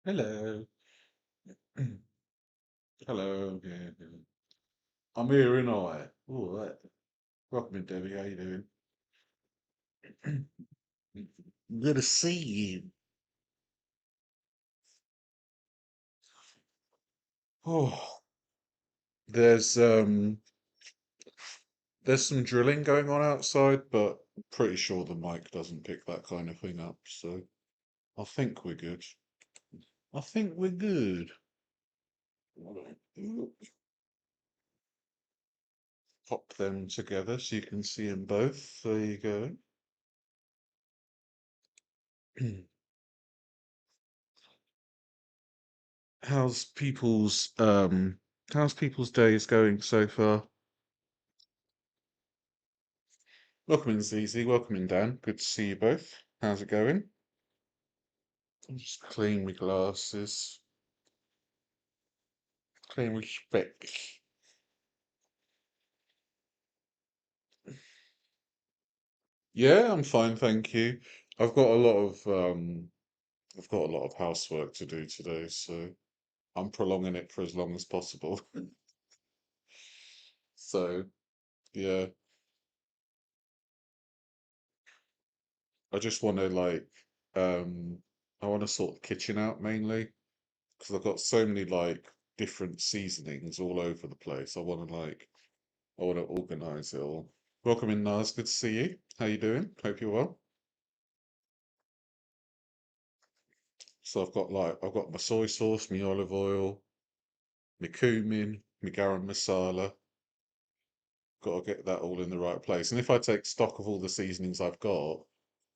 Hello. Hello. Yeah, yeah. I'm here, and I. All right. Welcome in, Debbie. How you doing? Good to see you. Oh, there's um there's some drilling going on outside, but I'm pretty sure the mic doesn't pick that kind of thing up, so I think we're good. I think we're good. Pop them together so you can see them both. There you go. How's people's um how's people's days going so far? Welcome in, Zizi. Welcome in, Dan. Good to see you both. How's it going? I'll just clean my glasses. Clean my specs. Yeah, I'm fine, thank you. I've got a lot of I've got a lot of housework to do today, so I'm prolonging it for as long as possible. So, yeah, I just want to um I want to sort the kitchen out mainly because I've got so many different seasonings all over the place. I want to organize it all. Welcome in, Naz. Good to see you. How you doing? Hope you're well. So I've got my soy sauce, my olive oil, my cumin, my garam masala. Got to get that all in the right place. And if I take stock of all the seasonings I've got,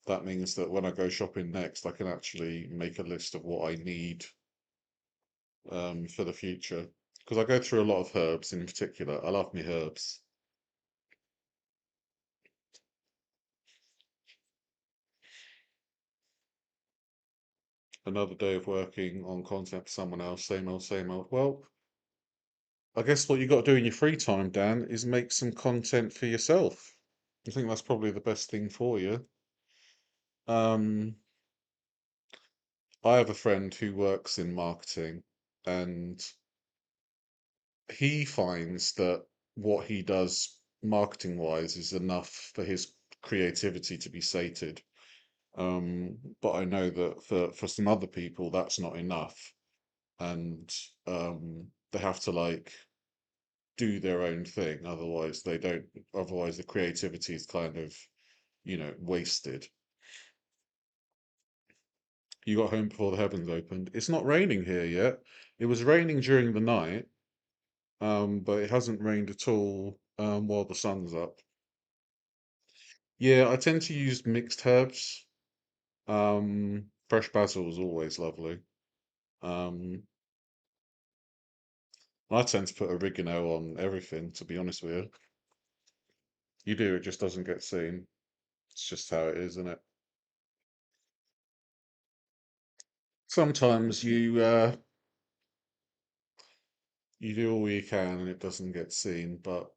that means that when I go shopping next, I can actually make a list of what I need for the future. Because I go through a lot of herbs in particular. I love my herbs. Another day of working on content for someone else, same old, same old. Well, I guess what you got to do in your free time, Dan, is make some content for yourself. I think that's probably the best thing for you. Um, I have a friend who works in marketing, and he finds that what he does marketing wise is enough for his creativity to be sated. But I know that for some other people, that's not enough, and they have to do their own thing. Otherwise the creativity is kind of, wasted. You got home before the heavens opened. It's not raining here yet. It was raining during the night, but it hasn't rained at all while the sun's up. Yeah, I tend to use mixed herbs. Fresh basil is always lovely. Um, I tend to put oregano on everything, to be honest with you. You do, it just doesn't get seen. It's just how it is, isn't it? Sometimes you do all you can and it doesn't get seen, but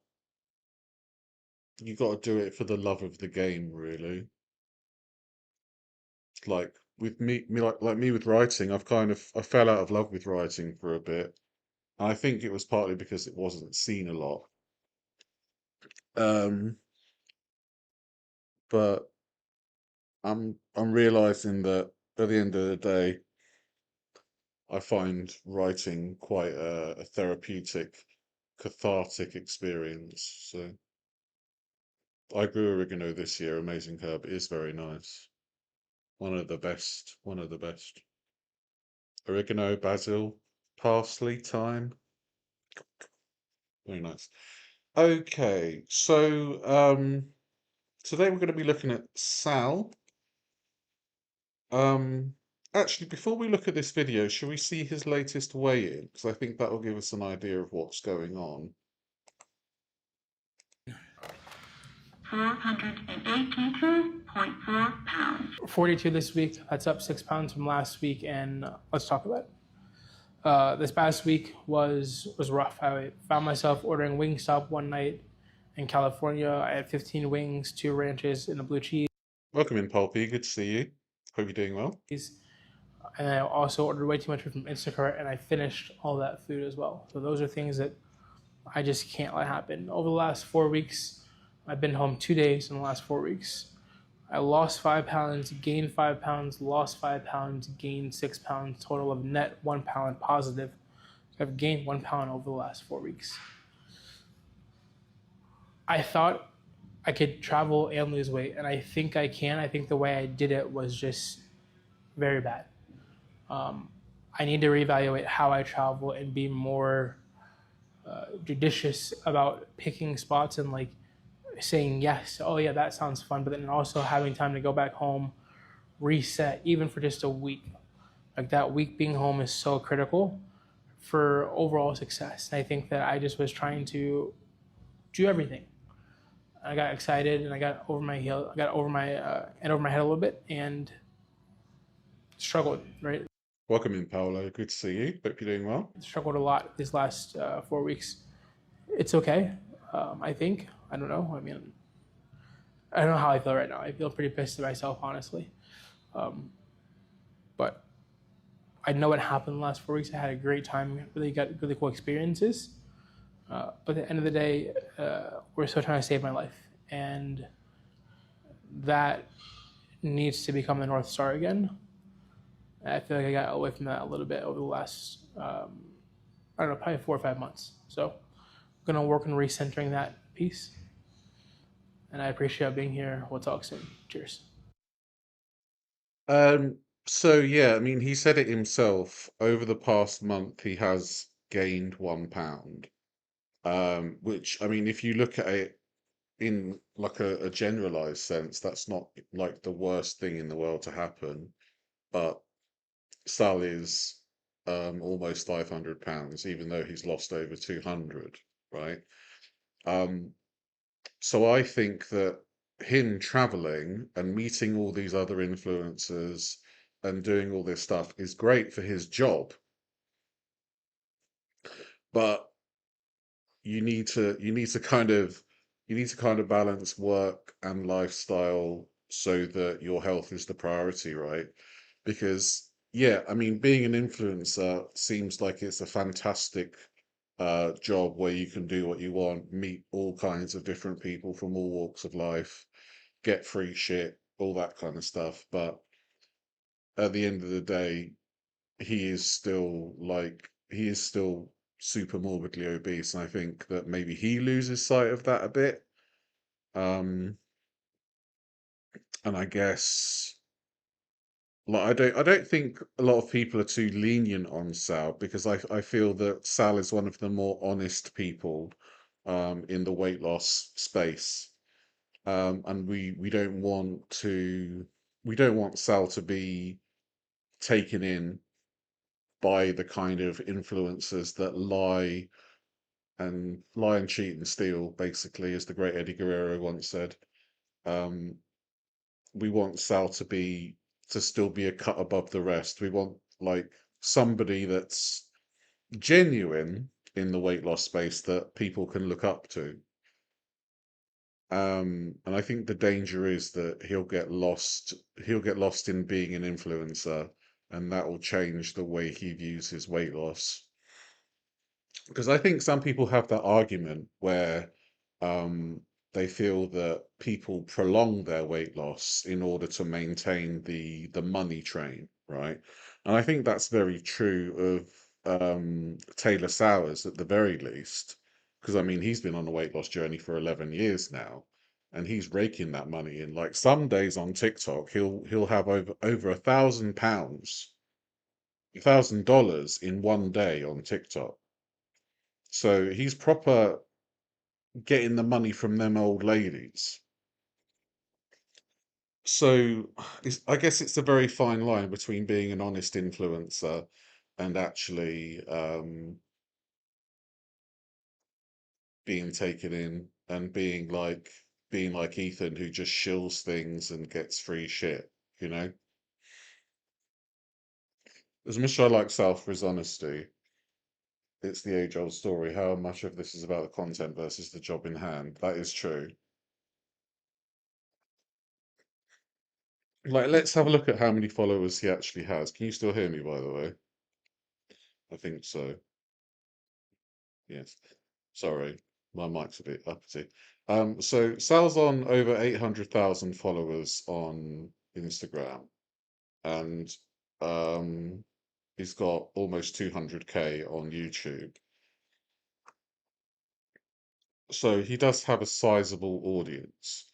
you got to do it for the love of the game, really. Like with me like me with writing, I fell out of love with writing for a bit. And I think it was partly because it wasn't seen a lot. Um, but I'm realizing that at the end of the day, I find writing quite a therapeutic, cathartic experience. So I grew oregano this year, amazing herb. It is very nice. One of the best. One of the best. Oregano, basil, parsley, thyme. Very nice. Okay, so today we're going to be looking at Sal. Um, Actually, before we look at this video, shall we see his latest weigh-in? Because I think that will give us an idea of what's going on. 482.4 pounds. 42 this week. That's up 6 pounds from last week. And let's talk about it. This past week was rough. I found myself ordering Wingstop one night in California. I had 15 wings, 2 ranches, and a blue cheese. Welcome in, Pulpy. Good to see you. Hope you're doing well. And I also ordered way too much food from Instacart, and I finished all that food as well. So those are things that I just can't let happen. Over the last 4 weeks, I've been home 2 days in the last 4 weeks. I lost 5 pounds, gained 5 pounds, lost 5 pounds, gained 6 pounds, total of net 1 pound positive. I've gained 1 pound over the last 4 weeks. I thought I could travel and lose weight, and I think I can. I think the way I did it was just very bad. I need to reevaluate how I travel and be more judicious about picking spots and like saying yes. Oh yeah, that sounds fun, but then also having time to go back home, reset, even for just a week. Like that week being home is so critical for overall success. And I think that I just was trying to do everything. I got excited and I got over my heel, I got over my head over my head a little bit and struggled. Right, Welcome in, Paolo. Good to see you. Hope you're doing well. struggled a lot these last 4 weeks. It's okay. I think I don't know. I mean, I don't know how I feel right now. I feel pretty pissed at myself, honestly. But I know what happened the last 4 weeks. I had a great time. Really got really cool experiences. But at the end of the day, we're still trying to save my life, and that needs to become the North Star again. I feel like I got away from that a little bit over the last, I don't know, probably 4 or 5 months. So I'm going to work on recentering that piece. And I appreciate being here. We'll talk soon. Cheers. Um, so yeah, I mean, he said it himself. Over the past month, he has gained 1 pound. Which, I mean, if you look at it in like a generalized sense, that's not like the worst thing in the world to happen. But Sal is almost 500 pounds, even though he's lost over 200, right? Um, so I think that him traveling and meeting all these other influencers and doing all this stuff is great for his job, but you need to kind of balance work and lifestyle so that your health is the priority, right? Because yeah, I mean, being an influencer seems like it's a fantastic job where you can do what you want, meet all kinds of different people from all walks of life, get free shit, all that kind of stuff. But at the end of the day, he is still super morbidly obese, and I think that maybe he loses sight of that a bit. Um, and I guess like I don't think a lot of people are too lenient on Sal because I feel that Sal is one of the more honest people in the weight loss space. And we don't want Sal to be taken in by the kind of influencers that lie and cheat and steal, basically, as the great Eddie Guerrero once said. Um, we want Sal to still be a cut above the rest. We want like somebody that's genuine in the weight loss space that people can look up to. And I think the danger is that he'll get lost in being an influencer, and that will change the way he views his weight loss. Because I think some people have that argument where um, they feel that people prolong their weight loss in order to maintain the money train, right? And I think that's very true of Taylor Sowers at the very least, because I mean he's been on a weight loss journey for 11 years now, and he's raking that money in. Like some days on TikTok, he'll have over £1,000, $1,000 in one day on TikTok. So he's proper getting the money from them old ladies. So I guess it's a very fine line between being an honest influencer and actually being taken in and being like Ethan who just shills things and gets free shit, you know? As much as I like Sal for his honesty, it's the age-old story. How much of this is about the content versus the job in hand? That is true. Like, let's have a look at how many followers he actually has. Can you still hear me, by the way? I think so. Yes. Sorry, my mic's a bit uppity. So Sal's on over 800,000 followers on Instagram, and um, he's got almost 200K on YouTube. So he does have a sizable audience.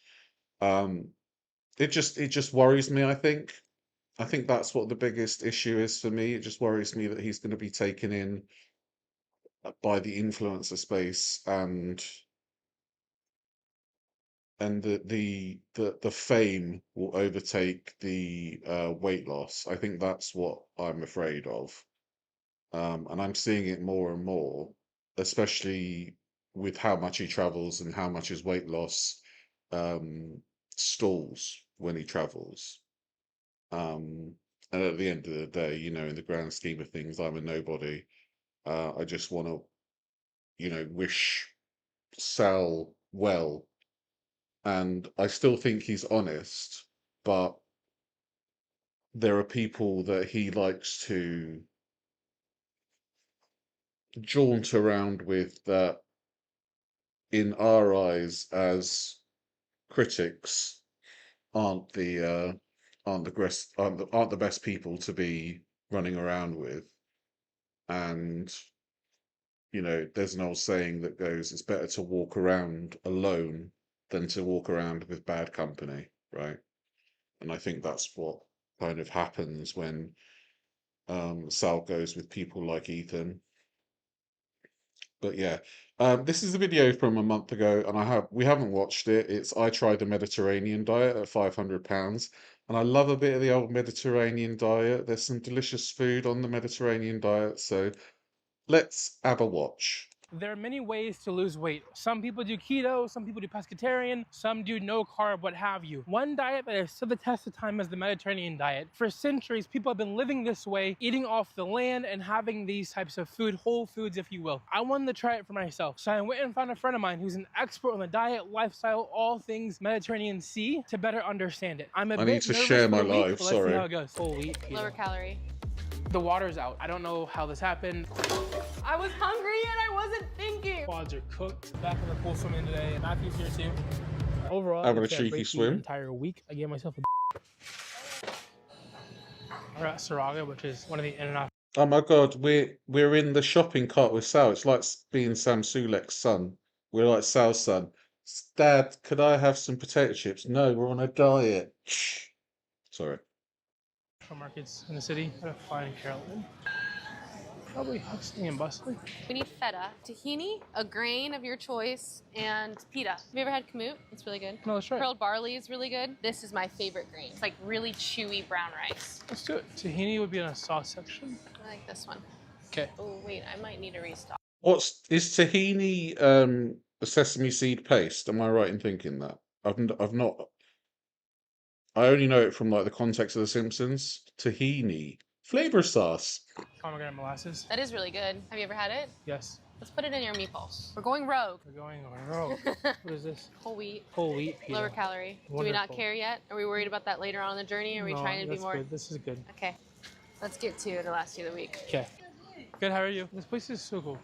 Um, it just worries me, I think. I think that's what the biggest issue is for me. It just worries me that he's going to be taken in by the influencer space, and the fame will overtake the weight loss. I think that's what I'm afraid of. And I'm seeing it more and more, especially with how much he travels and how much his weight loss um, stalls when he travels. Um, and at the end of the day, in the grand scheme of things, I'm a nobody. I just want to, wish Sal well. And I still think he's honest, but there are people that he likes to jaunt around with that, in our eyes as critics, aren't the aren't the best people to be running around with. And there's an old saying that goes, it's better to walk around alone than to walk around with bad company, right? And I think that's what kind of happens when Sal goes with people like Ethan. But yeah, this is a video from a month ago, and we haven't watched it. It's I tried the Mediterranean diet at £500, and I love a bit of the old Mediterranean diet. There's some delicious food on the Mediterranean diet, so let's have a watch. There are many ways to lose weight. Some people do keto, some people do pescatarian, some do no carb, what have you. One diet that has stood the test of time is the Mediterranean diet. For centuries, people have been living this way, eating off the land and having these types of food, whole foods, if you will. I wanted to try it for myself. So I went and found a friend of mine who's an expert on the diet, lifestyle, all things Mediterranean Sea to better understand it. I'm a I need bit to nervous share for my the week, life, but let's see how sorry. it goes. Whole wheat, keto. Lower calorie. The water's out. I don't know how this happened. I was hungry and I wasn't thinking. Quads are cooked. Back in the pool swimming today. Matthew's here too. Overall, Having a I'd say I cheeky break the swim. entire week. I gave myself a. We're at Saraga, which is one of the international. Oh my God, we're in the shopping cart with Sal. It's like being Sam Sulek's son. We're like Sal's son. Dad, could I have some potato chips? No, we're on a diet. Sorry. Markets in the city. Gotta find Carolyn. Probably hustling and bustling. We need feta, tahini, a grain of your choice, and pita. Have you ever had kamut? It's really good. No, let's try it. Pearled barley is really good. This is my favorite grain. It's like really chewy brown rice. Let's do it. Tahini would be in a sauce section. I like this one. Okay. Oh wait, I might need a restock. Is tahini a sesame seed paste? Am I right in thinking that? I've not. I only know it from like the context of The Simpsons. Tahini flavor sauce. Pomegranate molasses. That is really good. Have you ever had it? Yes. Let's put it in your meatballs. We're going rogue. We're going on a roll. What is this? Whole wheat. Whole wheat pita. Lower calorie. Do we not Wonderful. care yet? Are we worried about that later on in the journey? Are we No, trying to be that's more? good. This is good. Okay. Let's get to the last day of the week. Okay. Good. How are you? This place is so cool.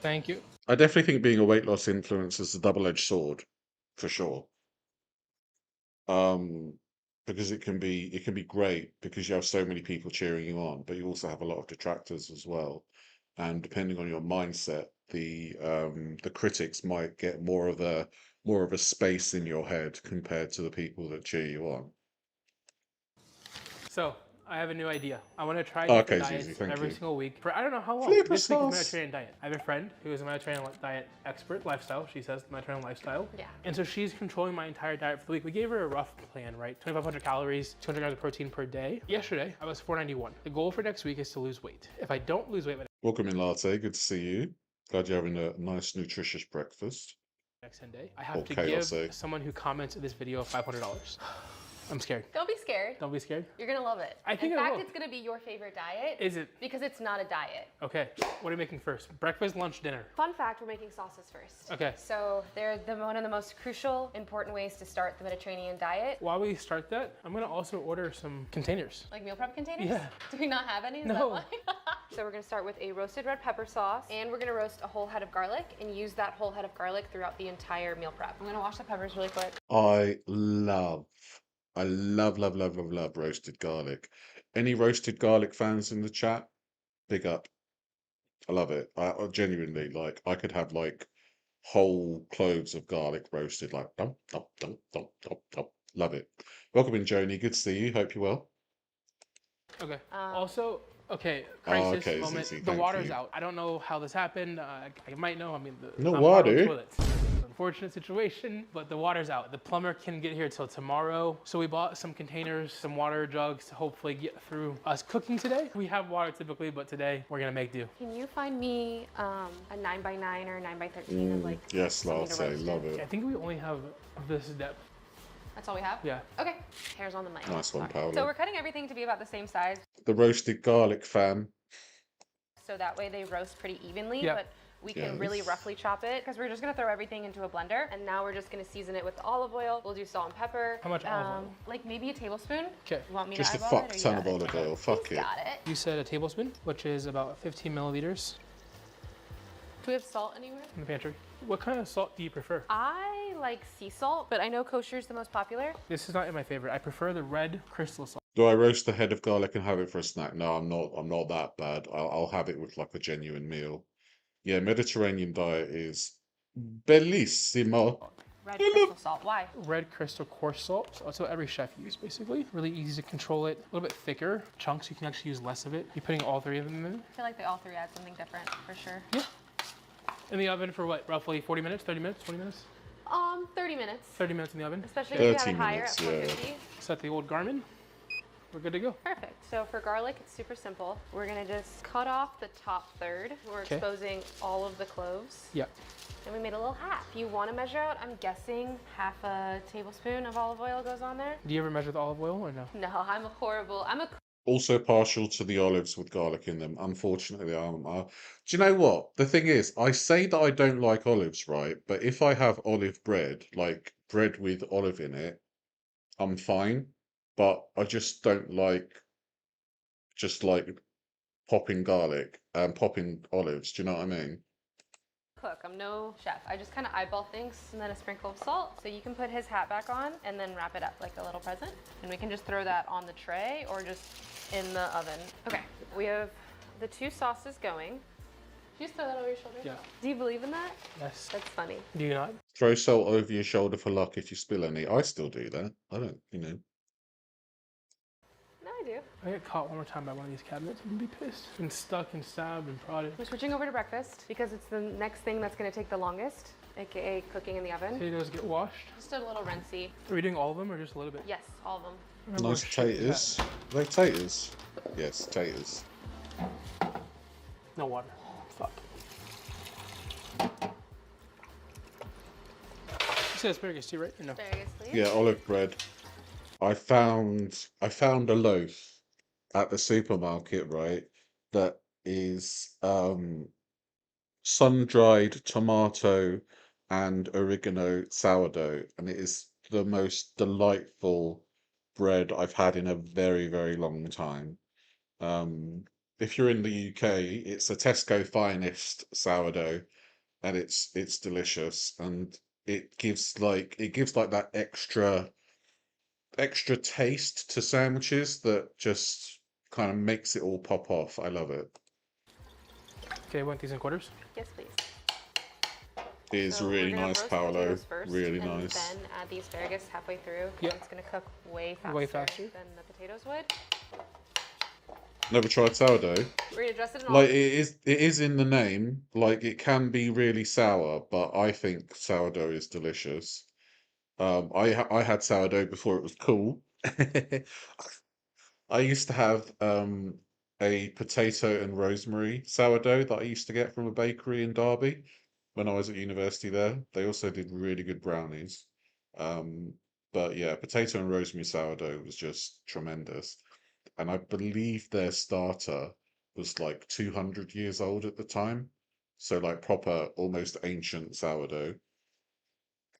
Thank you. I definitely think being a weight loss influencer is a double-edged sword, for sure. Because it can be great because you have so many people cheering you on, but you also have a lot of detractors as well. And depending on your mindset, the critics might get more of a space in your head compared to the people that cheer you on. So, I have a new idea. I want to try Oh, different okay, diets Susie, thank every you. single week for I don't know how long. Flavor This week is sauce. Mediterranean diet. I have a friend who is a Mediterranean diet expert, lifestyle. She says the Mediterranean lifestyle. Yeah. And so she's controlling my entire diet for the week. We gave her a rough plan, right? 2,500 calories, 200 grams of protein per day. Yesterday, I was 491. The goal for next week is to lose weight. If I don't lose weight by Welcome in, Latte. Good to see you. Glad you're having a nice, nutritious breakfast. the next 10 days, I have Or to chaos, give eh? someone who comments in this video $500. I'm scared. Don't be scared. Don't be scared. You're gonna love it. I think In I fact, will. it's gonna be your favorite diet. Is it? Because it's not a diet. Okay. What are you making first? Breakfast, lunch, dinner. Fun fact, we're making sauces first. Okay. So they're one of the most crucial, important ways to start the Mediterranean diet. While we start that, I'm gonna also order some containers. Like meal prep containers? Yeah. Do we not have any? Is No. that why? So we're gonna start with a roasted red pepper sauce, and we're gonna roast a whole head of garlic and use that whole head of garlic throughout the entire meal prep. I'm gonna wash the peppers really quick. I love roasted garlic. Any roasted garlic fans in the chat? Big up. I love it. I genuinely like. I could have like whole cloves of garlic roasted, like dump, dump, dump, dump, dump, dump. Love it. Welcome in, Joni. Good to see you. Hope you're well. Okay. Also, okay, Oh, crisis okay, moment. Zizi, The thank water's you. out. I don't know how this happened. I might know. I mean, No I'm water? on toilets. It's an unfortunate situation, but the water's out. The plumber can get here till tomorrow. So we bought some containers, some water jugs to hopefully get through us cooking today. We have water typically, but today we're gonna make do. Can you find me a 9x9 or a 9x13 of like Yes, something to latte. roast Love in? I it. think we only have this depth. That's all we have? Yeah. Okay. Hair's on the mic. Nice one, Sorry. Paolo. So we're cutting everything to be about the same size, The roasted garlic fam. so that way they roast pretty evenly. Yeah. But we can really Yes. roughly chop it because we're just gonna throw everything into a blender, and now we're just gonna season it with olive oil. We'll do salt and pepper. How much olive oil? Like maybe a tablespoon. Okay. You want me Just to a eyeball fuck it, or you ton got of it? olive oil. Fuck He's it. got it. You said a tablespoon, which is about 15 milliliters Do we have salt anywhere? in the pantry. What kind of salt do you prefer? I like sea salt, but I know kosher is the most popular. This is not in my favorite. I prefer the red crystal salt. Do I roast the head of garlic and have it for a snack? No, I'm not. I'm not that bad. I'll have it with like a genuine meal. Yeah, Mediterranean diet is bellissimo. Red crystal salt. Why? Red crystal coarse salt. So that's what every chef uses basically. Really easy to control it. A little bit thicker chunks. You can actually use less of it. You're putting all three of them in. I feel like they all three add something different for sure. In the oven for what? Roughly 40 minutes, 30 minutes, 20 minutes? 30 minutes. 30 minutes in the oven. Especially if you have 30 it higher minutes, at yeah. 450. Set the old Garmin. We're good to go. Perfect. So for garlic, it's super simple. We're gonna just cut off the top third. We're Okay. exposing all of the cloves. Yeah. And we made a little half. If you want to measure out, I'm guessing half a tablespoon of olive oil goes on there. Do you ever measure the olive oil or no? No, I'm a Also partial to the olives with garlic in them. Unfortunately, do you know what? The thing is, I say that I don't like olives, right? But if I have olive bread, like bread with olive in it, I'm fine. But I just don't like just like popping garlic and popping olives. Do you know what I mean? cook. I'm no chef. I just kind of eyeball things and then a sprinkle of salt. So you can put his hat back on and then wrap it up like a little present. And we can just throw that on the tray or just in the oven. Okay, we have the two sauces going. Did you just throw that over your shoulder? Yeah. Do you believe in that? Yes. That's funny. Do you not? Throw salt over your shoulder for luck if you spill any. I still do that. I don't, you know. No, I do. I get caught one more time by one of these cabinets, I'm gonna be pissed. Been stuck and stabbed and prodded. We're switching over to breakfast because it's the next thing that's going to take the longest, aka cooking in the oven. Potatoes get washed. Just a little rinsey. Are we doing all of them or just a little bit? Yes, all of them. Remember Nice what shit is taters. Are they taters? Yes, taters. that? No water. Fuck. You said asparagus too, right? Or no? Asparagus, please. Yeah, olive bread. I found a loaf at the supermarket, right? That is sun-dried tomato and oregano sourdough, and it is the most delightful bread I've had in a very, very long time. If you're in the UK, it's a Tesco Finest sourdough, and it's delicious, and it gives like that extra taste to sandwiches that just kind of makes it all pop off. I love it. Okay, want these in quarters? Yes, please. It is So we're really gonna nice, roast Paolo. potatoes first, Really and nice. then add the asparagus halfway through. Yeah. It's going to cook way faster, Way faster. than the potatoes would. Never tried sourdough. We're going to dress it in Like olive. it is in the name. Like it can be really sour, but I think sourdough is delicious. I had sourdough before it was cool. I used to have a potato and rosemary sourdough that I used to get from a bakery in Derby when I was at university there. They also did really good brownies. But yeah, potato and rosemary sourdough was just tremendous. And I believe their starter was like 200 years old at the time. So like proper, almost ancient sourdough.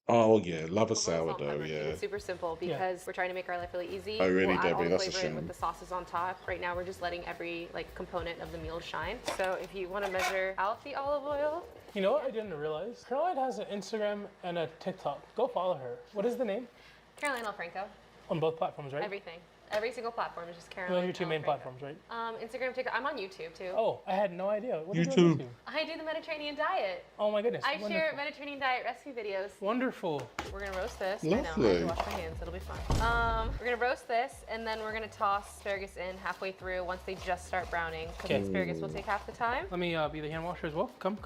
Oh yeah, love a Olive oil, salt, and sourdough, pepper. Keep yeah. it super simple because we're trying to make our life really easy. Oh We'll really, add all Debbie? the That's a flavor in with shame. the sauces on top. Right now, we're just letting every like component of the meal shine. So if you want to measure out the olive oil, You know what I didn't realize? Caroline has an Instagram and a TikTok. Go follow her. What is the name? Caroline Alfranco, On both platforms, right? everything. Every single platform is just Those are Caroline your two main Alfranco. platforms, right? Instagram, TikTok. I'm on YouTube too. Oh, I had no idea. What do you do on YouTube. YouTube? I do the Mediterranean diet. Oh my goodness. I wonderful. share Mediterranean diet recipe videos. Wonderful. We're gonna roast this. I know, I have Lovely. to wash my hands. It'll be fun. We're gonna roast this, and then we're gonna toss asparagus in halfway through once they just start browning. Because the Okay. asparagus will take half the time. Let me be the hand washer as well. Come.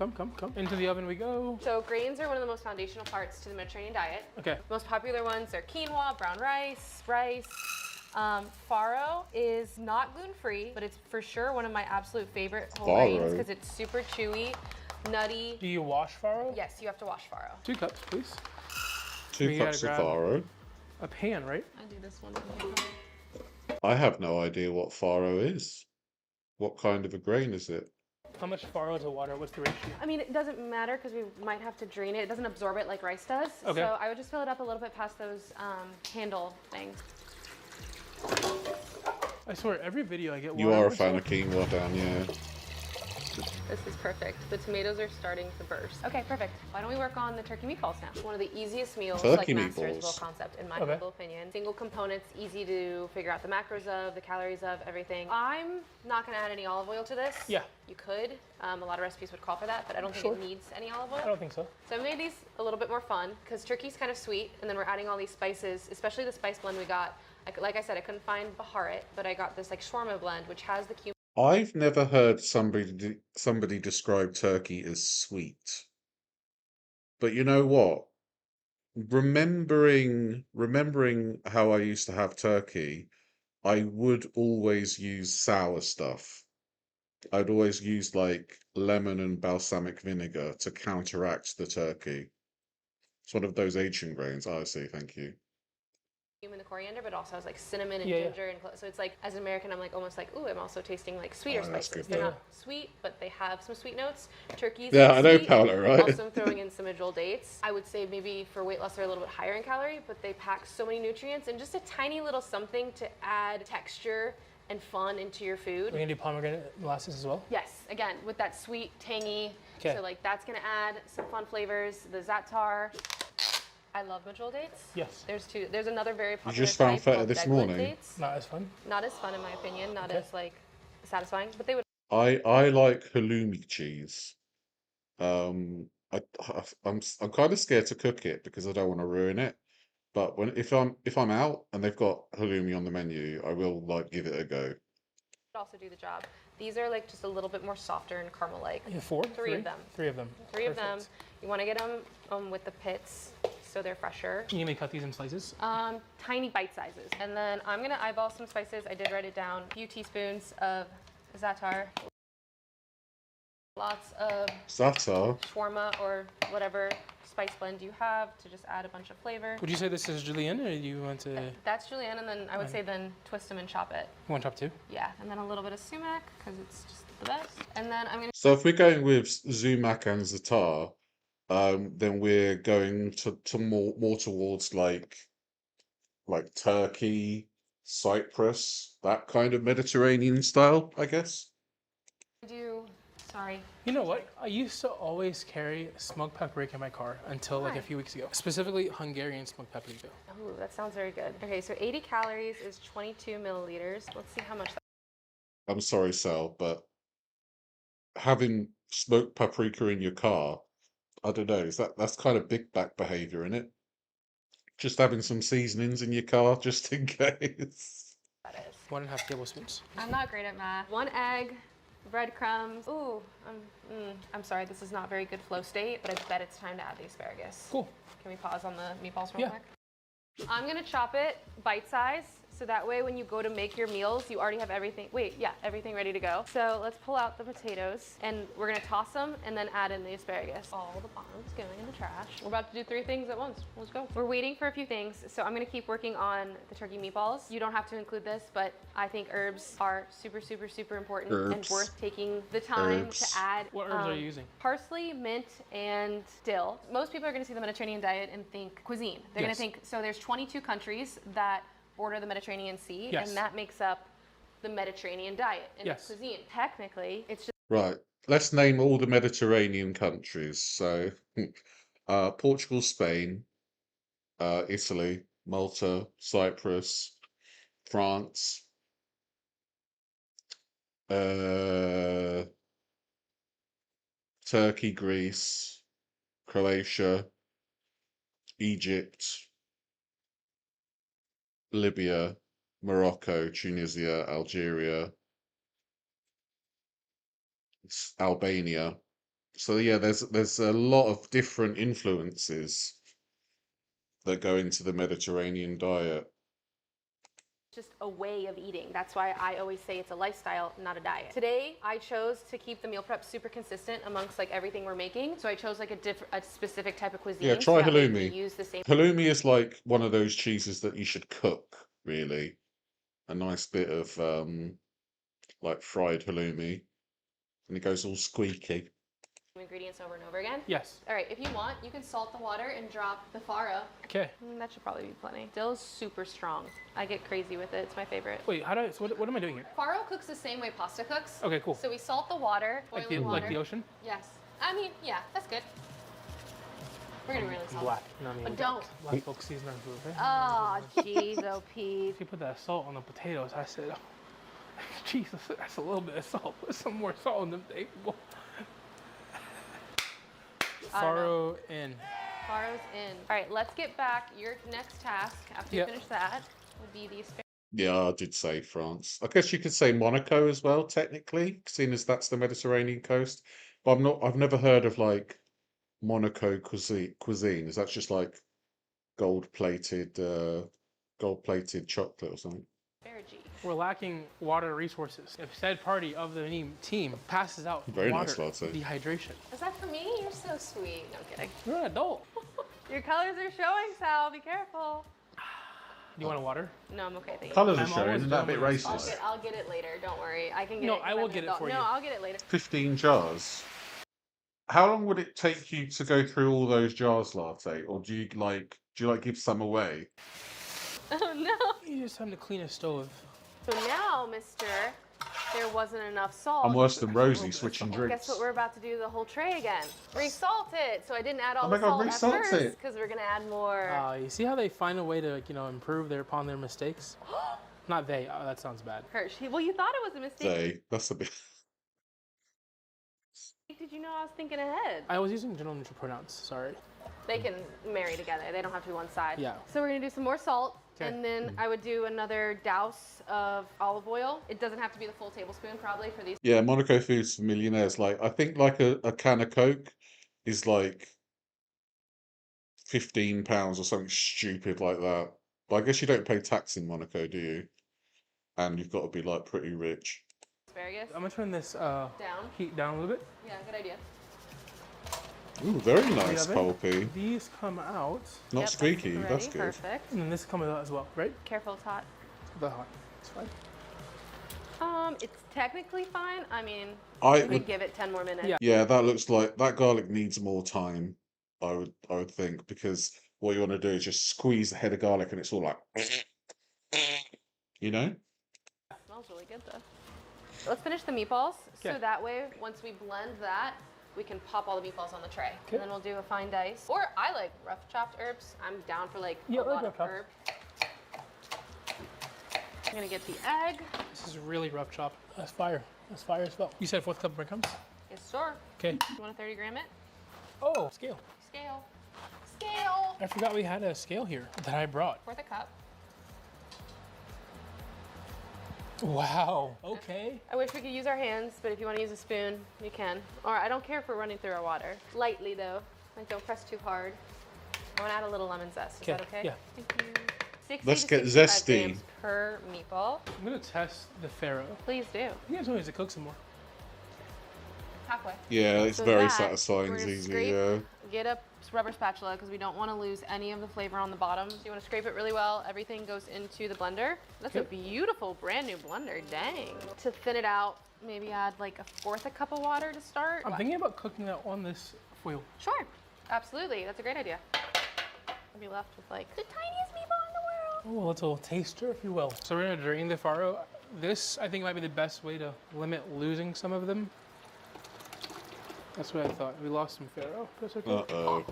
Into the oven we go. So grains are one of the most foundational parts to the Mediterranean diet. Okay. Most popular ones are quinoa, brown rice. Farro is not gluten-free, but it's for sure one of my absolute favorite whole grains Farro? because it's super chewy, nutty. Do you wash farro? Yes, you have to wash farro. 2 cups, please. 2 We cups gotta of grab- farro. A pan, right? I do this one. I have no idea what farro is. What kind of a grain is it? How much farro to water? What's the ratio? I mean, it doesn't matter because we might have to drain it. It doesn't absorb it like rice does. Okay. So I would just fill it up a little bit past those handle things. I swear, every video I get You water are a with fan it. of quinoa, Dan, yeah. This is perfect. The tomatoes are starting to burst. Okay, perfect. Why don't we work on the turkey meatballs now? One of the easiest meals, Turkey like master's meatballs. bowl concept, in my Okay. humble opinion. Single components, easy to figure out the macros of, the calories of, everything. I'm not gonna add any olive oil to this. Yeah. You could. A lot of recipes would call for that, but I don't think Sure. it needs any olive oil. I don't think so. So I made these a little bit more fun because turkey's kind of sweet, and then we're adding all these spices, especially the spice blend we got. Like I said, I couldn't find Baharat, but I got this like shawarma blend, which has the cumin. I've never heard somebody describe turkey as sweet. But you know what? Remembering how I used to have turkey, I would always use sour stuff. I'd always use like lemon and balsamic vinegar to counteract the turkey. It's one of those Asian grains. I see, thank you. Cumin, the coriander, but also has like cinnamon and Yeah, yeah. ginger and so it's like as an American, I'm like almost like, ooh, I'm also tasting like sweeter Oh, that's spices. good, They're yeah. not sweet, but they have some sweet notes. Turkey's Yeah, I know, sweet. Paula, right? Also, I'm throwing in some Majol dates. I would say maybe for weight loss they're a little bit higher in calorie, but they pack so many nutrients and just a tiny little something to add texture and fun into your food. We're gonna do pomegranate molasses as well. Yes, again, with that sweet, tangy. 'Kay. So like that's gonna add some fun flavors. The za'atar. I love Majol dates. Yes. There's two. There's another very popular just found type feta called this deadwood morning? dates. Not as fun. Not as fun in my opinion. Not Okay. as like satisfying, but they would. I like halloumi cheese. I'm kind of scared to cook it because I don't want to ruin it. But if I'm out and they've got halloumi on the menu, I will like give it a go. Also do the job. These are like just a little bit more softer and caramel-like. You have 4? Three of them. 3 of them. Three of them. Perfect. You want to get them with the pits so they're fresher. Can you maybe cut these in slices? Tiny bite sizes. And then I'm gonna eyeball some spices. I did write it down. A few teaspoons of za'atar. Lots of Za'atar. shawarma or whatever spice blend you have to just add a bunch of flavor. Would you say this is julienne, or do you want to? You That's julienne, and then I would say then twist them and chop it. want to chop 2? Yeah, and then a little bit of sumac because it's just the best. And then I'm gonna So if we're going with Zumac and Za'atar, then we're going to more towards like Turkey, Cyprus, that kind of Mediterranean style, I guess. do. Sorry. You know what? I used to always carry smoked paprika in my car until like Why? a few weeks ago. Specifically Hungarian smoked paprika. Ooh, that sounds very good. Okay, so 80 calories is 22 milliliters. Let's see how much that. I'm sorry, Sal, but having smoked paprika in your car, I don't know, that's kind of big back behavior, isn't it? Just having some seasonings in your car just in case. Is. 1.5 tablespoons. I'm not great at math. 1 egg, breadcrumbs. Ooh, I'm sorry, this is not very good flow state, but I bet it's time to add the asparagus. Cool. Can we pause on the meatballs real Yeah. quick? I'm gonna chop it bite size So that way when you go to make your meals, you already have everything. Wait, yeah, everything ready to go. So let's pull out the potatoes and we're gonna toss them and then add in the asparagus. All the bottoms going in the trash. We're about to do 3 things at once. Let's go. We're waiting for a few things. So I'm gonna keep working on the turkey meatballs. You don't have to include this, but I think herbs are super, super, super important and worth taking the time to add. What herbs are you using? Parsley, mint, and dill. Most people are gonna see the Mediterranean diet and think cuisine. They're gonna think, so there's 22 countries that border the Mediterranean Sea, and that makes up the Mediterranean diet and cuisine. Technically, it's just Right. Let's name all the Mediterranean countries. So, Portugal, Spain, Italy, Malta, Cyprus, France, Turkey, Greece, Croatia, Egypt, Libya, Morocco, Tunisia, Algeria, Albania. So yeah, there's a lot of different influences that go into the Mediterranean diet. just a way of eating. That's why I always say it's a lifestyle, not a diet. Today, I chose to keep the meal prep super consistent amongst like everything we're making. So I chose like a specific type of cuisine. Yeah, try so that way halloumi. we use the same. Halloumi is like one of those cheeses that you should cook, really. A nice bit of like fried halloumi, and it goes all squeaky. Ingredients over and over again. Yes. All right, if you want, you can salt the water and drop the farro. Okay. That should probably be plenty. Dill is super strong. I get crazy with it. It's my favorite. Wait, so what am I doing here? Farro cooks the same way pasta cooks. Okay, cool. So we salt the water, boiling water. Like the ocean? Yes. I mean, yeah, that's good. We're gonna really salt Black. it. You know what I mean? But don't. Black folks season our food, right? Oh, jeez, oh, Pete. If you put that salt on the potatoes, I said, Jesus, that's a little bit of salt. Put some more salt on the table. Farro in. Farro's in. All right, let's get back. Your next task after you finish that will be the asparagus. Yeah, I did say France. I guess you could say Monaco as well, technically, seeing as that's the Mediterranean coast. But I've never heard of like Monaco cuisine. Is that just like gold-plated chocolate or something? We're lacking water resources. If said party of the team passes out Very water, nice latte. dehydration. Is that for me? You're so sweet. No, I'm kidding. You're an adult. Your colors are showing, Sal. Be careful. Do you want a water? No, I'm okay. Thank you. Colours are I'm showing. always Isn't that a bit doing racist? I'll get it later. Don't worry. I can get No, it. 'cause I I'm will an get it adult. for you. No, I'll get it later. 15 jars. How long would it take you to go through all those jars, latte? Or do you like give some away? Oh no. You just time to clean a stove. So now, mister, there wasn't enough salt. I'm worse than Rosie switching And drinks. guess what? We're about to do the whole tray again. Resalt it. So I didn't add all Oh my the God, salt at resalt first it. because we're gonna add more. You see how they find a way to, improve upon their mistakes? Not they. Oh, that sounds bad. Hershey. Well, you thought it was a mistake. That's a bit. Did you know I was thinking ahead? I was using general neutral pronouns. Sorry. They can marry together. They don't have to be one side. Yeah. So we're gonna do some more salt. Okay. And then I would do another douse of olive oil. It doesn't have to be the full tablespoon probably for these. Yeah, Monaco Foods for millionaires. Like I think like a can of Coke is like £15 or something stupid like that. But I guess you don't pay tax in Monaco, do you? And you've got to be like pretty rich. Asparagus. I'm gonna turn this Down. heat down a little bit. Yeah, good idea. Ooh, very nice, oven. pulpy. These come out, Not Yep, squeaky. ready. That's good. Perfect. and then this comes out as well, right? Careful, it's hot. The hot. It's fine. It's technically fine. I mean, I we could give it 10 more minutes. Yeah. Yeah, that looks like that garlic needs more time. I would think, because what you want to do is just squeeze the head of garlic and it's all like, you know? Smells really good though. Let's finish the meatballs. So Okay. that way, once we blend that, we can pop all the meatballs on the tray. Okay. And then we'll do a fine dice. Or I like rough chopped herbs. I'm down for like Yeah, a I like lot rough of chopped. herb. I'm gonna get the egg. This is really rough chop. That's fire. That's fire as well. You said 4th cup of breadcrumbs? Yes, sir. Okay. You want to 30 gram it? Oh, scale. Scale. Scale. I forgot we had a scale here that I brought. 1/4 cup. Wow. Okay. I wish we could use our hands, but if you want to use a spoon, you can. Or I don't care if we're running through our water. Lightly though. Like don't press too hard. I want to add a little lemon zest. Is that okay? Yeah. Thank you. 60 Let's to get 65 zesty. grams per meatball. I'm gonna test the farro. Please do. You guys want to cook some more? Halfway. Yeah, it's So very that, satisfying, we're gonna Zizi. scrape, Yeah. get a rubber spatula because we don't want to lose any of the flavor on the bottom. So you want to scrape it really well. Everything goes into the blender. That's a beautiful brand new blender, dang. To thin it out, maybe add like 1/4 cup of water to start. I'm thinking about cooking that on this foil. Sure, absolutely, that's a great idea. I'll be left with like the tiniest meatball in the world. Oh, it's a little taster, if you will. So we're gonna drain the farro. This, I think, might be the best way to limit losing some of them. That's what I thought. We lost some farro. That's okay. Uh-oh.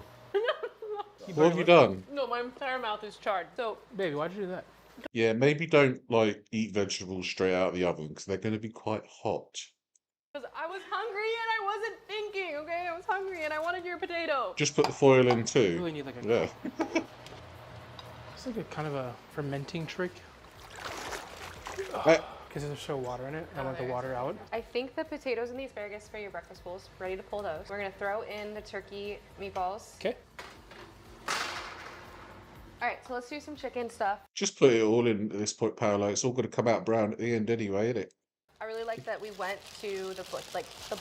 What have you done? No, my entire mouth is charred. So, Baby, why'd you do that? Yeah, maybe don't like eat vegetables straight out of the oven because they're going to be quite hot. because I was hungry and I wasn't thinking, okay? I was hungry and I wanted your potato. Just put the foil in You too. really need like a... Yeah. It's like a kind of a fermenting trick. Eh, Because there's so water in it. I want the water out. I think the potatoes and the asparagus for your breakfast bowls. Ready to pull those. We're gonna throw in the turkey meatballs. Okay. All right, so let's do some chicken stuff. just put it all in at this point, Paolo. It's all going to come out brown at the end anyway, isn't it? I really like that we went to the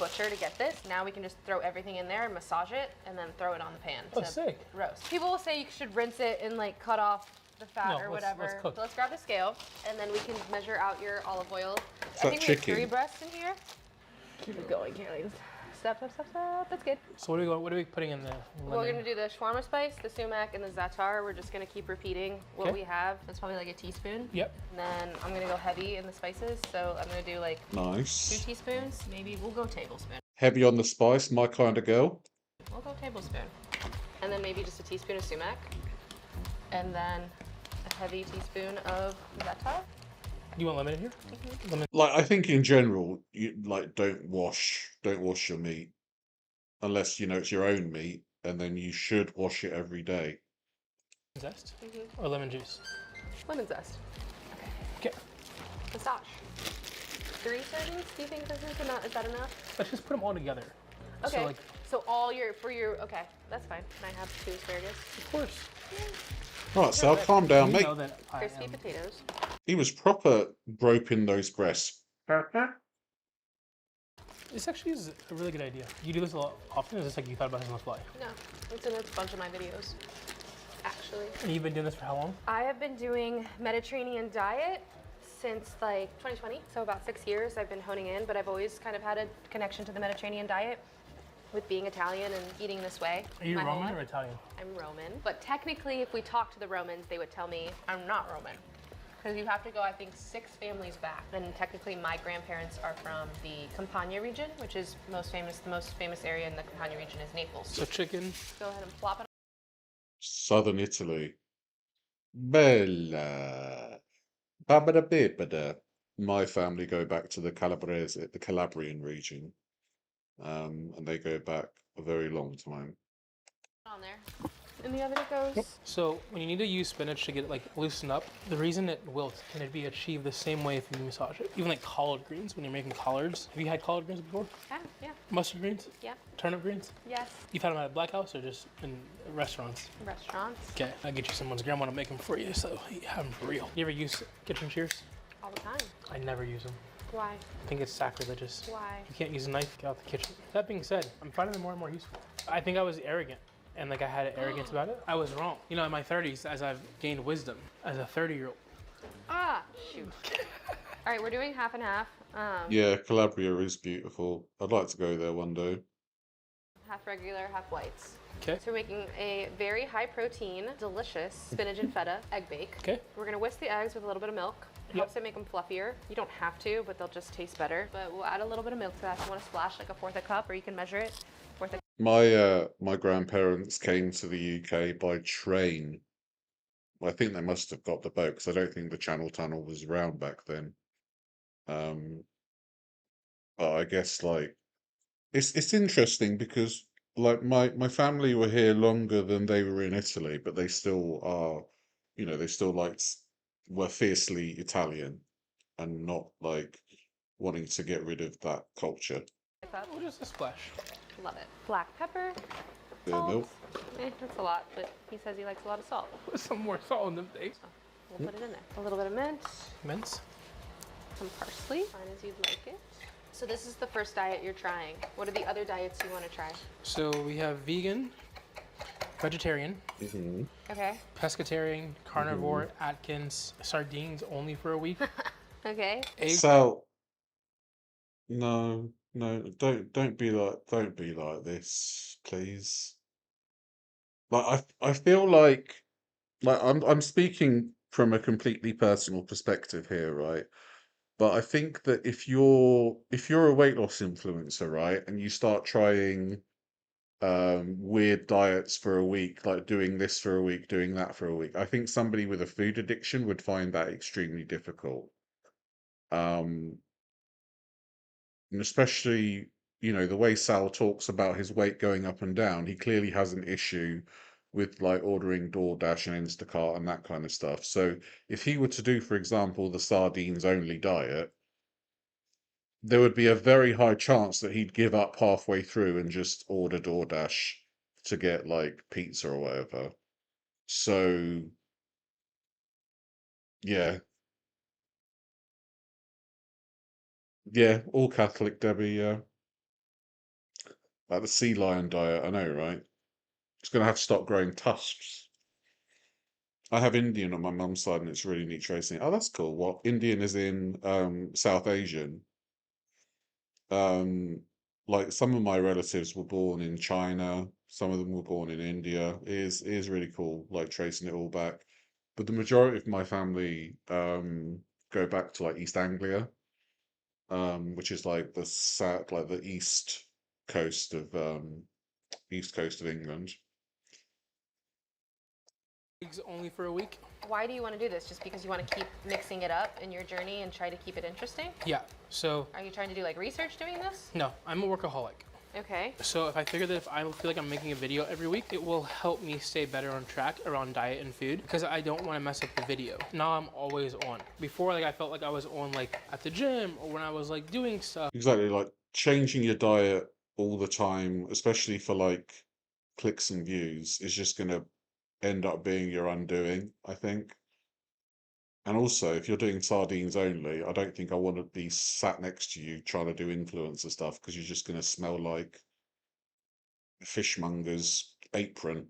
butcher to get this. Now we can just throw everything in there and massage it, and then throw it on the pan Oh, to sick. roast. People will say you should rinse it and like cut off the fat No, or let's whatever. cook. So let's grab the scale, and then we can measure out your olive oil. that I think we have chicken? 3 breasts in here. Keep it going, Caroline. Step, step, step, step. That's good. So what are we putting in there? We're gonna do the shawarma spice, the sumac, and the za'atar. We're just gonna keep repeating what Okay. we have. That's probably like a teaspoon. Yep. And then I'm gonna go heavy in the spices, so I'm gonna do like 2 Nice. teaspoons. Maybe we'll go tablespoon. Heavy on the spice, my kind of girl. We'll go tablespoon. And then maybe just a teaspoon of sumac. And then a heavy teaspoon of za'atar. Do you want lemon in here? Lemon. Like, I think in general, you like don't wash your meat unless you know it's your own meat, and then you should wash it every day. Zest? Or lemon juice? Lemon zest. Okay. Massage. 3 servings? Do you think this is enough? Is that enough? Let's just put them all together. Okay. So like, So all okay, that's fine. Can I have 2 asparagus? of course. All right, Sal, calm down, You mate. know that I Crispy am- potatoes. He was proper groping those breasts. This actually is a really good idea. You do this a lot often, or is this like you thought about it on the fly? No, it's in a bunch of my videos, actually. And you've been doing this for how long? I have been doing Mediterranean diet since like 2020, so about 6 years I've been honing in, but I've always kind of had a connection to the Mediterranean diet with being Italian and eating this way. Are you my whole Roman or life. Italian? I'm Roman, but technically if we talk to the Romans, they would tell me I'm not Roman. Because you have to go, I think, 6 families back. And technically my grandparents are from the Campania region, which is the most famous area in the Campania region is Naples. So chicken. Go ahead and flop it. Southern Italy. Bella. Babada bibada. My family go back to the Calabrese, the Calabrian region. And they go back a very long time. On there. In the oven it goes. So when you need to use spinach to get it like loosened up, the reason it wilts can it be achieved the same way if you massage it. Even like collard greens, when you're making collards. Have you had collard greens before? Yeah. Mustard greens? Yeah. Turnip greens? Yes. You've had them at a Black House or just in restaurants? Restaurants. Okay, I'll get you someone's grandma to make them for you so you have them for real. You ever use kitchen shears? All the time. I never use them. Why? I think it's sacrilegious. Why? You can't use a knife, get out the kitchen. That being said, I'm finding them more and more useful. I think I was arrogant and like I had arrogance about it. I was wrong. You know, in my 30s, as I've gained wisdom as a 30-year-old. Ah, shoot. All right, we're doing half and half. Yeah, Calabria is beautiful. I'd like to go there one day. Half regular, half whites. Okay. So we're making a very high protein, delicious spinach and feta egg bake. Okay. We're gonna whisk the eggs with a little bit of milk. It helps it make them fluffier. You don't have to, but they'll just taste better. But we'll add a little bit of milk to that. If you want to splash like a 1/4 cup, or you can measure it. 1/4 My grandparents came to the UK by train. I think they must have got the boat because I don't think the Channel Tunnel was around back then. But I guess like it's interesting because like my family were here longer than they were in Italy, but they still are, you know, they still were fiercely Italian and not like wanting to get rid of that culture. cup. Oh, just a splash. Love it. Black pepper. Bit of milk. That's a lot, but he says he likes a lot of salt. Put some more salt in them things. We'll put it in there. A little bit of mint, Mince. some parsley, fine as you'd like it. So this is the first diet you're trying. What are the other diets you want to try? So we have vegan, vegetarian, Okay. pescatarian, carnivore, Atkins, sardines only for a week. Okay. Egg. So no, don't be like this, please. Like I feel like I'm speaking from a completely personal perspective here, right? But I think that if you're a weight loss influencer, right, and you start trying weird diets for a week, like doing this for a week, doing that for a week, I think somebody with a food addiction would find that extremely difficult. Um, and especially, the way Sal talks about his weight going up and down, he clearly has an issue with like ordering DoorDash and Instacart and that kind of stuff. So if he were to do, for example, the sardines only diet, there would be a very high chance that he'd give up halfway through and just order DoorDash to get like pizza or whatever. So yeah, yeah, all Catholic, Debbie. Yeah, like the sea lion diet. I know, right? It's gonna have to stop growing tusks. I have Indian on my mum's side, and it's really neat tracing. Oh, that's cool. What Indian is in South Asian. Um, like some of my relatives were born in China, some of them were born in India. It is really cool, like tracing it all back. But the majority of my family go back to like East Anglia, which is like the south, like the coast of east coast of England. Eggs only for a week. Why do you want to do this? Just because you want to keep mixing it up in your journey and try to keep it interesting? Yeah. So Are you trying to do like research doing this? no, I'm a workaholic. Okay. So if I figure that if I feel like I'm making a video every week, it will help me stay better on track around diet and food because I don't want to mess up the video. Now I'm always on. Before, like I felt like I was on like at the gym or when I was like doing stuff. Exactly, like changing your diet all the time, especially for like clicks and views, is just gonna end up being your undoing, I think. And also, if you're doing sardines only, I don't think I want to be sat next to you trying to do influencer stuff because you're just going to smell like a fishmonger's apron.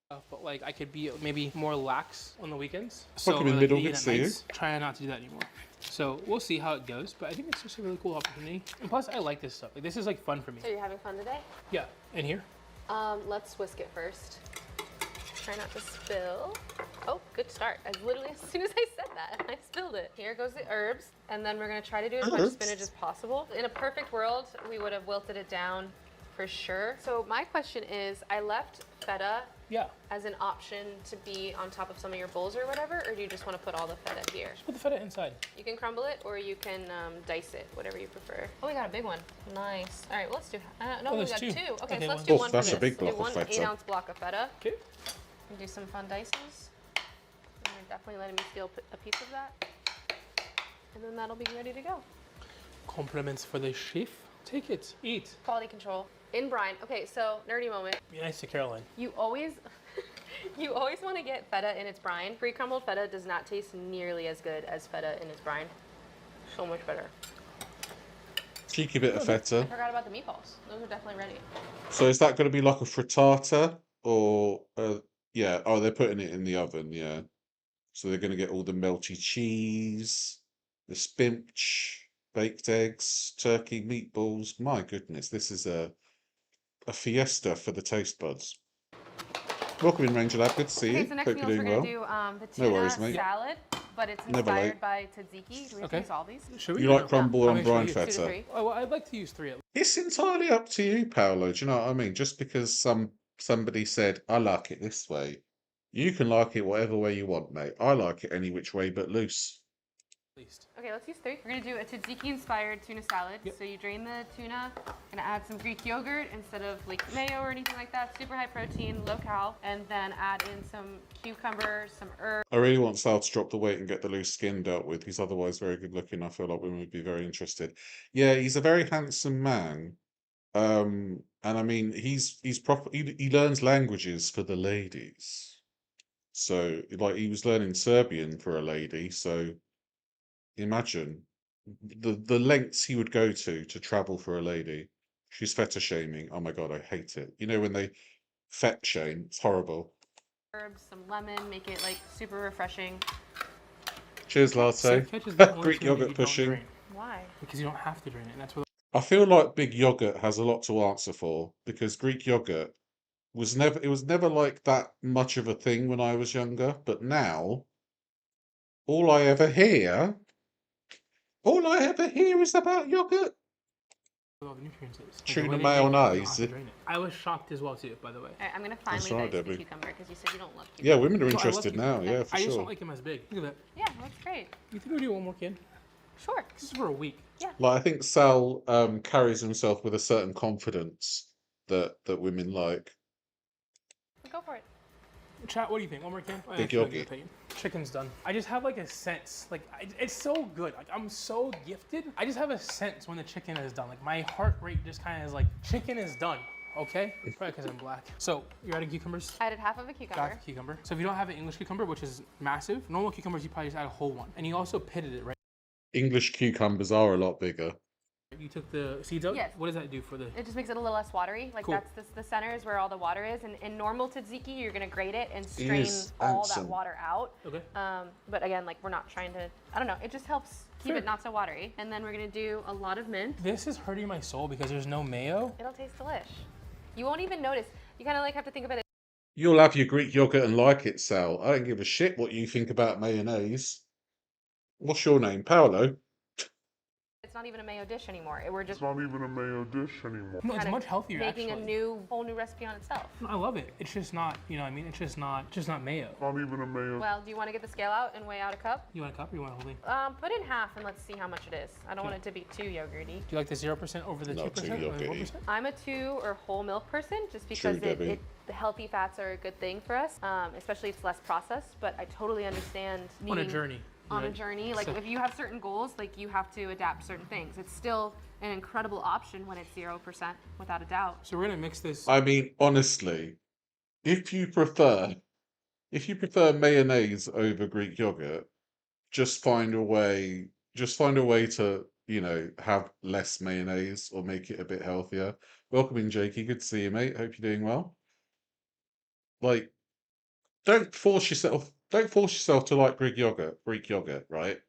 But like I could be maybe more lax on the weekends. Welcome in, like, middle, eat good at to see you. nights, try not to do that anymore. So we'll see how it goes. But I think it's just a really cool opportunity. And plus, I like this stuff. Like this is like fun for me. So you're having fun today? Yeah. And here. Let's whisk it first. Try not to spill. Oh, good start. As literally as soon as I said that, I spilled it. Here goes the herbs, and then we're gonna try to do as much Herbs. spinach as possible. In a perfect world, we would have wilted it down for sure. So my question is, I left feta Yeah. as an option to be on top of some of your bowls or whatever, or do you just want to put all the feta here? Put the feta inside. You can crumble it, or you can dice it, whatever you prefer. Oh, we got a big one. Nice. All right, well, let's do. No, Oh, we there's got two. two. Okay, Okay, so let's one. do Oh, one that's for a this. big block do of one feta. 8-ounce block of feta. Okay. And do some fun dices. And you're definitely letting me steal a piece of that. And then that'll be ready to go. Compliments for the chef. Take it. Eat. Quality control. In brine. Okay, so nerdy moment. Be nice to Caroline. You always, you always want to get feta in its brine. Pre-crumbled feta does not taste nearly as good as feta in its brine. So much better. Cheeky bit of I feta. forgot about the meatballs. Those are definitely ready. So is that going to be like a frittata or yeah? Oh, they're putting it in the oven. Yeah. So they're going to get all the melty cheese, the spinach, baked eggs, turkey, meatballs. My goodness, this is a fiesta for the taste buds. Welcome in, Ranger Lab. Good to see Okay, you. so next Hope meal you're we're doing gonna well. do the tuna No worries, mate. salad, but it's Never late. inspired by tzatziki. Do we have to Okay. use all these? Should we? You like crumble How on many should we brine use? 2 to feta? 3. Oh, well, I'd like to use 3 at least. It's entirely up to you, Paolo. Do you know what I mean? Just because somebody said, I like it this way, you can like it whatever way you want, mate. I like it any which way but loose. Okay, let's use 3. We're gonna do a tzatziki-inspired tuna salad. Yep. So you drain the tuna, gonna add some Greek yogurt instead of like mayo or anything like that. Super high protein, low cal, and then add in some cucumbers, some herbs. I really want Sal to drop the weight and get the loose skin dealt with. He's otherwise very good looking. I feel like women would be very interested. Yeah, he's a very handsome man. And I mean, he's proper. He learns languages for the ladies. So, like, he was learning Serbian for a lady. So, imagine the lengths he would go to travel for a lady. She's feta shaming. Oh my God, I hate it. You know, when they fet shame, it's horrible. Herbs, some lemon, make it like super refreshing. Cheers, So latte. catch is the only Greek tuna that yogurt you don't pushing. drain Why? because you don't have to drain it. And that's what I feel like big yogurt has a lot to answer for because Greek yogurt was never like that much of a thing when I was younger, but now all I ever hear is about yogurt. all the nutrients is. Like, the Tuna way they make it, you don't have mayonnaise. to drain it. I was shocked as well too, by the way. All right, I'm gonna That's finally right, dice the Debbie. cucumber because you said you don't love Yeah, cucumber. women are No, I love interested now. cucumber. Yeah, for I just sure. don't like them as big. Look at that. Yeah, that's great. You think we do one more kid? Sure. This is for a week. Like I think Sal carries himself with a certain confidence that women like. Go for it. Chat, what do you think? One more kid? I Big actually like your yogi. opinion. Chicken's done. I just have like a sense, like it's so good. Like I'm so gifted. I just have a sense when the chicken is done. Like my heart rate just kind of is like, chicken is done. Okay? Probably because I'm black. So you're adding cucumbers? I added half of a cucumber. Got the cucumber. So if you don't have an English cucumber, which is massive, normal cucumbers you probably just add a whole one. And you also pitted it, right? English cucumbers are a lot bigger. You took the seeds out? Yes. What does that do for the... It just makes it a little less watery. Like Cool. that's the center is where all the water is. And in normal tzatziki, you're gonna grate it and strain Yes, all that handsome. water out. Okay. But again, like we're not trying to. I don't know. It just helps keep Sure. it not so watery. And then we're gonna do a lot of mint. This is hurting my soul because there's no mayo. It'll taste delish. You won't even notice. You kind of like have to think about it. You'll have your Greek yogurt and like it, Sal. I don't give a shit what you think about mayonnaise. What's your name, Paolo? It's not even a mayo dish anymore. We're just It's not even a mayo dish anymore. No, it's kinda much healthier making actually. a whole new recipe on itself. I love it. It's just not, you know what I mean? It's just not mayo. Not even a mayo. Well, do you want to get the scale out and weigh out a cup? You want a cup or you want a whole thing? Put in half and let's see how much it is. I don't want it to be too yogurty. Do you like the 0% over the Not 2% too or the yogurty. 4%? I'm a 2 or whole milk person just because Debbie. the healthy fats are a good thing for us, especially it's less processed. But I totally understand On a needing- journey. On a right? journey, like So- if you have certain goals, like you have to adapt certain things. It's still an incredible option when it's 0%, without a doubt. So we're gonna mix this. I mean, honestly, if you prefer mayonnaise over Greek yogurt, just find a way to, you know, have less mayonnaise or make it a bit healthier. Welcome in, Jakey. Good to see you, mate. Hope you're doing well. Like, don't force yourself to like Greek yogurt, right?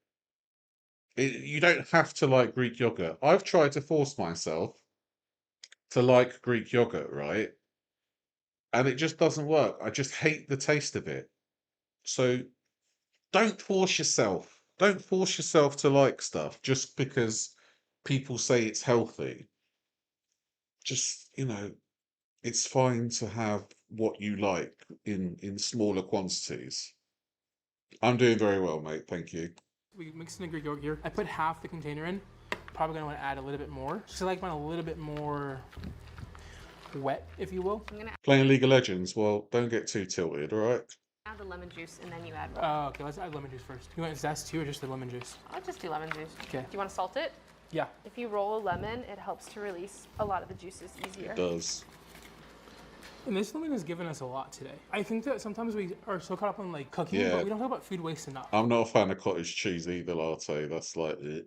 You don't have to like Greek yogurt. I've tried to force myself to like Greek yogurt, right? And it just doesn't work. I just hate the taste of it. So don't force yourself. Don't force yourself to like stuff just because people say it's healthy. Just, you know, it's fine to have what you like in smaller quantities. I'm doing very well, mate. Thank you. We mixed in the Greek yogurt here. I put half the container in. Probably gonna want to add a little bit more. Just like mine a little bit more wet, if you will. I'm gonna Playing League of Legends, well, don't get too tilted, all right? add the lemon juice and then you add more. Okay, let's add lemon juice first. You want zest too or just the lemon juice? I'll just do lemon juice. Okay. Do you want to salt it? Yeah. If you roll a lemon, it helps to release a lot of the juices easier. It does. And this lemon has given us a lot today. I think that sometimes we are so caught up on like cooking, Yeah. but we don't talk about food waste enough. I'm not a fan of cottage cheese either, latte. That's like it.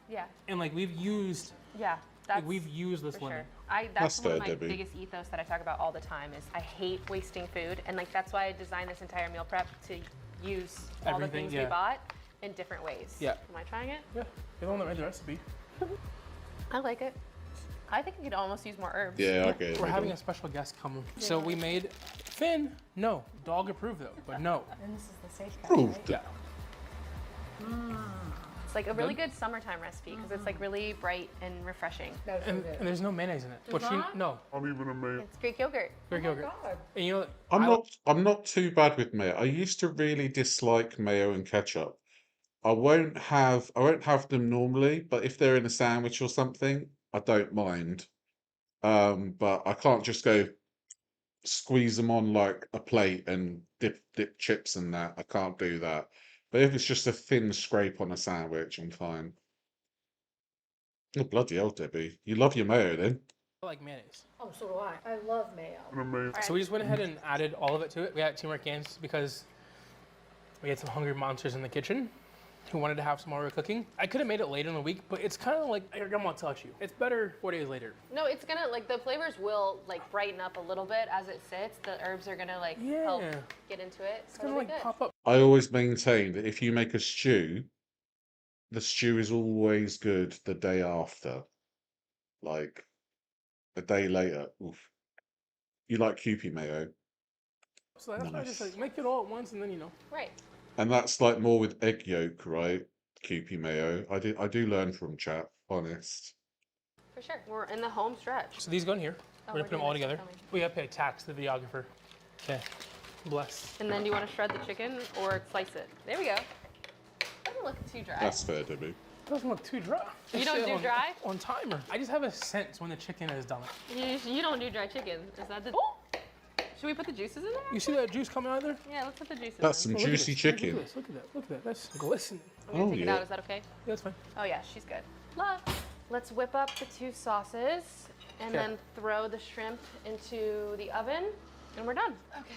Yeah, And like we've used that's we've used this for lemon. sure. That's That's one of fair, my Debbie. biggest ethos that I talk about all the time is I hate wasting food, and like that's why I designed this entire meal prep to use all the Everything, things yeah. we bought in different ways. Yeah. Am I trying it? Yeah. You're the one that made the recipe. I like it. I think you could almost use more herbs. Yeah, okay. We're having a special guest come. So we made Finn. No, dog approved though, but no. And this is the safe cut, Approved. right? Yeah. It's like a really good summertime recipe because it's like really bright and refreshing. That's so And good. there's no mayonnaise in it. There's What you not? no Not even a mayo. It's Greek yogurt. Greek Oh my yogurt. God. And you know I'm not too bad with mayo. I used to really dislike mayo and ketchup. I won't have them normally, but if they're in a sandwich or something, I don't mind. But I can't just go squeeze them on like a plate and dip chips and that. I can't do that. But if it's just a thin scrape on a sandwich, I'm fine. Oh, bloody hell, Debbie. You love your mayo then? I like mayonnaise. Oh, so do I. I love mayo. And a mayo. So we just went ahead and added all of it to it. We added 2 more cans because We had some hungry monsters in the kitchen who wanted to have some while we were cooking. I could have made it later in the week, but it's kind of like, I'm gonna tell you, it's better 4 days later. No, it's gonna, like, the flavors will, like, brighten up a little bit as it sits. The herbs are gonna, like, help get into it. It's gonna like pop up. I always maintain that if you make a stew, the stew is always good the day after. Like, a day later. Oof. You like Kewpie mayo? So that's why I just Nice. like make it all at once and then, you know. Right. And that's like more with egg yolk, right? Kewpie mayo. I do learn from chat, honest. For sure. We're in the home stretch. So these go in here. Oh, We're gonna put them all doing this, together. tell me. We gotta pay tax to the videographer. Okay. Bless. And then do you want to shred the chicken or slice it? There we go. Doesn't look too dry. That's fair, Debbie. It doesn't look too dry. You don't do dry? On timer. I just have a sense when the chicken is done. You don't do dry chicken. Is that the... Oh! Should we put the juices in there? You see that juice coming out of there? Yeah, let's put the juices That's in. some Oh, look at juicy this. chicken. Look at this. Look at that. Look at that. That's glistening. I'm gonna Oh, take it yeah. out. Is that okay? Yeah, that's fine. Oh yeah, she's good. Love. Let's whip up the 2 sauces and Okay. then throw the shrimp into the oven, and we're done. Okay.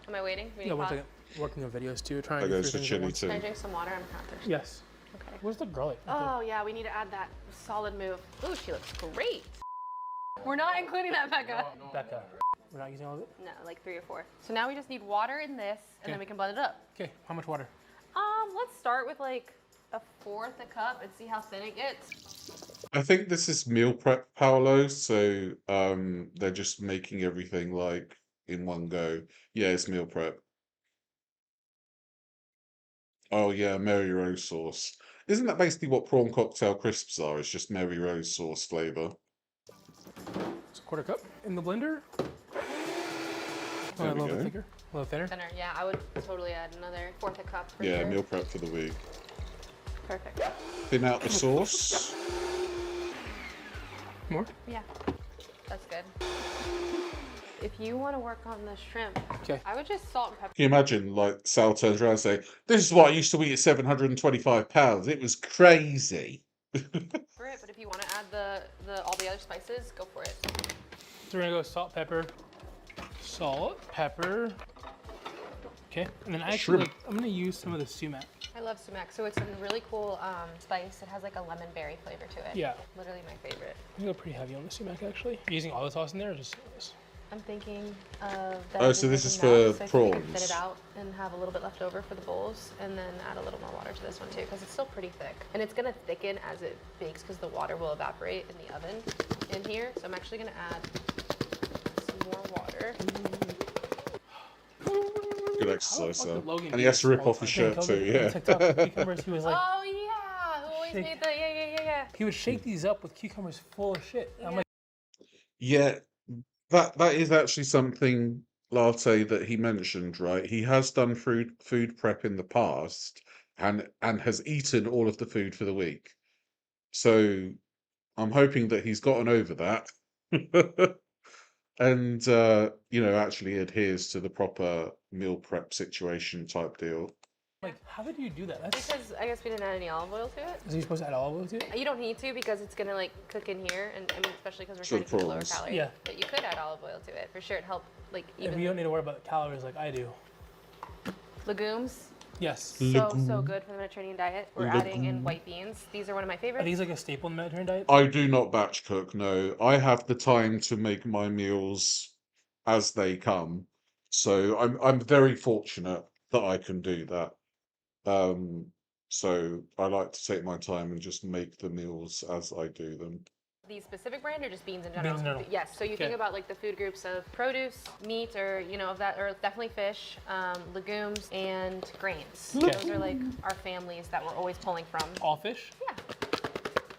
Am I waiting? We need Yeah, one pause? second. Working on videos too. Trying That to do goes 3 for things at chili once. Can I too. drink some water? I'm kind of thirsty. Yes. Okay. Where's the garlic? Oh yeah, we need to add that solid move. Ooh, she looks great. We're not including that, Becca. Becca. We're not using all of it? No, like 3 or 4. So now we just need water in this, and Okay. then we can blend it up. Okay, how much water? Let's start with like 1/4 a cup and see how thin it gets. I think this is meal prep, Paolo. So they're just making everything like in one go. Yeah, it's meal prep. Oh yeah, Mary Rose sauce. Isn't that basically what prawn cocktail crisps are? It's just Mary Rose sauce flavor. It's a 1/4 cup in the blender. There a we little bit go. thicker, a little thinner. Thinner, yeah, I would totally add another 1/4 a cup for Yeah, sure. meal prep for the week. Perfect. Thin out the sauce. More? Yeah, that's good. If you want to work on the shrimp, Okay. I would just salt and pepper. Can you imagine, like, Sal turns around and say, "This is what I used to eat at 725 pounds. It was crazy." For it, but if you want to add all the other spices, go for it. So we're gonna go salt, pepper, Okay, and then I actually Shrimp. I'm gonna use some of the sumac. I love sumac, so it's a really cool spice. It has like a lemon berry flavor to it. Yeah. Literally my favorite. I'm gonna go pretty heavy on the sumac actually. Are you using all the sauce in there or just this? I'm thinking of Oh, so this is making that, for so I think we can prawns. thin it out and have a little bit left over for the bowls, and then add a little more water to this one too, because it's still pretty thick. And it's gonna thicken as it bakes, because the water will evaporate in the oven in here. So I'm actually gonna add some more water. Good exercise, How the fuck Sal. did Logan And he do has this to rip all off the his time? shirt Tell too, me on yeah. TikTok with cucumbers, he was like, Oh yeah, who always Shake- made the yeah. he would shake these up with cucumbers full of shit. I'm like, Yeah, that is actually something, Latte, that he mentioned, right? He has done food prep in the past and has eaten all of the food for the week. So I'm hoping that he's gotten over that and actually adheres to the proper meal prep situation type deal. how did you do that? That's Because I guess we didn't add any olive oil to it. is he supposed to add olive oil to it? You don't need to, because it's gonna like cook in here, and I mean especially because we're So trying to keep it lower prawns. calorie. Yeah. But you could add olive oil to it for sure. It help like If even you don't need to worry about the calories like I do. legumes. Yes. So good for the Mediterranean diet. We're adding in white beans. These are one of my Are favorites. these like a staple in the Mediterranean diet? I do not batch cook, no. I have the time to make my meals as they come. So I'm very fortunate that I can do that. So I like to take my time and just make the meals as I do them. These specific brand or just beans in general? Beans in general. Yes. So you think Okay. about like the food groups of produce, meat, or of that, or definitely fish, legumes, and grains. Okay. Those are like our families that we're always pulling from. All fish? Yeah,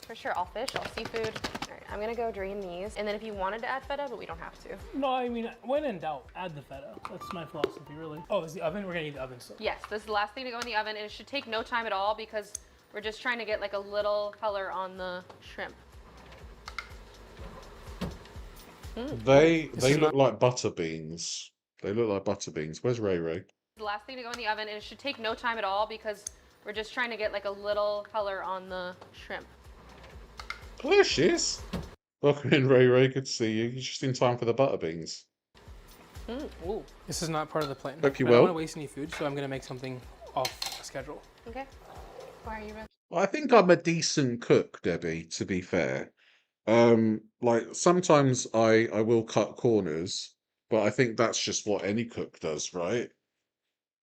for sure. All fish, all seafood. All right, I'm gonna go drain these, and then if you wanted to add feta, but we don't have to. No, I mean, when in doubt, add the feta. That's my philosophy, really. Oh, is the oven? We're gonna need the oven still. Yes, this is the last thing to go in the oven, and it should take no time at all because we're just trying to get like a little color on the shrimp. They is look like butter beans. They look like butter beans. Where's Ray Ray? The last thing to go in the oven, and it should take no time at all because we're just trying to get like a little color on the shrimp. Oh, there she is. Welcome in, Ray Ray. Good to see you. You're just in time for the butter beans. Ooh. This is not part of the plan. Hope you I don't will. want to waste any food, so I'm gonna make something off schedule. Okay. Why are you ready? I think I'm a decent cook, Debbie, to be fair. Like sometimes I will cut corners, but I think that's just what any cook does, right?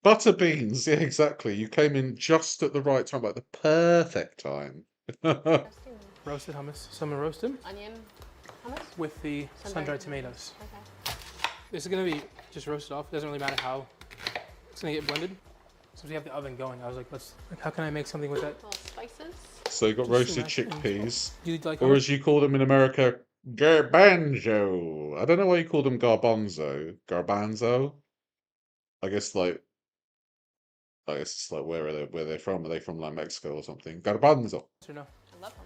Butter beans, yeah, exactly. You came in just at the right time, like the perfect time. Roasted hummus. So I'm gonna roast them Onion hummus? with the sun-dried tomatoes. Okay. This is gonna be just roasted off. It doesn't really matter how it's gonna get blended. Since we have the oven going, I was like, how can I make something with that? Little spices. So you got Just roasted nice and chickpeas, Do you like or hummus? as you call them in America, garbanzo. I don't know why you call them garbanzo. Garbanzo? I guess like I guess it's like where they're from. Are they from like Mexico or something? Garbanzo. Or no? I love hummus.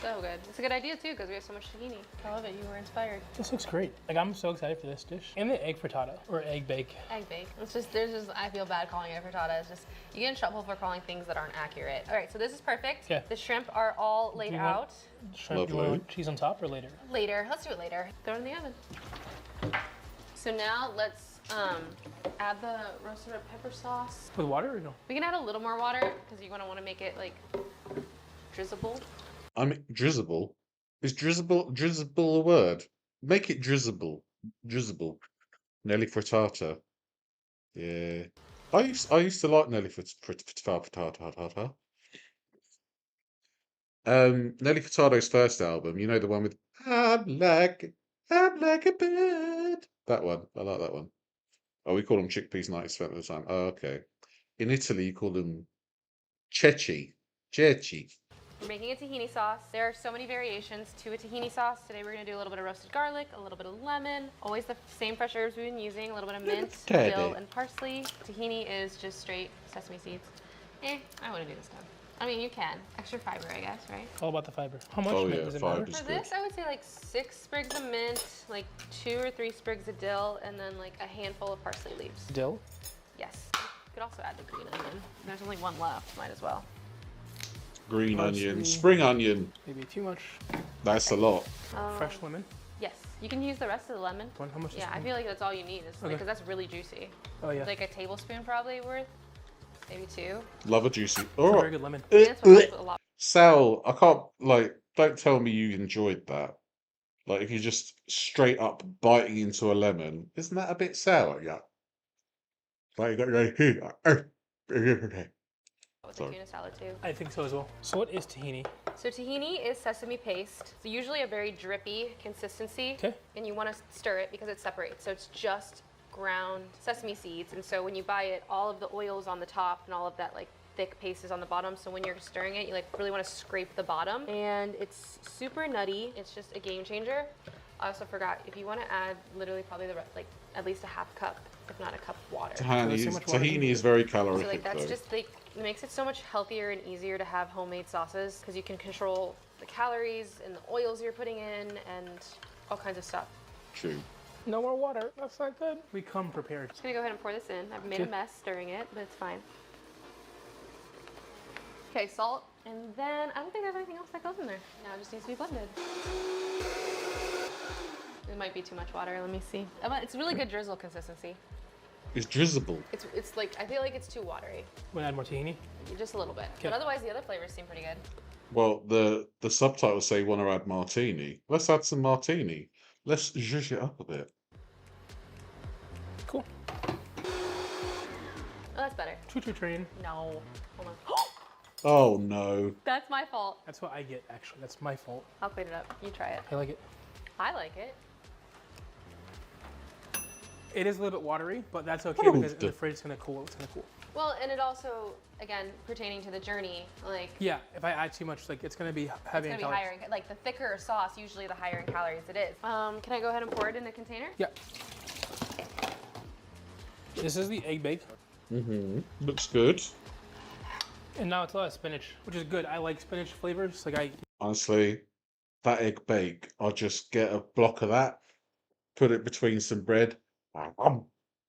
So good. It's a good idea too because we have so much tahini. I love it. You were inspired. This looks great. Like I'm so excited for this dish. And the egg frittata or egg bake. Egg bake. It's just I feel bad calling it frittata. It's just you get in trouble for calling things that aren't accurate. All right, so this is perfect. Yeah. The shrimp are all laid you want- out. Shrimp, you Lovely. want cheese on top or later? Later. Let's do it later. Throw it in the oven. So now let's add the roasted red pepper sauce. With water or no? We can add a little more water because you're gonna want to make it like drizzable. I mean, drizzable. Is drizzable a word? Make it drizzable. Drizzable. Nelly frittata. Yeah. I used to like Nelly frittata. Nelly Furtado's first album, you know the one with I'm like a bird. That one. I like that one. Oh, we call them chickpeas 90% of the time. Oh, okay. In Italy, you call them ceci. Ceci. We're making a tahini sauce. There are so many variations to a tahini sauce. Today we're gonna do a little bit of roasted garlic, a little bit of lemon, always the same fresh herbs we've been using, a little bit of mint, Teddy. dill, and parsley. Tahini is just straight sesame seeds. I wouldn't do this time. I mean, you can. Extra fiber, I guess, right? All about the fiber. How much Oh, mint yeah, does it fiber. matter? It's For good. this, I would say like 6 sprigs of mint, like 2 or 3 sprigs of dill, and then like a handful of parsley leaves. Dill. Yes. You could also add the green onion. There's only one left. Might as well. Green Parsley. onion. Spring onion. Maybe too much. That's a lot. Fresh lemon. Yes. You can use the rest of the lemon. One. How much? is Yeah, I one? feel like that's all you need. Is Okay. because that's really juicy. Oh yeah. Like a tablespoon probably worth, maybe 2. Love a juicy. It's a very Oh, good lemon. I think that's what helps with a lot. Sal, I can't, like, don't tell me you enjoyed that. Like, if you're just straight up biting into a lemon, isn't that a bit sour? Yeah. Like, you got With Sorry. the tuna salad too. I think so as well. So what is tahini? So tahini is sesame paste. It's usually a very drippy consistency. Okay. And you want to stir it because it separates. So it's just ground sesame seeds. And so when you buy it, all of the oils on the top and all of that like thick paste is on the bottom. So when you're stirring it, you like really want to scrape the bottom. And it's super nutty. It's just a game changer. I also forgot, if you want to add literally probably like at least a half cup, if not a cup of water. Tahini is very So calorific, like that's though. just like it makes it so much healthier and easier to have homemade sauces because you can control the calories and the oils you're putting in and all kinds of stuff. True. No more water. That's not good. We come prepared. Just gonna go ahead and pour this in. I've made a Okay. mess stirring it, but it's fine. Okay, salt, and then I don't think there's anything else that goes in there. Now it just needs to be blended. It might be too much water. Let me see. It's really good drizzle consistency. It's drizzable. It's like I feel like it's too watery, Want to add more tahini? just a little bit. Okay. But otherwise, the other flavors seem pretty good. Well, the subtitles say you want to add martini. Let's add some martini. Let's zhuzh it up a bit. Cool. Oh, that's better. Choo-choo train. No. Hold on. Oh, no. That's my fault. That's what I get, actually. That's my fault. I'll clean it up. You try it. I like it. I like it. It is a little bit watery, but that's okay because in the fridge it's gonna cool. It's gonna cool. Well, and it also, again, pertaining to the journey, like Yeah, if I add too much, like it's gonna be heavy it's in gonna be calories. higher in, like the thicker a sauce, usually the higher in calories it is. Can I go ahead and pour it in a container? Yeah. This is the egg bake, Mm-hmm. Looks good. and now it's a lot of spinach, which is good. I like spinach flavors. Like I Honestly, that egg bake, I'll just get a block of that, put it between some bread.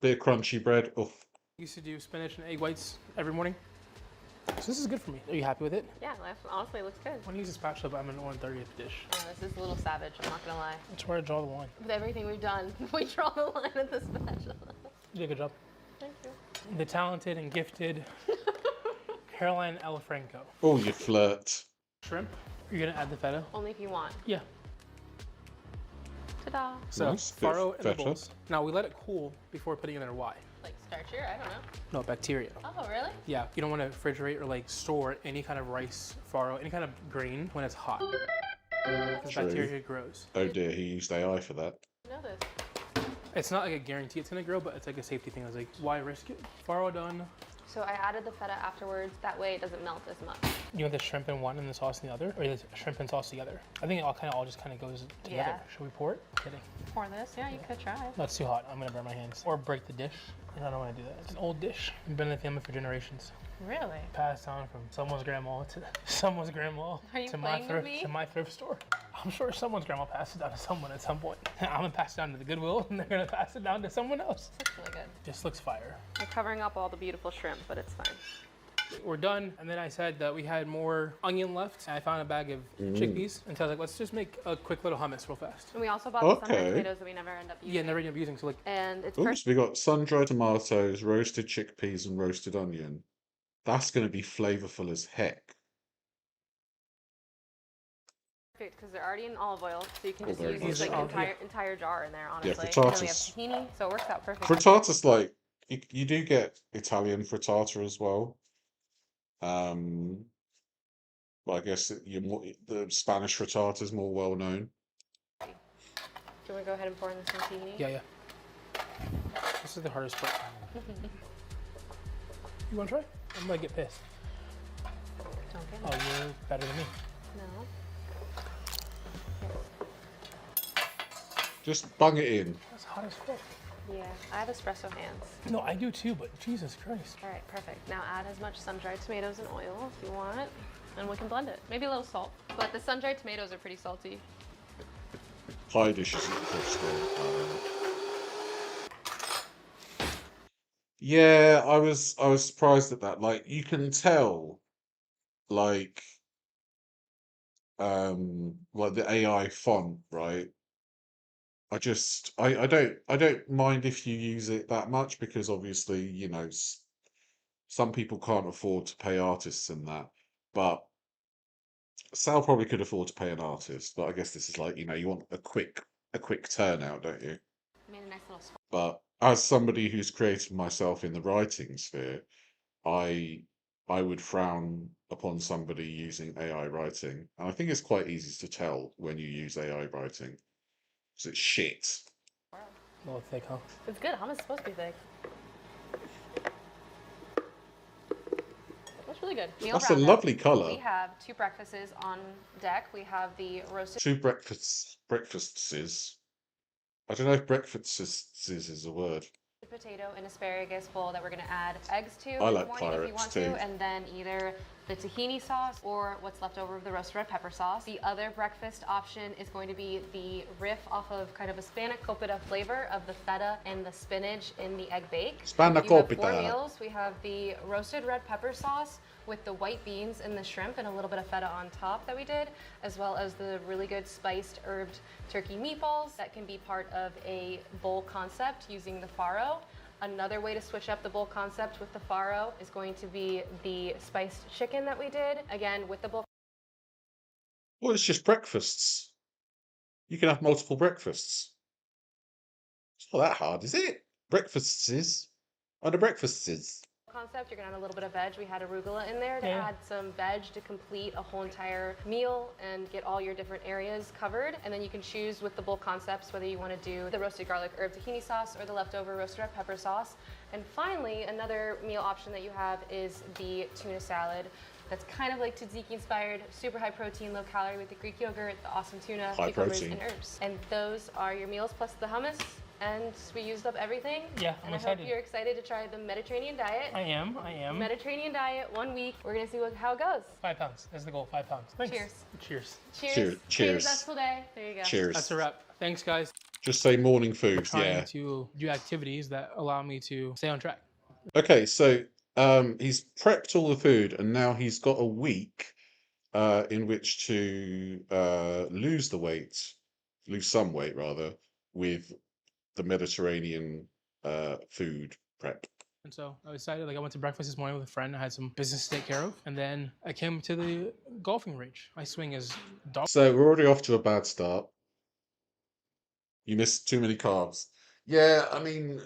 Bit of crunchy bread. Oof. used to do spinach and egg whites every morning. So this is good for me. Are you happy with it? Yeah, honestly, it looks good. I want to use a spatula, but I'm in 1/30th dish. This is a little savage, I'm not gonna lie. That's where I draw the line. With everything we've done, we draw the line at the spatula. You did a good job. Thank you. the talented and gifted Caroline L. Franco. Oh, you flirt. Shrimp. You're gonna add the feta? Only if you want. Yeah. Ta-da. So Nice, bit of faro in the feta. bowls. Now we let it cool before putting it in there. Why? Like starchier? I don't know. No, bacteria. Oh, really? Yeah, you don't want to refrigerate or like store any kind of rice, faro, any kind of grain when it's hot. Because True. bacteria grows. Oh dear, he used AI for that. I know this. It's not like a guarantee it's gonna grow, but it's like a safety thing. I was like, why risk it? Faro done. So I added the feta afterwards. That way it doesn't melt as much. You want the shrimp in one and the sauce in the other? Or the shrimp and sauce together? I think it all just kind of goes together. Yeah. Should we pour it? Kidding. Pour this? Yeah, you could try. No, it's too hot. I'm gonna burn my hands. Or break the dish. And I don't want to do that. It's an old dish. Been in the family for generations. Really? Passed down from someone's grandma to someone's grandma Are you to my playing with me? to my thrift store. I'm sure someone's grandma passed it down to someone at some point. I'm gonna pass it down to the Goodwill, and they're gonna pass it down to someone else. This looks really good. Just looks fire. We're covering up all the beautiful shrimp, but it's fine. We're done. And then I said that we had more onion left. And I found a bag of chickpeas, and so I was like, let's just make a quick little hummus real fast. And we also bought the sun-dried Okay. tomatoes that we never end up using. Yeah, never end up using. So like, And it's Ooh, perfect. so we got sun-dried tomatoes, roasted chickpeas, and roasted onion. That's going to be flavorful as heck. Because they're already in olive oil, so you can Oh, just very use nice. like Oh, yeah. entire jar in there, honestly. frittatas. And then we have tahini, so it works out perfect. Frittatas, like, you do get Italian frittata as well. But I guess the Spanish frittata is more well known. Do you want to go ahead and pour in some tahini? yeah. This is the hardest part. You wanna try? I'm gonna get pissed. Don't get Oh, you're better than me. No. Just bung it in. That's hot as fuck. Yeah, I have espresso hands. No, I do too, but Jesus Christ. All right, perfect. Now add as much sun-dried tomatoes and oil if you want, and we can blend it. Maybe a little salt, but the sun-dried tomatoes are pretty salty. Pie dishes at the thrift store. Yeah, I was surprised at that. Like, you can tell, like the AI font, right? I don't mind if you use it that much, because obviously, you know, some people can't afford to pay artists and that. But Sal probably could afford to pay an artist, but I guess this is like, you know, you want a quick turnout, don't you? Made a nice little swirl. But as somebody who's created myself in the writing sphere, I would frown upon somebody using AI writing. And I think it's quite easy to tell when you use AI writing. Because it's shit. A little thick, huh? It's good. Hummus is supposed to be thick. That's really good. Meal That's a roundup. lovely colour. We have two breakfasts on deck. We have the roasted Two breakfasts. I don't know if breakfasts is a word. potato and asparagus bowl that we're going to add eggs to I in like the morning if you pirates want too. to, and then either the tahini sauce or what's left over of the roasted red pepper sauce. The other breakfast option is going to be the riff off of kind of a spanakopita flavor of the feta and the spinach in the egg bake. You have 4 Spanakopita. meals. We have the roasted red pepper sauce with the white beans and the shrimp and a little bit of feta on top that we did, as well as the really good spiced herbed turkey meatballs that can be part of a bowl concept using the faro. Another way to switch up the bowl concept with the faro is going to be the spiced chicken that we did, again with the bowl. Well, it's just breakfasts. You can have multiple breakfasts. It's not that hard, is it? Breakfasts. Under breakfasts. Concept, you're gonna add a little bit of veg. We had arugula in there to Yeah. add some veg to complete a whole entire meal and get all your different areas covered. And then you can choose with the bowl concepts whether you want to do the roasted garlic herb tahini sauce or the leftover roasted red pepper sauce. And finally, another meal option that you have is the tuna salad. That's kind of like tzatziki inspired, super high protein, low calorie with the Greek yogurt, the awesome tuna, High cucumbers, protein. and herbs. And those are your meals plus the hummus. And we used up everything. Yeah, I'm and I excited. hope you're excited to try the Mediterranean diet. I am. Mediterranean diet, 1 week. We're gonna see how it goes. 5 pounds. That's the goal. 5 pounds. Thanks. Cheers. Cheers. Cheers. Cheers. Zestful day. There you go. Cheers. That's a wrap. Thanks, guys. Just say morning food, Trying yeah. to do activities that allow me to stay on track. Okay, so he's prepped all the food, and now he's got a week in which to lose some weight rather, with the Mediterranean food prep. And so I decided, like, I went to breakfast this morning with a friend. I had some business to take care of. And then I came to the golfing range. My swing is dog. So we're already off to a bad start. You missed too many carbs. Yeah, I mean,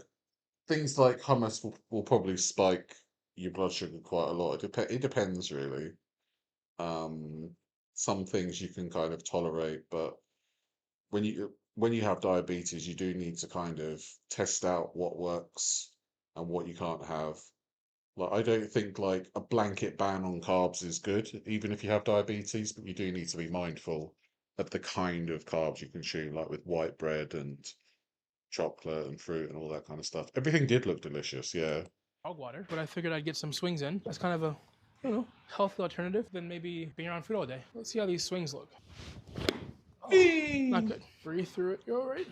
things like hummus will probably spike your blood sugar quite a lot. It depends, really. Um, some things you can kind of tolerate, but when you have diabetes, you do need to kind of test out what works and what you can't have. Like, I don't think like a blanket ban on carbs is good, even if you have diabetes, but you do need to be mindful of the kind of carbs you consume, like with white bread and chocolate and fruit and all that kind of stuff. Everything did look delicious, yeah. Water, but I figured I'd get some swings in. That's kind of a, healthy alternative than maybe being around food all day. Let's see how these swings look. Oh, not good. Breathe through it. You're all right.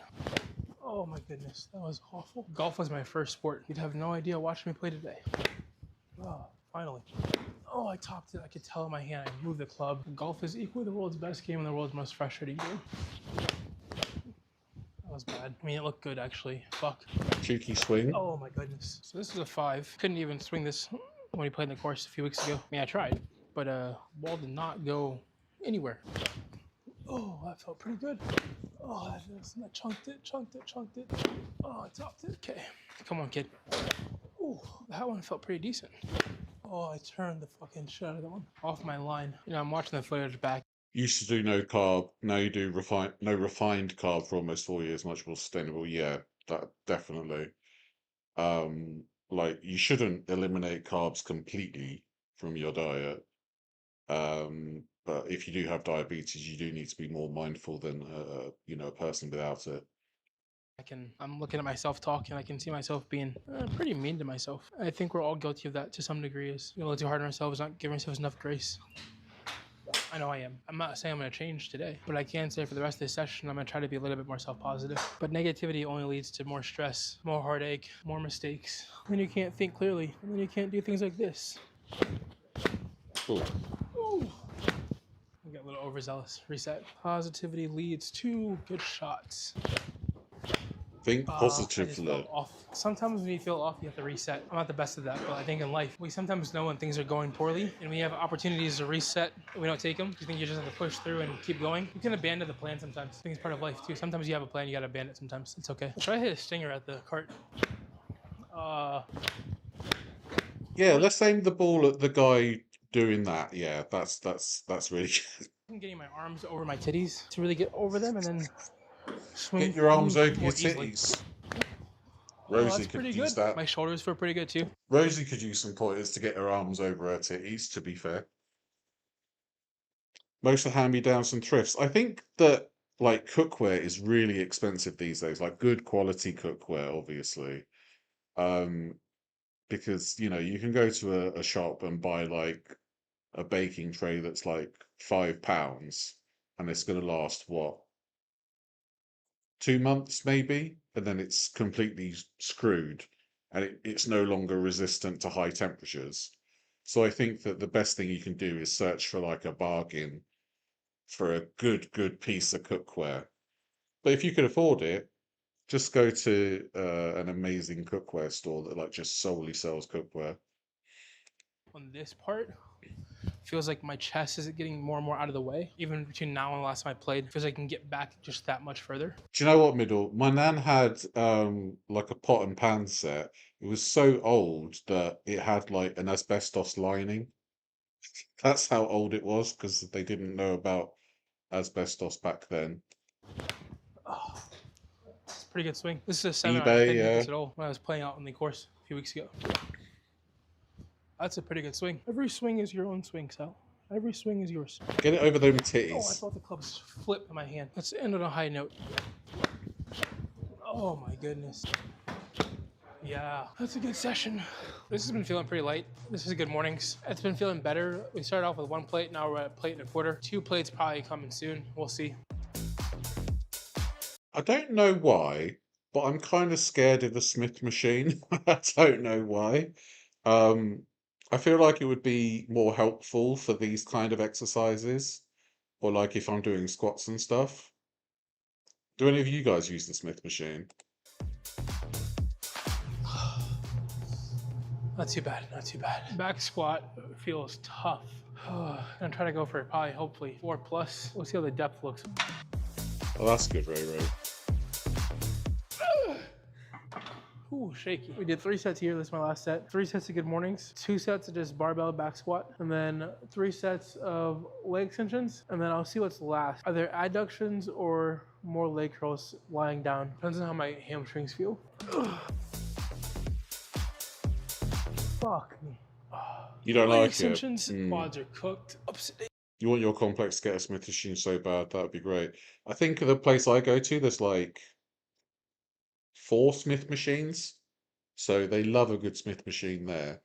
Oh my goodness, that was awful. Golf was my first sport. You'd have no idea watching me play today. Oh, finally. Oh, I topped it. I could tell in my hand. I moved the club. Golf is equally the world's best game and the world's most frustrating game. That was bad. I mean, it looked good, actually. Fuck. Cheeky swing. Oh my goodness. So this is a 5. Couldn't even swing this when we played in the course a few weeks ago. I mean, I tried, but ball did not go anywhere. Oh, that felt pretty good. Oh, I chunked it. Oh, I topped it. Okay, come on, kid. Oh, that one felt pretty decent. Oh, I turned the fucking shit out of that one. Off my line. I'm watching the footage back. Used to do no carb. Now you do no refined carb for almost 4 years, much more sustainable. Yeah, that definitely. Like you shouldn't eliminate carbs completely from your diet. But if you do have diabetes, you do need to be more mindful than a person without it. I'm looking at myself talking. I can see myself being pretty mean to myself. I think we're all guilty of that to some degree. Is a little too hard on ourselves, not giving ourselves enough grace. I know I am. I'm not saying I'm going to change today, but I can say for the rest of this session, I'm going to try to be a little bit more self-positive. But negativity only leads to more stress, more heartache, more mistakes. Then you can't think clearly, and then you can't do things like this. Cool. Ooh. I got a little overzealous. Reset. Positivity leads to good shots. Think I just positively. felt off. Sometimes when you feel off, you have to reset. I'm not the best at that, but I think in life, we sometimes know when things are going poorly, and we have opportunities to reset, and we don't take them. You think you just have to push through and keep going. You can abandon the plan sometimes. I think it's part of life too. Sometimes you have a plan, you gotta abandon it sometimes. It's okay. Try to hit a stinger at the cart. Yeah, let's aim the ball at the guy doing that. Yeah, that's really good. I'm getting my arms over my titties to really get over them, and then swing. Get your arms over more your easily. titties. Oh, Rosie that's could pretty use good. that. My shoulders feel pretty good too. Rosie could use some pointers to get her arms over her titties, to be fair. Most of the hand-me-downs and thrifts. I think that like cookware is really expensive these days, like good quality cookware, obviously. Because you can go to a shop and buy like a baking tray that's like £5 and it's gonna last what, 2 months maybe, and then it's completely screwed and it's no longer resistant to high temperatures. So I think that the best thing you can do is search for like a bargain for a good piece of cookware. But if you can afford it, just go to an amazing cookware store that like just solely sells cookware. On this part, feels like my chest is getting more and more out of the way. Even between now and the last time I played, feels like I can get back just that much further. Do you know what, Middle? My nan had like a pot and pan set. It was so old that it had like an asbestos lining. That's how old it was because they didn't know about asbestos back then. Oh, it's a pretty good swing. This is a 7 iron. I eBay, couldn't hit yeah. this at all when I was playing out on the course a few weeks ago. That's a pretty good swing. Every swing is your own swing, Sal. Every swing is yours. Get it over them Oh, I titties. felt the clubs flip in my hand. Let's end on a high note. Oh my goodness. Yeah, that's a good session. This has been feeling pretty light. This is good mornings. It's been feeling better. We started off with 1 plate, now we're at 1.25 plates. 2 plates probably coming soon. We'll see. I don't know why, but I'm kind of scared of the Smith machine. I don't know why. I feel like it would be more helpful for these kind of exercises, or like if I'm doing squats and stuff. Do any of you guys use the Smith machine? Not too bad, not too bad. Back squat feels tough. I'm trying to go for probably, hopefully, 4 plus. We'll see how the depth looks. Oh, that's good, Ray Ray. Ooh, shaky. We did 3 sets here. This is my last set. 3 sets of good mornings. 2 sets of just barbell back squat. And then 3 sets of leg extensions. And then I'll see what's last. Either adductions or more leg curls lying down. Depends on how my hamstrings feel. Fuck me. You don't Leg like extensions, it? quads are cooked. Upside. You want your complex to get a Smith machine so bad, that would be great. I think the place I go to, there's like 4 Smith machines. So they love a good Smith machine there.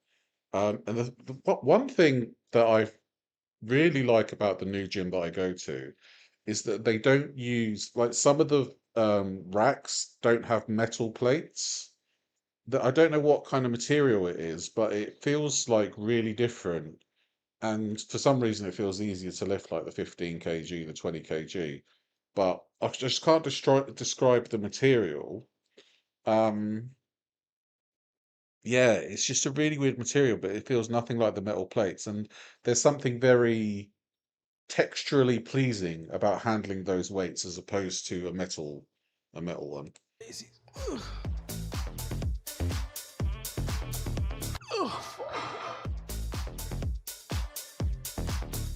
And one thing that I really like about the new gym that I go to is that they don't use, like, some of the racks don't have metal plates. I don't know what kind of material it is, but it feels like really different. And for some reason, it feels easier to lift, like the 15 kg, the 20 kg. But I just can't describe the material. Um, yeah, it's just a really weird material, but it feels nothing like the metal plates. And there's something very texturally pleasing about handling those weights as opposed to a metal one. Easy.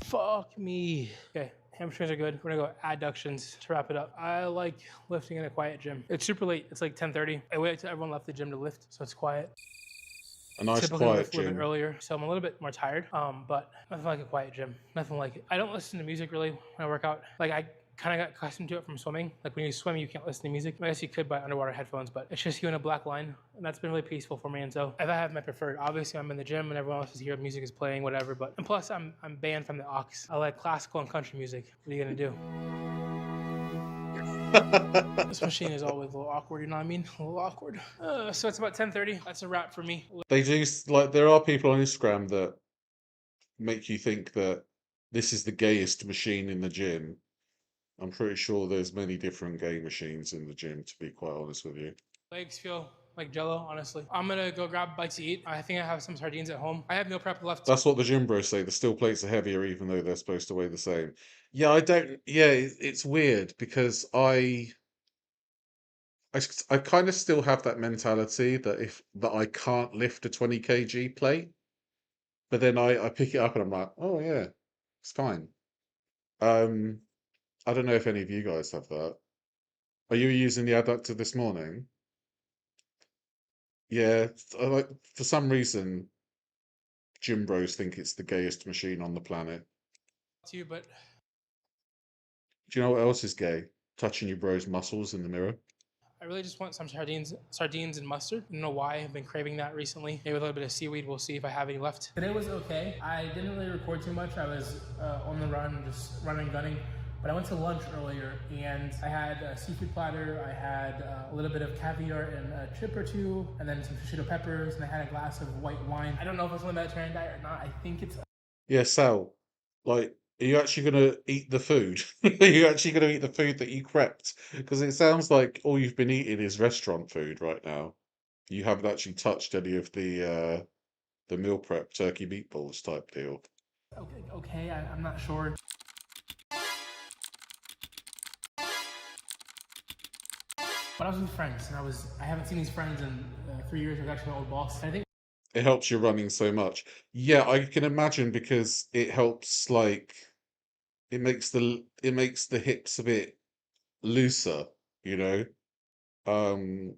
Fuck me. Okay, hamstrings are good. We're gonna go adductions to wrap it up. I like lifting in a quiet gym. It's super late. It's like 10:30. I wait till everyone left the gym to lift, so it's quiet. A nice Typically quiet lift a little bit gym. earlier, so I'm a little bit more tired. But nothing like a quiet gym. Nothing like it. I don't listen to music really when I work out. Like I kind of got accustomed to it from swimming. Like when you swim, you can't listen to music. I guess you could by underwater headphones, but it's just you in a black line, and that's been really peaceful for me. And so if I have my preferred, obviously I'm in the gym and everyone else is here, music is playing, whatever. But and plus I'm banned from the aux. I like classical and country music. What are you gonna do? This machine is always a little awkward, you know what I mean? A little awkward. So it's about 10:30. That's a wrap for me. They do, like, there are people on Instagram that make you think that this is the gayest machine in the gym. I'm pretty sure there's many different gay machines in the gym, to be quite honest with you. Legs feel like jello, honestly. I'm gonna go grab a bite to eat. I think I have some sardines at home. I have meal prep left. That's what the gym bros say. The steel plates are heavier even though they're supposed to weigh the same. Yeah, I don't. Yeah, it's weird because I kind of still have that mentality that I can't lift a 20 kg plate, but then I pick it up and I'm like, oh yeah, it's fine. Um, I don't know if any of you guys have that. Are you using the adductor this morning? Yeah, like, for some reason, gym bros think it's the gayest machine on the planet. To you, but Do you know what else is gay? Touching your bro's muscles in the mirror. I really just want some sardines and mustard. I don't know why. I've been craving that recently. Maybe a little bit of seaweed. We'll see if I have any left. Today was okay. I didn't really record too much. I was on the run, just running, gunning. But I went to lunch earlier and I had a seafood platter. I had a little bit of caviar and a chip or two, and then some shishito peppers, and I had a glass of white wine. I don't know if it's on the Mediterranean diet or not. I think it's. Yeah, Sal, like, are you actually going to eat the food? Are you actually going to eat the food that you prepped? Because it sounds like all you've been eating is restaurant food right now. You haven't actually touched any of the meal prep turkey meatballs type deal. Okay, I'm not sure. But I was with friends, and I haven't seen these friends in 3 years. I was actually my old boss. I think It helps you running so much. Yeah, I can imagine because it helps, like, it makes the hips a bit looser, you know? Um,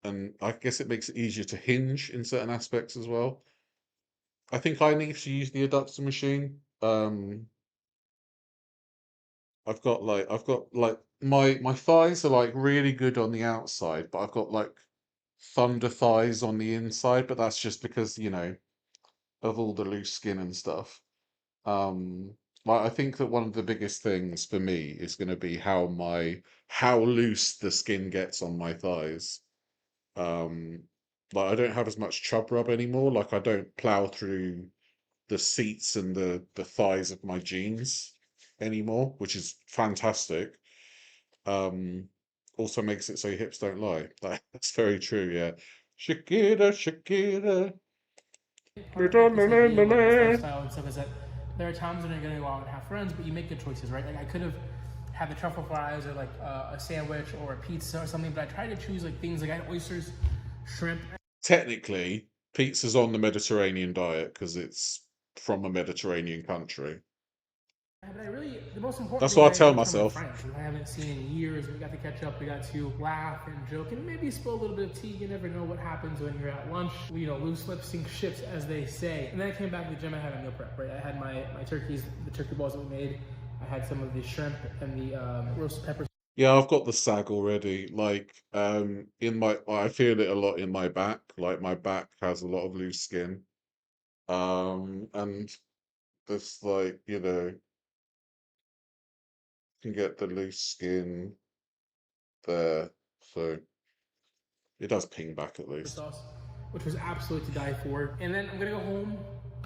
and I guess it makes it easier to hinge in certain aspects as well. I think I need to use the adductor machine. I've got like my thighs are like really good on the outside, but I've got like thunder thighs on the inside, but that's just because, of all the loose skin and stuff. Um, I think that one of the biggest things for me is going to be how loose the skin gets on my thighs. Um, like, I don't have as much chub rub anymore. Like, I don't plow through the seats and the thighs of my jeans anymore, which is fantastic. Um, Also makes it so your hips don't lie. That's very true, yeah. Shakira, Shakira. Part of like, this idea of like, this lifestyle and stuff is that there are times when you're going to go out and have friends, but you make good choices, right? Like I could have had the truffle fries or like a sandwich or a pizza or something, but I tried to choose like things like I had oysters, shrimp. Technically, pizza's on the Mediterranean diet because it's from a Mediterranean country. But I really, the most important That's thing what I is tell I get time with myself. friends who I haven't seen in years. We got to catch up. We got to laugh and joke and maybe spill a little bit of tea. You never know what happens when you're at lunch. You know, loose lips sink ships, as they say. And then I came back to the gym. I had a meal prep, right? I had my turkeys, the turkey balls that we made. I had some of the shrimp and the roasted peppers. Yeah, I've got the sag already. Like, I feel it a lot in my back. Like, my back has a lot of loose skin. And there's like, you can get the loose skin there. So it does ping back at least. Sauce, which was absolute to die for. And then I'm gonna go home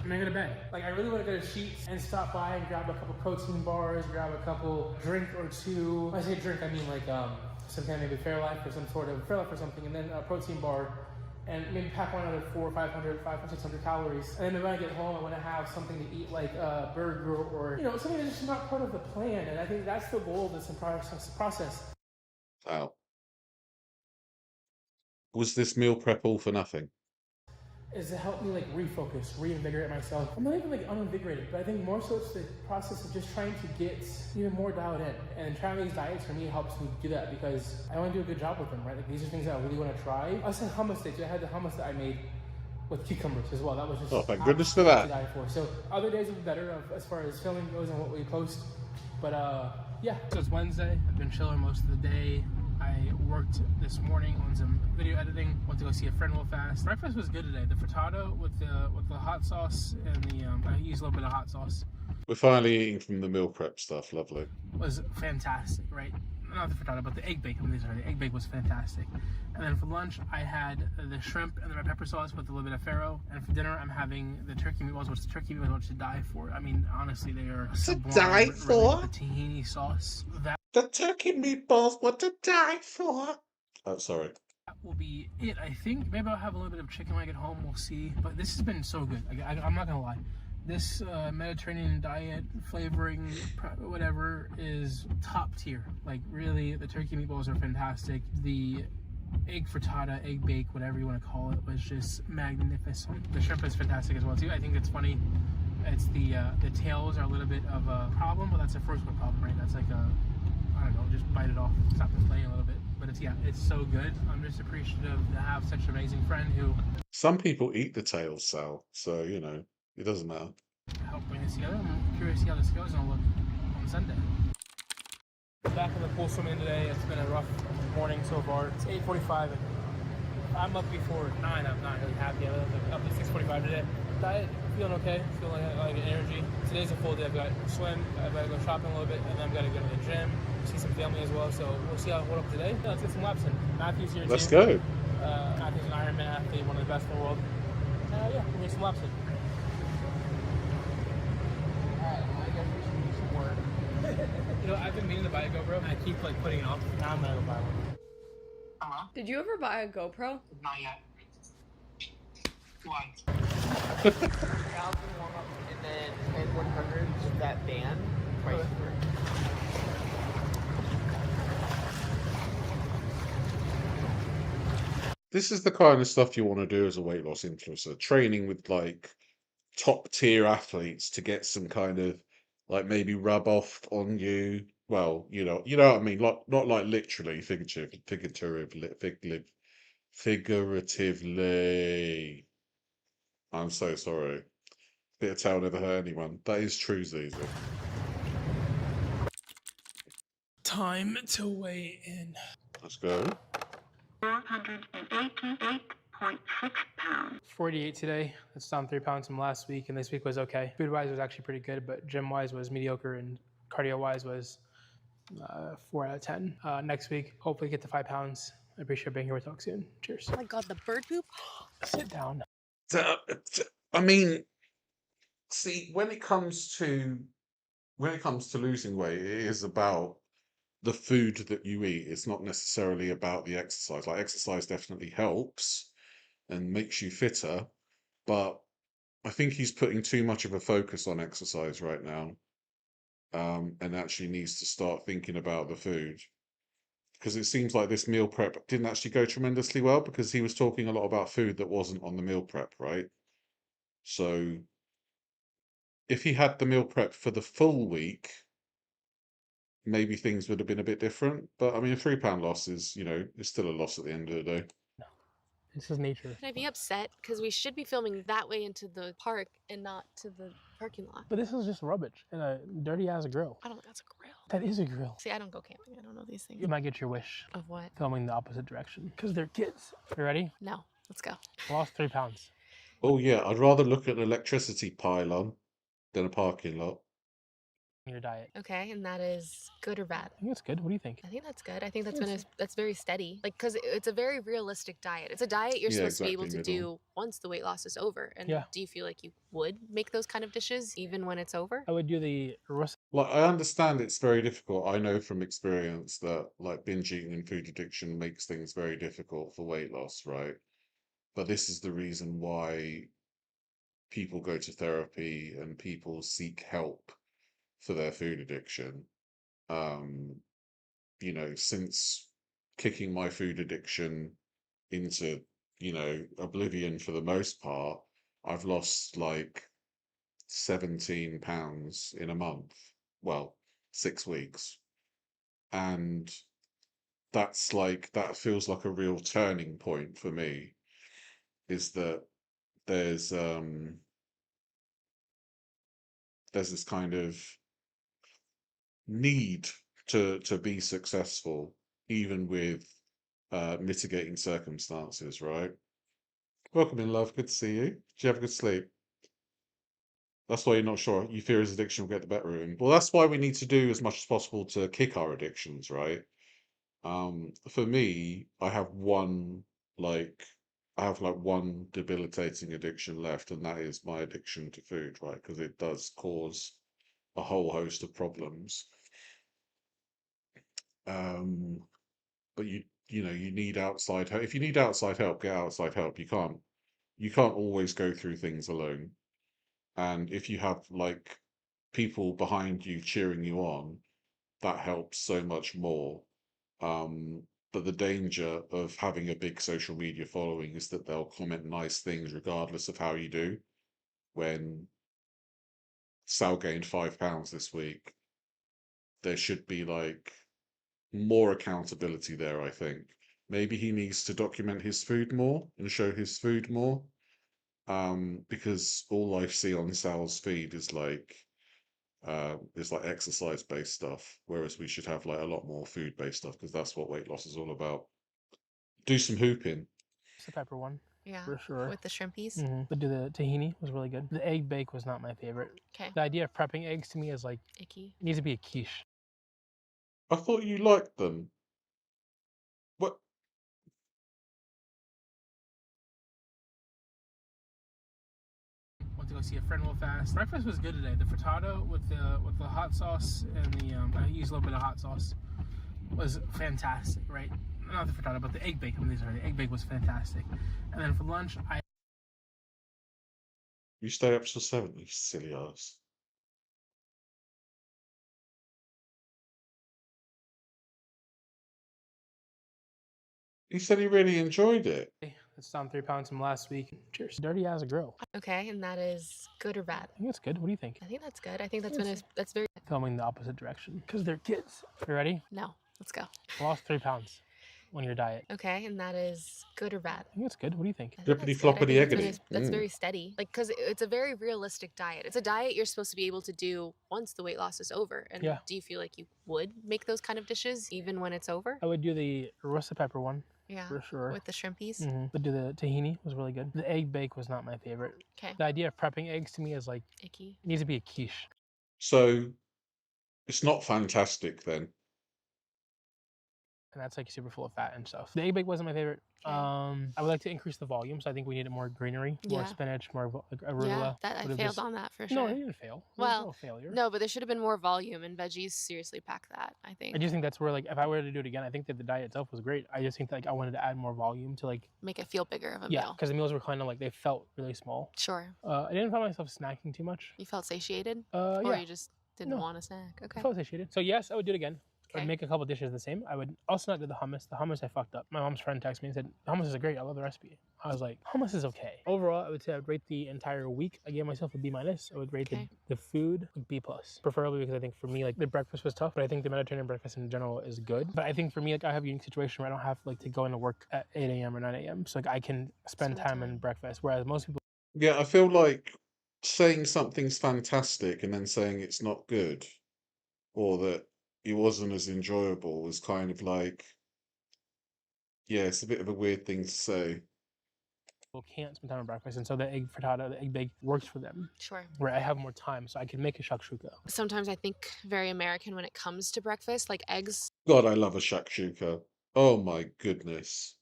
and I'm gonna bed. Like I really want to go to Sheets and stop by and grab a couple protein bars, grab a couple drink or two. When I say drink, I mean like some kind of maybe Fairlife or some sort of Fairlife or something, and then a protein bar. And maybe pack one another 400, 500, 500, 600 calories. And then when I get home, I want to have something to eat like a burger or, you know, something that's just not part of the plan. And I think that's the goal of this process. Wow. Was this meal prep all for nothing? Is to help me like refocus, reinvigorate myself. I'm not even like uninvigorated, but I think more so it's the process of just trying to get even more dialed in. And trying these diets for me helps me do that because I want to do a good job with them, right? Like these are things that I really want to try. I said hummus day too. I had the hummus that I made with cucumbers as well. That was just thank goodness for that. to die for. So other days will be better as far as filming goes and what we post. But yeah. So it's Wednesday. I've been chilling most of the day. I worked this morning on some video editing. Went to go see a friend real fast. Breakfast was good today. The frittata with the hot sauce and the I used a little bit of hot sauce. We're finally eating from the meal prep stuff. Lovely. Was fantastic, right? Not the frittata, but the egg bake. The egg bake was fantastic. And then for lunch, I had the shrimp and the red pepper sauce with a little bit of farro. And for dinner, I'm having the turkey meatballs, which the turkey meatballs to die for. I mean, honestly, they are sublime. Die for? The tahini sauce. The turkey meatballs were to die for. Oh, sorry. That will be it, I think. Maybe I'll have a little bit of chicken when I get home. We'll see. But this has been so good. I'm not gonna lie. This Mediterranean diet flavoring, whatever, is top tier. Like really, the turkey meatballs are fantastic. The egg frittata, egg bake, whatever you want to call it, was just magnificent. The shrimp is fantastic as well too. I think it's funny. It's the tails are a little bit of a problem, but that's a first world problem, right? That's like I don't know, just bite it off, stop complaining a little bit. But it's so good. I'm just appreciative to have such an amazing friend who. Some people eat the tails, Sal, so it doesn't matter. Help bring this together. I'm curious to see how this goes on Sunday. Back in the pool swimming today. It's been a rough morning so far. It's 8:45 and I'm up before 9. I'm not really happy. I'm up at 6:45 today. Diet, feeling okay. Feeling like energy. Today's a full day. I've got to swim. I've got to go shopping a little bit, and then I've got to go to the gym, see some family as well. So we'll see how I hold up today. Yeah, let's get some laps in. Matthew's here. Let's go. Matthew's an Ironman athlete, one of the best in the world. Yeah, we'll get some laps in. I've been meaning to buy a GoPro, and I keep like putting it off. Now I'm gonna go buy one. Hello? Did you ever buy a GoPro? Not yet. Why? 1,000 warm up and then 10,100 with that band. Price for it. This is the kind of stuff you want to do as a weight loss influencer. Training with like top tier athletes to get some kind of like maybe rub off on you. Well, you know what I mean. Like not like literally, figuratively. I'm so sorry. Bit of tale never hurt anyone. That is true, Zizi. Time to weigh in. Let's go. 488.6 pounds. 48 today. That's down 3 pounds from last week, and this week was okay. Food-wise was actually pretty good, but gym-wise was mediocre, and cardio-wise was 4 out of 10. Next week, hopefully get to 5 pounds. I appreciate being here. We'll talk soon. Cheers. Oh my god, the bird poop. Sit down. I mean, see, when it comes to losing weight, it is about the food that you eat. It's not necessarily about the exercise. Like exercise definitely helps, and makes you fitter. But I think he's putting too much of a focus on exercise right now, and actually needs to start thinking about the food. Because it seems like this meal prep didn't actually go tremendously well because he was talking a lot about food that wasn't on the meal prep, right? So if he had the meal prep for the full week, maybe things would have been a bit different. But I mean, a £3 loss is, is still a loss at the end of the day. This is nature. Can I be upset? Because we should be filming that way into the park and not to the parking lot. But this is just rubbish and a dirty ass grill. I don't think that's a grill. That is a grill. See, I don't go camping. I don't know these things. You might get your wish. Of what? Filming the opposite direction. Because they're kids. You ready? No. Let's go. I lost 3 pounds. Oh yeah, I'd rather look at an electricity pylon than a parking lot. Your diet. Okay, and that is good or bad? I think it's good. What do you think? I think that's good. I think that's very steady. Like, because it's a very realistic diet. It's a diet you're Yeah, supposed to be able to exactly, do once the weight loss is over. And Yeah. do you feel like you would make those kind of dishes even when it's over? I would do the Like, I understand it's very difficult. I know from experience that like binge eating and food addiction makes things very difficult for weight loss, right? But this is the reason why people go to therapy and people seek help for their food addiction. Um, since kicking my food addiction into, oblivion for the most part, I've lost like 17 pounds in a month. Well, 6 weeks. And that feels like a real turning point for me, is that there's this kind of need to be successful, even with mitigating circumstances, right? Welcome in, love. Good to see you. Did you have a good sleep? That's why you're not sure. You fear his addiction will get the better of him. Well, that's why we need to do as much as possible to kick our addictions, right? For me, I have like one debilitating addiction left, and that is my addiction to food, right? Because it does cause a whole host of problems. But you need outside help. If you need outside help, get outside help. You can't always go through things alone. And if you have like people behind you cheering you on, that helps so much more. But the danger of having a big social media following is that they'll comment nice things regardless of how you do. When Sal gained 5 pounds this week, there should be like more accountability there, I think. Maybe he needs to document his food more and show his food more. Because all I see on Sal's feed is like exercise based stuff, whereas we should have like a lot more food based stuff because that's what weight loss is all about. Do some hooping. It's the pepper one. Yeah. For sure. With the shrimpies? But do the tahini was really good. The egg bake was not my favorite. Okay. The idea of prepping eggs to me is like, Icky. it needs to be a quiche. I thought you liked them. What? Went to go see a friend real fast. Breakfast was good today. The frittata with the hot sauce and the I used a little bit of hot sauce was fantastic, right? Not the frittata, but the egg bake. The egg bake was fantastic. And then for lunch, You stay up till 7, you silly ass. He said he really enjoyed it. it's down 3 pounds from last week. Cheers. Dirty as a grill. Okay, and that is good or bad? I think it's good. What do you think? I think that's good. I think that's very... Filming the opposite direction because they're kids. You ready? No. Let's go. I lost 3 pounds on your diet. Okay, and that is good or bad? I think it's good. What do you think? I think Flippity that's good. I floppity think eggity. that's very steady. Like, because it's a very realistic diet. It's a diet you're supposed to be able to do once the weight loss is over. And Yeah. do you feel like you would make those kind of dishes even when it's over? I would do the roasted pepper one. Yeah. For sure. With the shrimpies? But do the tahini was really good. The egg bake was not my favorite. Okay. The idea of prepping eggs to me is like, Icky. it needs to be a quiche. So it's not fantastic then. and that's like super full of fat and stuff. The egg bake wasn't my favorite. Okay. I would like to increase the volume, so I think we needed more greenery, more Yeah. spinach, more like Yeah, arugula. that I Would've failed just- on that for No, sure. I didn't fail. Well, no failure. No, but there should have been more volume, and veggies seriously pack that, I think. I just think that's where, like, if I were to do it again, I think that the diet itself was great. I just think that, like, I wanted to add more volume to, like, Make it feel bigger of a yeah, meal. because the meals were kind of like they felt really small. Sure. I didn't find myself snacking too much. You felt satiated? Yeah, Or you just didn't No. want a snack? Okay. I felt satiated. So yes, I would do it again. Okay. I'd make a couple dishes the same. I would also not do the hummus. The hummus I fucked up. My mom's friend texted me and said, hummus is great. I love the recipe. I was like, hummus is okay. Overall, I would say I would rate the entire week. I gave myself a B-. I would rate Okay. the food a B+. Preferably because I think for me, like, the breakfast was tough, but I think the Mediterranean breakfast in general is good. But I think for me, like, I have a unique situation where I don't have, like, to go into work at 8 a.m. or 9 a.m. So, like, I can spend time in breakfast, whereas most people Yeah, I feel like saying something's fantastic and then saying it's not good, or that it wasn't as enjoyable, is kind of like, yeah, it's a bit of a weird thing to say. can't spend time on breakfast, and so the egg frittata, the egg bake works for them, Sure. where I have more time, so I can make a shakshuka. Sometimes I think very American when it comes to breakfast, like eggs. God, I love a shakshuka. Oh my goodness.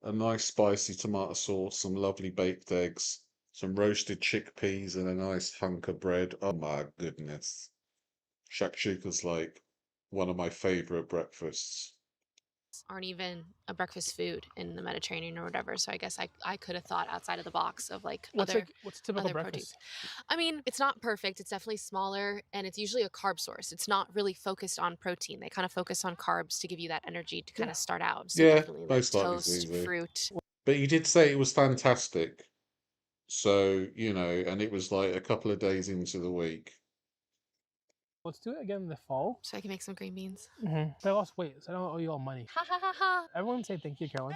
A nice spicy tomato sauce, some lovely baked eggs, some roasted chickpeas, and a nice hunk of bread. Oh my goodness. Shakshuka's like one of my favorite breakfasts. Aren't even a breakfast food in the Mediterranean or whatever. So I guess I could have thought outside of the box of like What's typical other breakfast? I mean, it's not perfect. It's definitely smaller, and it's usually a carb source. It's not really focused on protein. They kind of focus on carbs to give you that energy to kind of start out. So Yeah, definitely like most likely toast, easy. fruit. But you did say it was fantastic. So, and it was like a couple of days into the week. Let's do it again in the fall. So I can make some green beans. But I lost weight, so I don't owe you all money. Ha ha ha ha. Everyone say thank you, Caroline.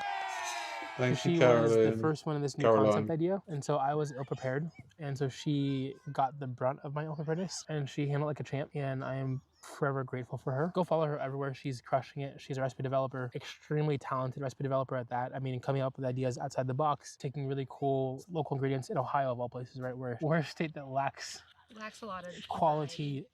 Thank She you, was the Caroline. first one in this new Caroline. concept idea, and so I was ill-prepared, and so she got the brunt of my ill-preparedness, and she handled it like a champ, and I am forever grateful for her. Go follow her everywhere. She's crushing it. She's a recipe developer, extremely talented recipe developer at that. I mean, coming up with ideas outside the box, taking really cool local ingredients in Ohio of all places, right? We're a state that lacks Lacks a lot of quality,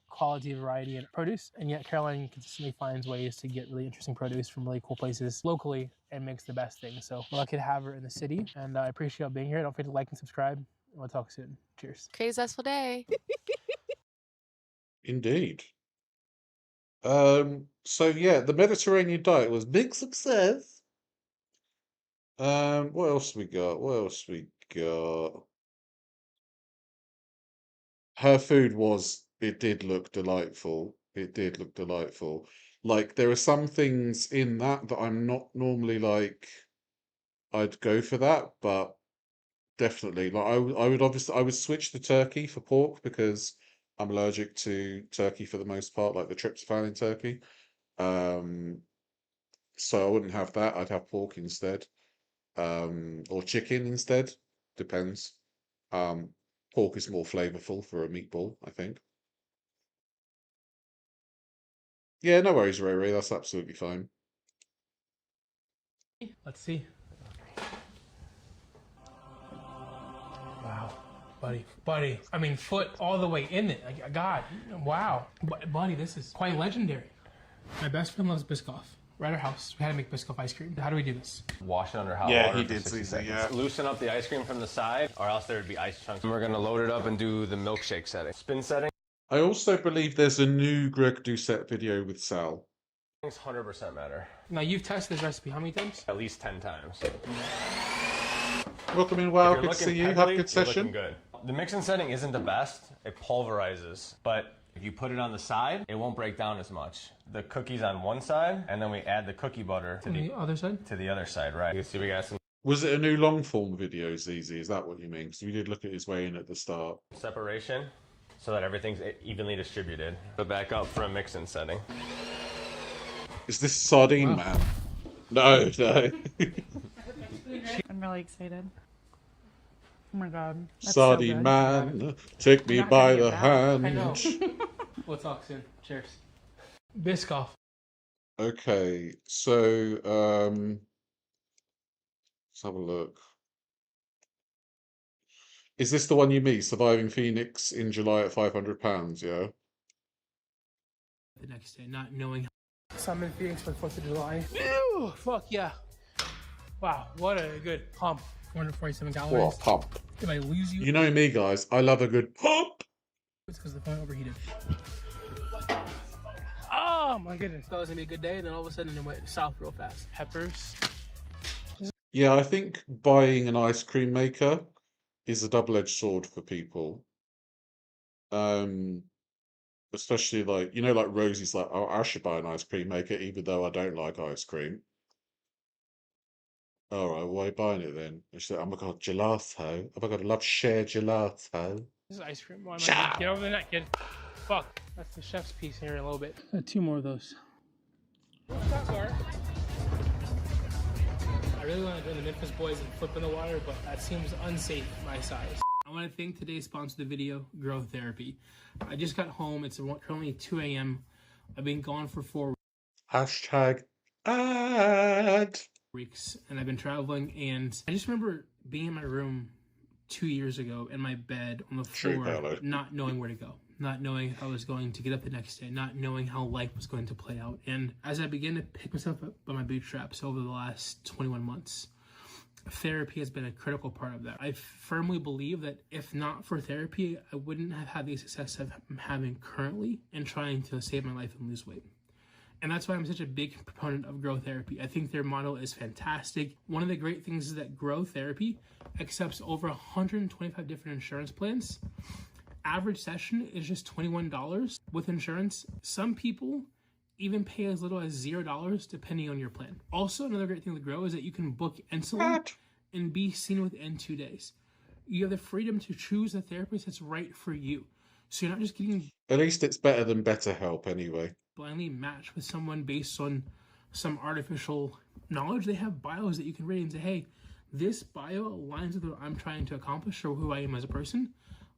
variety, and produce, and yet Caroline consistently finds ways to get really interesting produce from really cool places locally and makes the best things. So we're lucky to have her in the city, and I appreciate y'all being here. Don't forget to like and subscribe. We'll talk soon. Cheers. Create a zestful day. Indeed. So yeah, the Mediterranean diet was big success. What else we got? What else we got? Her food it did look delightful. It did look delightful. Like, there are some things in that I'm not normally like, I'd go for that, but definitely, like, I would obviously, I would switch the turkey for pork because I'm allergic to turkey for the most part, like the tryptophan in turkey. So I wouldn't have that. I'd have pork instead, or chicken instead. Depends. Pork is more flavorful for a meatball, I think. Yeah, no worries, Ray Ray. That's absolutely fine. Let's see. Wow, buddy. I mean, foot all the way in it. Like, God, wow, buddy, this is quite legendary. My best friend loves Biscoff. We're at our house. We had to make Biscoff ice cream. How do we do this? Wash it under hot Yeah, water he for did 60 say, seconds. yeah. Loosen up the ice cream from the side, or else there would be ice chunks. And we're gonna load it up and do the milkshake setting. Spin setting. I also believe there's a new Greg Doucette video with Sal. 100% matter. Now, you've tested this recipe how many times? At least 10 times. Welcome in, Wow. If you're Good to see looking you. Have a heavily, good you're looking session. good. The mixing setting isn't the best. It pulverizes, but if you put it on the side, it won't break down as much. The cookie's on one side, and then we add the cookie butter to On the other side? to the other side, right? You can see we got some Was it a new long form video, ZZ? Is that what you mean? Because we did look at his way in at the start. separation so that everything's evenly distributed. But back up for a mixing setting. Is this Sardine Man? No, no. I'm really excited. Oh my god. That's Sardine so good. Man, take me Not by gonna the get that. I know. hand. We'll talk soon. Cheers. Biscoff. Okay, so let's have a look. Is this the one you meet, Surviving Phoenix in July at £500? Yeah. The next day, not knowing So I'm in Phoenix for the 4th of July. Ew, fuck yeah. Wow, what a good pump. 447 calories. What a pump. If I lose you, You know me, guys. I love a good pump. it's because the phone overheated. Oh my goodness. That was gonna be a good day, and then all of a sudden it went south real fast. Peppers. Yeah, I think buying an ice cream maker is a double-edged sword for people. Especially like, you know, like Rosie's like, oh, I should buy an ice cream maker even though I don't like ice cream. All right, why are you buying it then? And she's like, oh my God, gelato. Oh my God, I love share gelato. This is ice cream. Why am I get over the net, kid? Fuck. That's the chef's piece here in a little bit. 2 more of those. I really want to join the Memphis Boys and flip in the water, but that seems unsafe my size. I want to thank today's sponsor of the video, Grow Therapy. I just got home. It's currently 2 a.m. I've been gone for 4 Hashtag ad. weeks, and I've been traveling, and I just remember being in my room 2 years ago in my bed on the floor, not knowing where to go, not knowing if I was going to get up the next day, not knowing how life was going to play out. And as I began to pick myself up by my bootstraps over the last 21 months, therapy has been a critical part of that. I firmly believe that if not for therapy, I wouldn't have had the success I'm having currently in trying to save my life and lose weight. And that's why I'm such a big proponent of Grow Therapy. I think their model is fantastic. One of the great things is that Grow Therapy accepts over 125 different insurance plans. Average session is just $21 with insurance. Some people even pay as little as $0 depending on your plan. Also, another great thing with Grow is that you can book instantly and be seen within 2 days. You have the freedom to choose a therapist that's right for you. So you're not just getting... At least it's better than BetterHelp anyway. blindly matched with someone based on some artificial knowledge. They have bios that you can read and say, hey, this bio aligns with what I'm trying to accomplish or who I am as a person.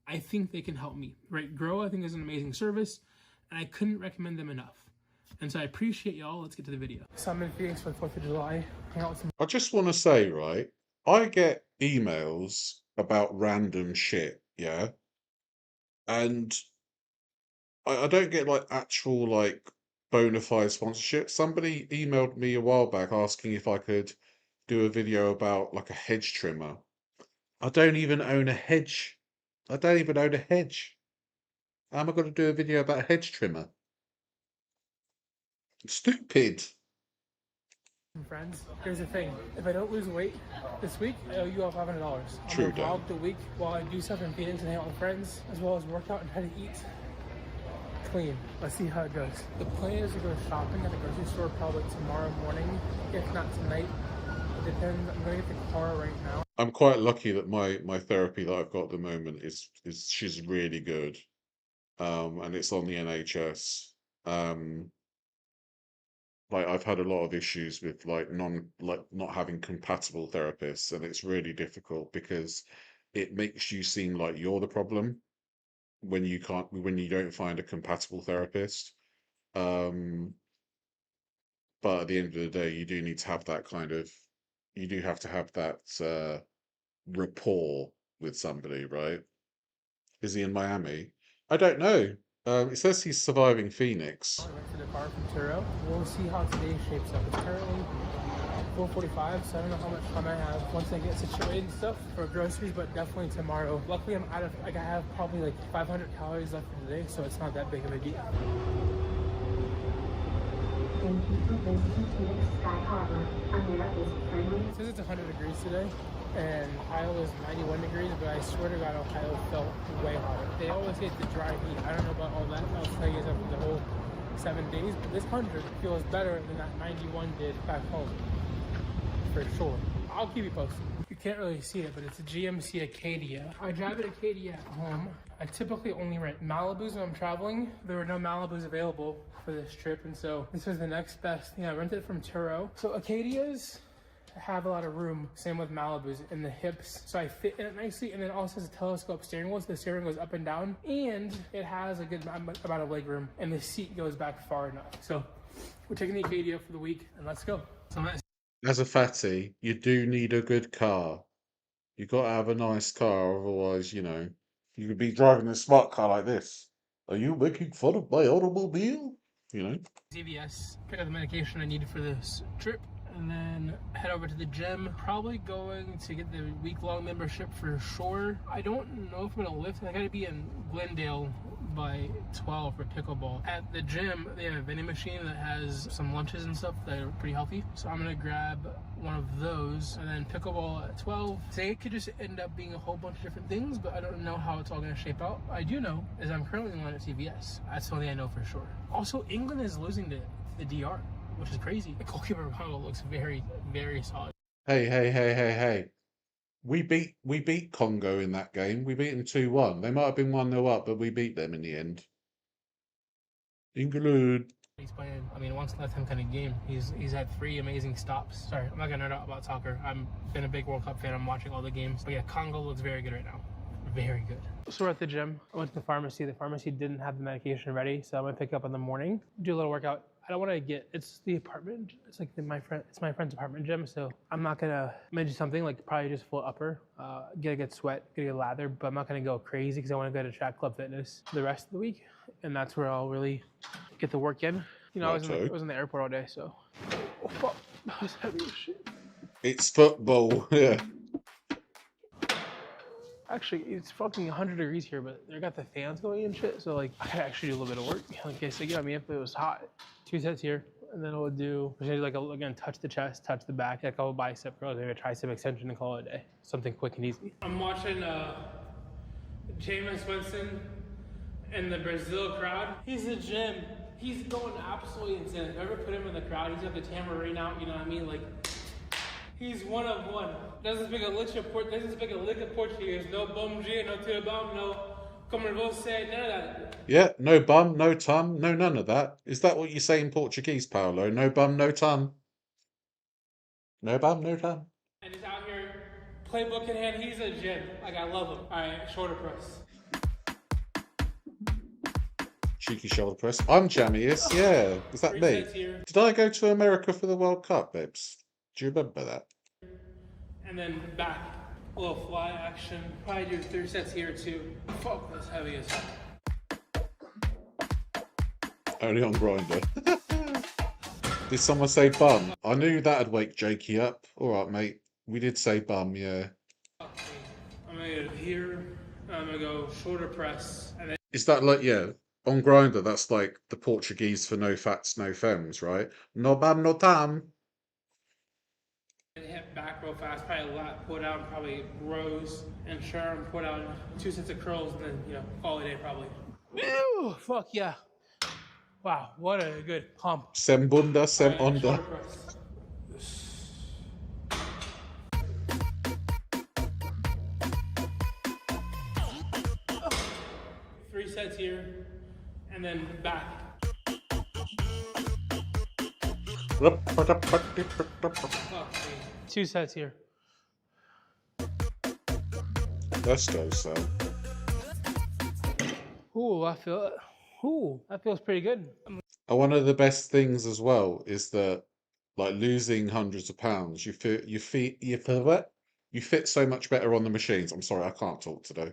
I think they can help me, right? Grow, I think, is an amazing service, and I couldn't recommend them enough. And so I appreciate y'all. Let's get to the video. So I'm in Phoenix for the 4th of July. Hang out with some... I just want to say, right, I get emails about random shit, yeah? And I don't get like actual like bona fide sponsorship. Somebody emailed me a while back asking if I could do a video about like a hedge trimmer. I don't even own a hedge. I don't even own a hedge. How am I going to do a video about a hedge trimmer? Stupid. Friends, here's the thing. If I don't lose weight this week, I owe you all $500. True, I'm gonna vlog the week while I do stuff in Phoenix and hang out with friends, as well as work out and try to eat clean. Let's see how it goes. The plan is to go shopping at the grocery store probably tomorrow morning, if not tonight. It depends. I'm gonna get the car right now. I'm quite lucky that my therapy that I've got at the moment is she's really good. And it's on the NHS. Like I've had a lot of issues with like not having compatible therapists, and it's really difficult because it makes you seem like you're the problem when you don't find a compatible therapist. But at the end of the day, you do need to have that you do have to have that rapport with somebody, right? Is he in Miami? I don't know. It says he's surviving Phoenix. I went to the car from Turo. We'll see how today shapes up. It's currently 4:45, so I don't know how much time I have once I get situated and stuff for groceries, but definitely tomorrow. Luckily, I have probably like 500 calories left for today, so it's not that big of a deal. Thank you for visiting Phoenix Sky Harbor. America's friendly. It says it's 100 degrees today, and Ohio is 91 degrees, but I swear to God, Ohio felt way hotter. They always get the dry heat. I don't know about all that. I'll tell you after the whole 7 days, but this 100 feels better than that 91 did back home, for sure. I'll keep you posted. You can't really see it, but it's a GMC Acadia. I drive an Acadia at home. I typically only rent Malibus when I'm traveling. There were no Malibus available for this trip, and so this was the next best thing. I rented from Turo. So Acadias have a lot of room, same with Malibus, in the hips, so I fit in it nicely, and then it also has a telescope steering wheel, so the steering goes up and down, and it has a good amount of leg room, and the seat goes back far enough. So we're taking the Acadia for the week, and let's go. So As a fatty, you do need a good car. You got to have a nice car, otherwise, you know, you could be driving a smart car like this. Are you making fun of my automobile? you know? CVS, pick up the medication I needed for this trip, and then head over to the gym. Probably going to get the week-long membership for sure. I don't know if I'm gonna lift. I gotta be in Glendale by 12 for pickleball. At the gym, they have a vending machine that has some lunches and stuff that are pretty healthy. So I'm gonna grab one of those, and then pickleball at 12. Say it could just end up being a whole bunch of different things, but I don't know how it's all gonna shape out. I do know is I'm currently in line at CVS. That's the only thing I know for sure. Also, England is losing to the DR, which is crazy. The goalkeeper Congo looks very, very solid. Hey. We beat Congo in that game. We beat them 2-1. They might have been 1-0 up, but we beat them in the end. England. He's playing, I mean, once in a lifetime kind of game. He's had 3 amazing stops. Sorry, I'm not gonna nerd out about soccer. I've been a big World Cup fan. I'm watching all the games. But yeah, Congo looks very good right now. Very good. So we're at the gym. I went to the pharmacy. The pharmacy didn't have the medication ready, so I'm gonna pick up in the morning, do a little workout. I don't want to get, it's the apartment, it's like my friend's apartment gym, so I'm not gonna, I'm gonna do something like probably just full upper, get a good sweat, get a good lather, but I'm not gonna go crazy because I want to go to Track Club Fitness the rest of the week, and that's where I'll really get the work in. You know, I was in the airport all day, so. Oh fuck, that was heavy as shit. It's football, yeah. Actually, it's fucking 100 degrees here, but they got the fans going and shit, so like I could actually do a little bit of work. Okay, so I mean, if it was hot, 2 sets here, and then we'll do like again, touch the chest, touch the back, a couple bicep curls, maybe a tricep extension, and call it a day. Something quick and easy. I'm watching Jameis Winston and the Brazil crowd. He's a gym. He's going absolutely insane. If I ever put him in the crowd, he's got the tambourine out. You know what I mean? Like. He's one of one. Doesn't speak a lick of Portuguese. No bom dia, no tudo bom, no como você, none of that. Yeah, no bum, no tum, no none of that. Is that what you say in Portuguese, Paolo? No bum, no tum. No bum, no tum. And he's out here, playbook in hand. He's a gym. Like, I love him. All right, shoulder press. Cheeky shoulder press. I'm jammiest, yeah. Is that me? Did I go to America for the World Cup, babes? Do you remember that? And then back, a little fly action. Probably do 3 sets here too. Fuck, that's heavy as hell. Only on Grinder. Did someone say bum? I knew that'd wake Jakey up. Alright, mate. We did say bum, yeah. I'm gonna go here. I'm gonna go shoulder press. And then Is that like, yeah, on Grinder, that's like the Portuguese for no fats, no femmes, right? No bum, no tam. hit back real fast, probably lat, pull down, probably rows, and sure, pull down 2 sets of curls, and then, you know, call it a day probably. Ew, fuck yeah. Wow, what a good pump. Sem bunda, sem onda. 3 sets here, and then back. Oh, 2 sets here. Let's go, Sal. Ooh, I feel it. Ooh, that feels pretty good. One of the best things as well is that, like, losing hundreds of pounds, you fit so much better on the machines. I'm sorry, I can't talk today.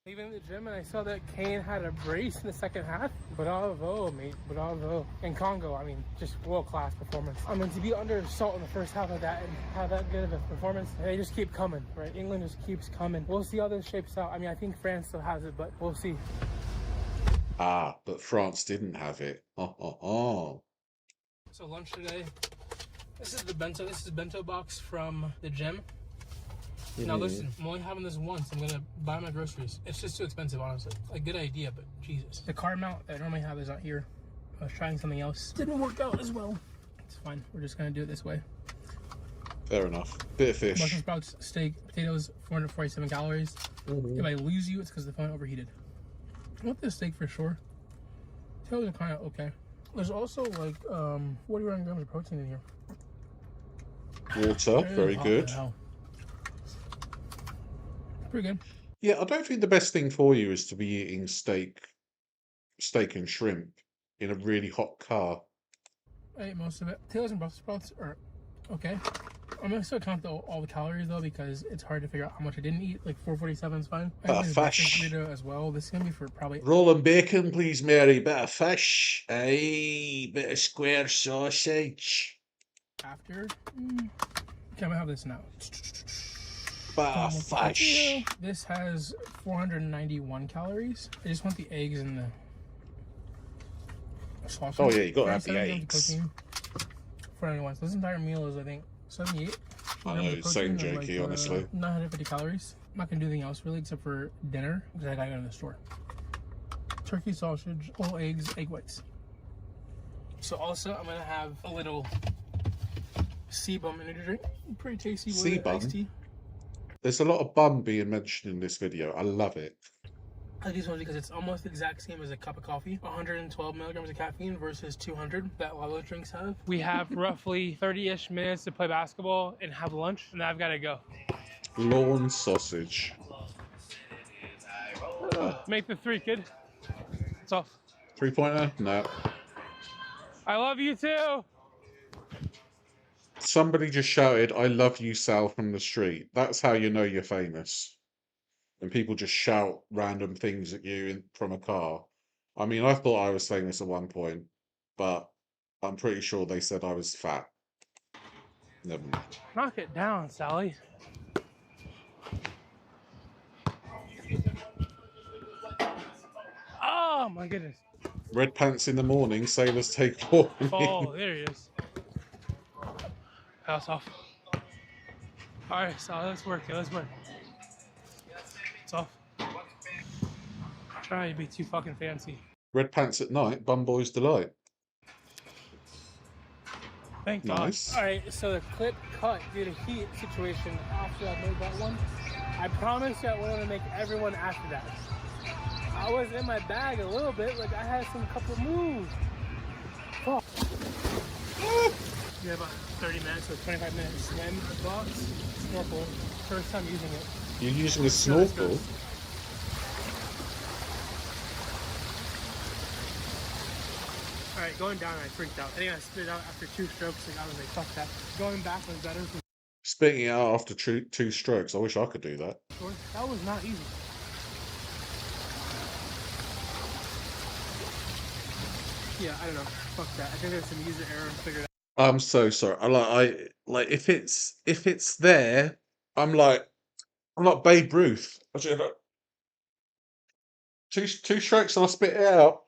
Leaving the gym and I saw that Kane had a brace in the second half. Bravo, mate, bravo. In Congo, I mean, just world-class performance. I mean, to be under assault in the first half of that and have that good of a performance, they just keep coming, right? England just keeps coming. We'll see how this shapes out. I mean, I think France still has it, but we'll see. Ah, but France didn't have it. Oh. So lunch today, this is the bento box from the gym. Now listen, I'm only having this once. I'm gonna buy my groceries. It's just too expensive, honestly. A good idea, but Jesus. The car mount that I normally have is not here. I was trying something else. Didn't work out as well. It's fine. We're just gonna do it this way. Fair enough. Bit of fish. Brussels sprouts, steak, potatoes, 447 calories. If I lose you, it's because the phone overheated. I want this steak for sure. Potatoes are kind of okay. There's also like 41 grams of protein in here. Water, very good. Pretty good. Yeah, I don't think the best thing for you is to be eating steak and shrimp in a really hot car. I ate most of it. Potatoes and Brussels sprouts are okay. I'm gonna still count all the calories though because it's hard to figure out how much I didn't eat. Like 447 is fine. I Bit have of this breakfast fish. burrito as well. This is gonna be for probably. Rolling bacon, please, Mary. Bit of fish. Aye, bit of square sausage. After. Okay, I'm gonna have this now. Bit of fish. This has 491 calories. I just want the eggs and the sausage. Oh yeah, you gotta have the 37 grams of eggs. protein, 491. So this entire meal is, I think, 78. I know, it's so jokey, honestly. 950 calories. I'm not gonna do anything else really except for dinner because I gotta go to the store. Turkey sausage, whole eggs, egg whites. So also I'm gonna have a little Seabum energy drink. Pretty tasty. Seabum? There's a lot of bum being mentioned in this video. I love it. I like these ones because it's almost the exact same as a cup of coffee. 112 milligrams of caffeine versus 200 that a lot of those drinks have. We have roughly 30-ish minutes to play basketball and have lunch, and I've got to go. Lawn sausage. Make the three, kid. It's off. 3-pointer? No. I love you too. Somebody just shouted, "I love you, Sal," from the street. That's how you know you're famous. When people just shout random things at you from a car. I mean, I thought I was famous at one point, but I'm pretty sure they said I was fat. Never mind. Knock it down, Sally. Oh my goodness. Red pants in the morning, sailors take warning. Oh, there he is. Pass off. All right, Sally, let's work. Let's work. It's off. Try to be too fucking fancy. Red pants at night, bum boy's delight. Thank Nice. God. All right, so the clip cut due to heat situation after I made that one. I promised you I wanted to make everyone after that. I was in my bag a little bit, like I had some couple moves. Fuck. We have about 30 minutes, so 25 minutes swim box, snorkel. First time using it. You're using a snorkel? Alright, going down I freaked out. I think I spit it out after 2 strokes, like I was like, fuck that. Going back was better. Spitting it out after 2 strokes. I wish I could do that. That was not easy. Yeah, I don't know. Fuck that. I think there's some user error. Figured out. I'm so sorry. I like if it's there, I'm like Babe Ruth. I just like, two strokes and I spit it out.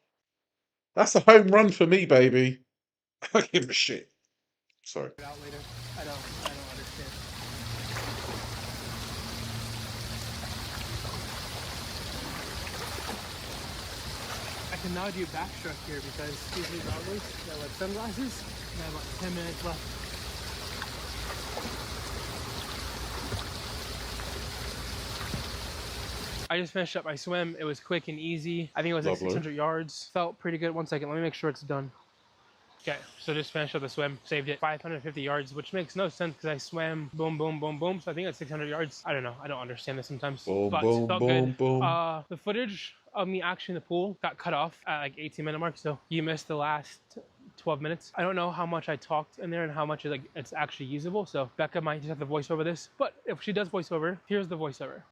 That's a home run for me, baby. I don't give a shit. Sorry. Out later. I don't understand. I can now do backstroke here because these new goggles, they're like sunglasses, and I have about 10 minutes left. I just finished up my swim. It was quick and easy. I think it was like 600 yards. Felt pretty good. 1 second, let me make sure it's done. Okay, so just finished up the swim, saved it 550 yards, which makes no sense because I swam boom, boom, boom, boom. So I think that's 600 yards. I don't know. I don't understand this sometimes. Boom, but boom, it felt boom, good. boom. The footage of me actually in the pool got cut off at like 18-minute mark. So you missed the last 12 minutes. I don't know how much I talked in there and how much it's actually usable. So Becca might just have to voice over this. But if she does voiceover, here's the voiceover.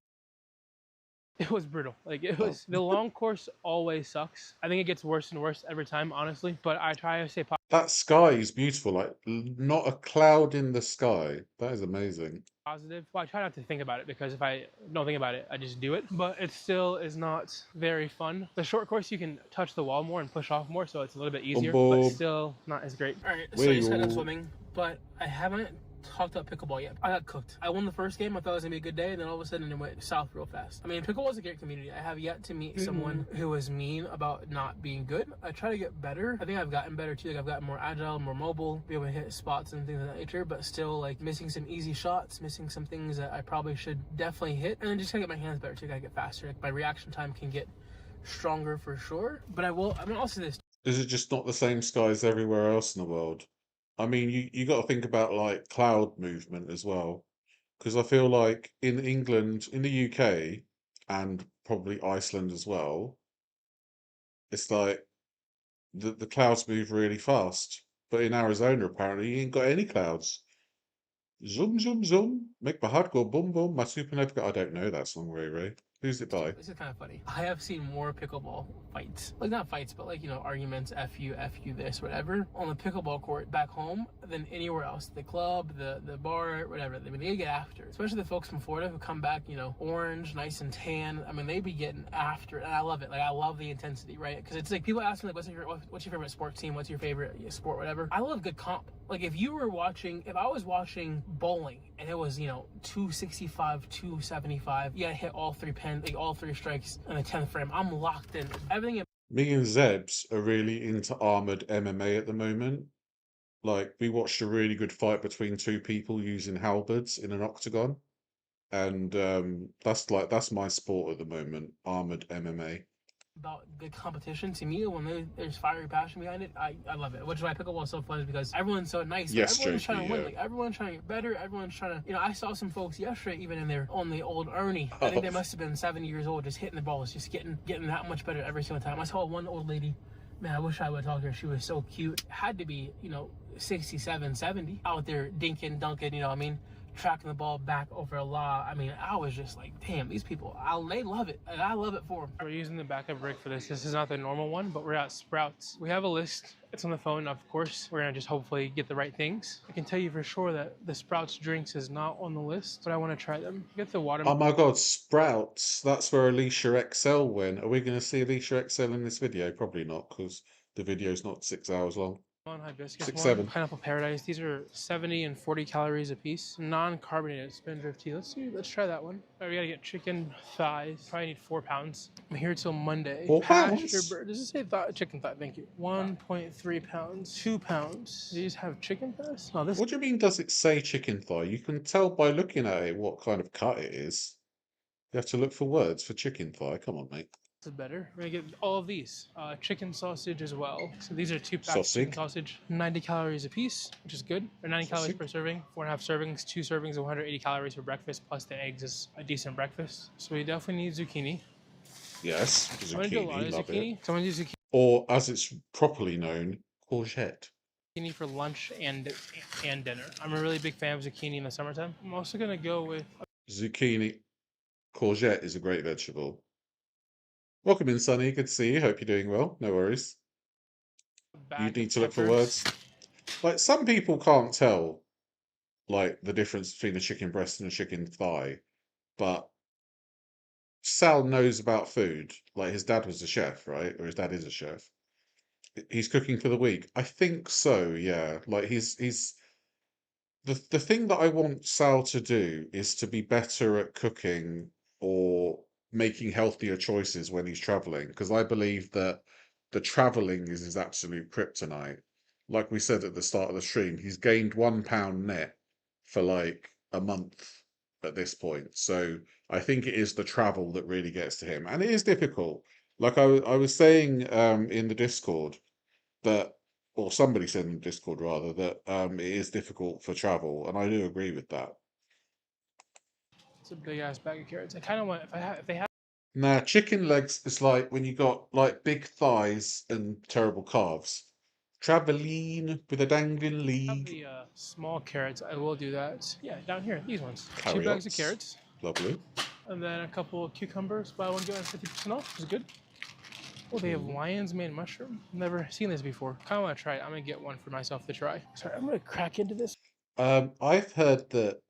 It was brutal. Like it was, the long course always sucks. I think it gets worse and worse every time, honestly. But I try to stay positive. That sky is beautiful. Like not a cloud in the sky. That is amazing. Well, I try not to think about it because if I don't think about it, I just do it. But it still is not very fun. The short course, you can touch the wall more and push off more, so it's a little bit easier, but still not as great. All right, so I just got done swimming, but I haven't talked about pickleball yet. I got cooked. I won the first game. I thought it was gonna be a good day, and then all of a sudden it went south real fast. I mean, pickleball is a great community. I have yet to meet someone who was mean about not being good. I try to get better. I think I've gotten better too. Like I've gotten more agile, more mobile, be able to hit spots and things of that nature, but still like missing some easy shots, missing some things that I probably should definitely hit, and then just gotta get my hands better too. Gotta get faster. Like my reaction time can get stronger for sure. But I mean, also this. Is it just not the same skies everywhere else in the world? I mean, you got to think about like cloud movement as well, because I feel like in England, in the UK, and probably Iceland as well, it's like the clouds move really fast. But in Arizona, apparently, you ain't got any clouds. Zoom, zoom, zoom. Make my heart go boom, boom. My supernova. I don't know that song, Ray Ray. Who's it by? This is kind of funny. I have seen more pickleball fights, like not fights, but like, you know, arguments, F you, this, whatever, on the pickleball court back home than anywhere else. The club, the bar, whatever. I mean, they get after it. Especially the folks from Florida who come back, you know, orange, nice and tan. I mean, they be getting after it, and I love it. Like, I love the intensity, right? Because it's like people ask me, like, what's your favorite sports team? What's your favorite sport, whatever? I love good comp. Like, if I was watching bowling and it was, you know, 265, 275, you gotta hit all three pins, like all three strikes in the 10th frame. I'm locked in. Everything. Me and Zebs are really into armored MMA at the moment. Like, we watched a really good fight between two people using halberds in an octagon. And that's my sport at the moment, armored MMA. About good competition to me, when there's fiery passion behind it, I love it. Which is why pickleball is so fun, is because everyone's so nice. Yes, everyone's JP, trying to win. yeah. Like, everyone's trying to get better. Everyone's trying to, you know, I saw some folks yesterday even in there on the old Ernie. I think they must have been 70 years old, just hitting the balls, just getting that much better every single time. I saw one old lady, man, I wish I would talk to her. She was so cute. Had to be, you know, 67, 70, out there dinking, dunking, you know what I mean? Tracking the ball back over a law. I mean, I was just like, damn, these people, they love it, and I love it for them. We're using the backup rig for this. This is not the normal one, but we're at Sprouts. We have a list. It's on the phone, of course. We're gonna just hopefully get the right things. I can tell you for sure that the Sprouts drinks is not on the list, but I want to try them. Get the water. Oh my God, Sprouts. That's where Alicia XL went. Are we going to see Alicia XL in this video? Probably not, because the video's not 6 hours long. Hibiscus 6, one, 7. Pineapple Paradise. These are 70 and 40 calories a piece. Non-carbonated spindrift tea. Let's try that one. All right, we gotta get chicken thighs. Probably need 4 pounds. I'm here till Monday. 4 pounds? Does it say chicken thigh? Thank you. 1.3 pounds. 2 pounds. These have chicken thighs? No, this. What do you mean, does it say chicken thigh? You can tell by looking at it what kind of cut it is. You have to look for words for chicken thigh. Come on, mate. Is better. We're gonna get all of these. Chicken sausage as well. So these are 2 packs of chicken sausage. 90 calories a piece, which is good. Or 90 calories per serving. 4.5 servings. 2 servings of 180 calories for breakfast, plus the eggs is a decent breakfast. So we definitely need zucchini. Yes, zucchini. Love it. So I'm gonna do zucchini. Or, as it's properly known, courgette. Zucchini for lunch and dinner. I'm a really big fan of zucchini in the summertime. I'm also gonna go with Zucchini. Courgette is a great vegetable. Welcome in, Sonny. Good to see you. Hope you're doing well. No worries. You need to look for words. Like, some people can't tell, like, the difference between a chicken breast and a chicken thigh. But Sal knows about food. Like, his dad was a chef, right? Or his dad is a chef. He's cooking for the week. I think so, yeah. Like, he's the thing that I want Sal to do is to be better at cooking or making healthier choices when he's traveling, because I believe that the traveling is his absolute kryptonite. Like we said at the start of the stream, he's gained 1 pound net for like a month at this point. So I think it is the travel that really gets to him, and it is difficult. Like I was saying in the Discord that, or somebody said in the Discord rather, that it is difficult for travel, and I do agree with that. it's a big ass bag of carrots. I kind of want if they have. Nah, chicken legs is like when you got like big thighs and terrible calves. Traveling with a dangling leg. The small carrots, I will do that. Yeah, down here, these ones. 2 bags of carrots. Lovely. And then a couple of cucumbers. Buy one, get one 50% off. It's good. Oh, they have lion's mane mushroom. Never seen this before. Kind of want to try it. I'm gonna get one for myself to try. Sorry, I'm gonna crack into this. I've heard that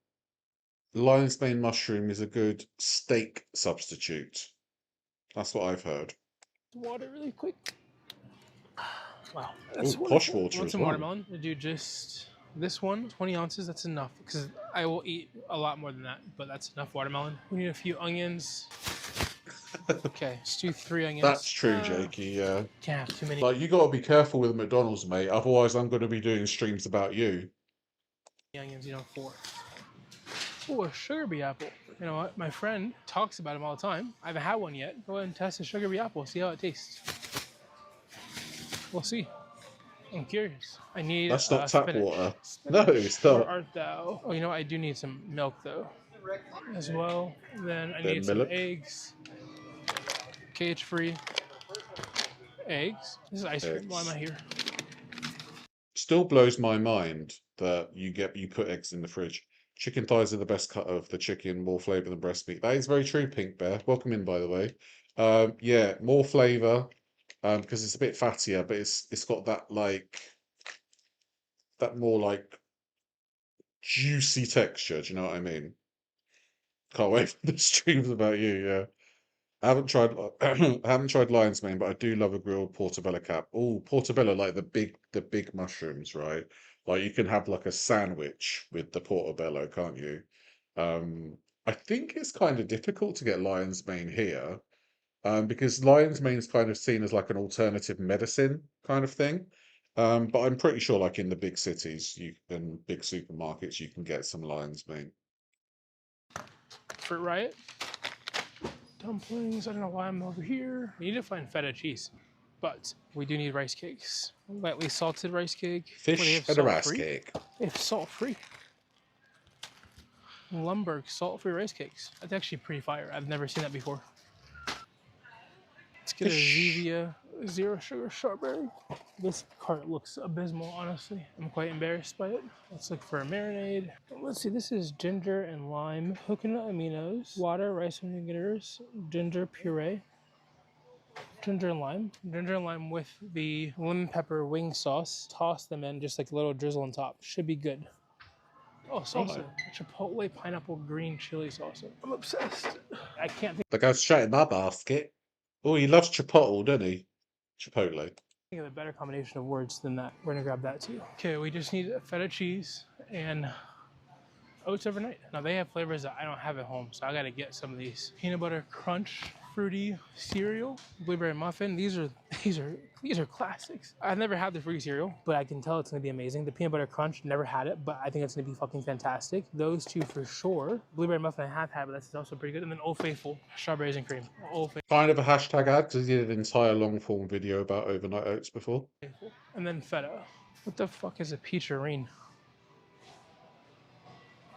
lion's mane mushroom is a good steak substitute. That's what I've heard. Water really quick. Wow. That's posh water Want as some well. watermelon? We'll do just this one, 20 ounces. That's enough because I will eat a lot more than that, but that's enough watermelon. We need a few onions. Okay, let's do 3 onions. That's true, Jakey, yeah. Can't have too many. Like, you got to be careful with McDonald's, mate. Otherwise, I'm going to be doing streams about you. Onions, 4. Oh, a sugar bee apple. You know what? My friend talks about them all the time. I haven't had one yet. Go ahead and test a sugar bee apple. See how it tastes. We'll see. I'm curious. I need. That's not tap spinach. water. Spinach. No, it's Where not. art thou? Oh, you know what? I do need some milk though, as well. Then I Then need some milk. eggs. Cage-free eggs. This is ice cream. Why am I here? Still blows my mind that you put eggs in the fridge. Chicken thighs are the best cut of the chicken, more flavour than breast meat. That is very true, Pink Bear. Welcome in, by the way. Yeah, more flavour, because it's a bit fattier, but it's got that that more like juicy texture. Do you know what I mean? Can't wait for the streams about you. Yeah, I haven't tried I haven't tried lion's mane, but I do love a grilled portobello cap. Oh, portobello, like the big mushrooms, right? Like you can have like a sandwich with the portobello, can't you? Um, I think it's kind of difficult to get lion's mane here, because lion's mane is kind of seen as like an alternative medicine kind of thing. But I'm pretty sure, like in the big cities, you and big supermarkets, you can get some lion's mane. Fruit Riot. Dumplings. I don't know why I'm over here. We need to find feta cheese, but we do need rice cakes. Lightly salted rice cake. What, they Fish have and a rice salt-free? cake. They have salt-free. Lumberg salt-free rice cakes. That's actually pretty fire. I've never seen that before. Let's get a Fish. Zevia zero sugar strawberry. This cart looks abysmal, honestly. I'm quite embarrassed by it. Let's look for a marinade. Let's see, this is ginger and lime, coconut aminos, water, rice vinegars, ginger puree, ginger and lime. Ginger and lime with the lemon pepper wing sauce. Toss them in, just like a little drizzle on top. Should be good. Oh, salsa. Chipotle pineapple green chili salsa. I'm obsessed. I can't think That goes straight in my basket. Oh, he loves chipotle, doesn't he? Chipotle. of a better combination of words than that. We're gonna grab that too. Okay, we just need feta cheese and oats overnight. Now they have flavors that I don't have at home, so I gotta get some of these. Peanut butter crunch fruity cereal, blueberry muffin. These are classics. I've never had the fruity cereal, but I can tell it's gonna be amazing. The peanut butter crunch, never had it, but I think it's gonna be fucking fantastic. Those two for sure. Blueberry muffin I have had, but that's also pretty good. And then Old Faithful, strawberries and cream. Old Kind of a hashtag ad because he did an entire long form video about overnight oats before. Faithful. And then feta. What the fuck is a peacherine?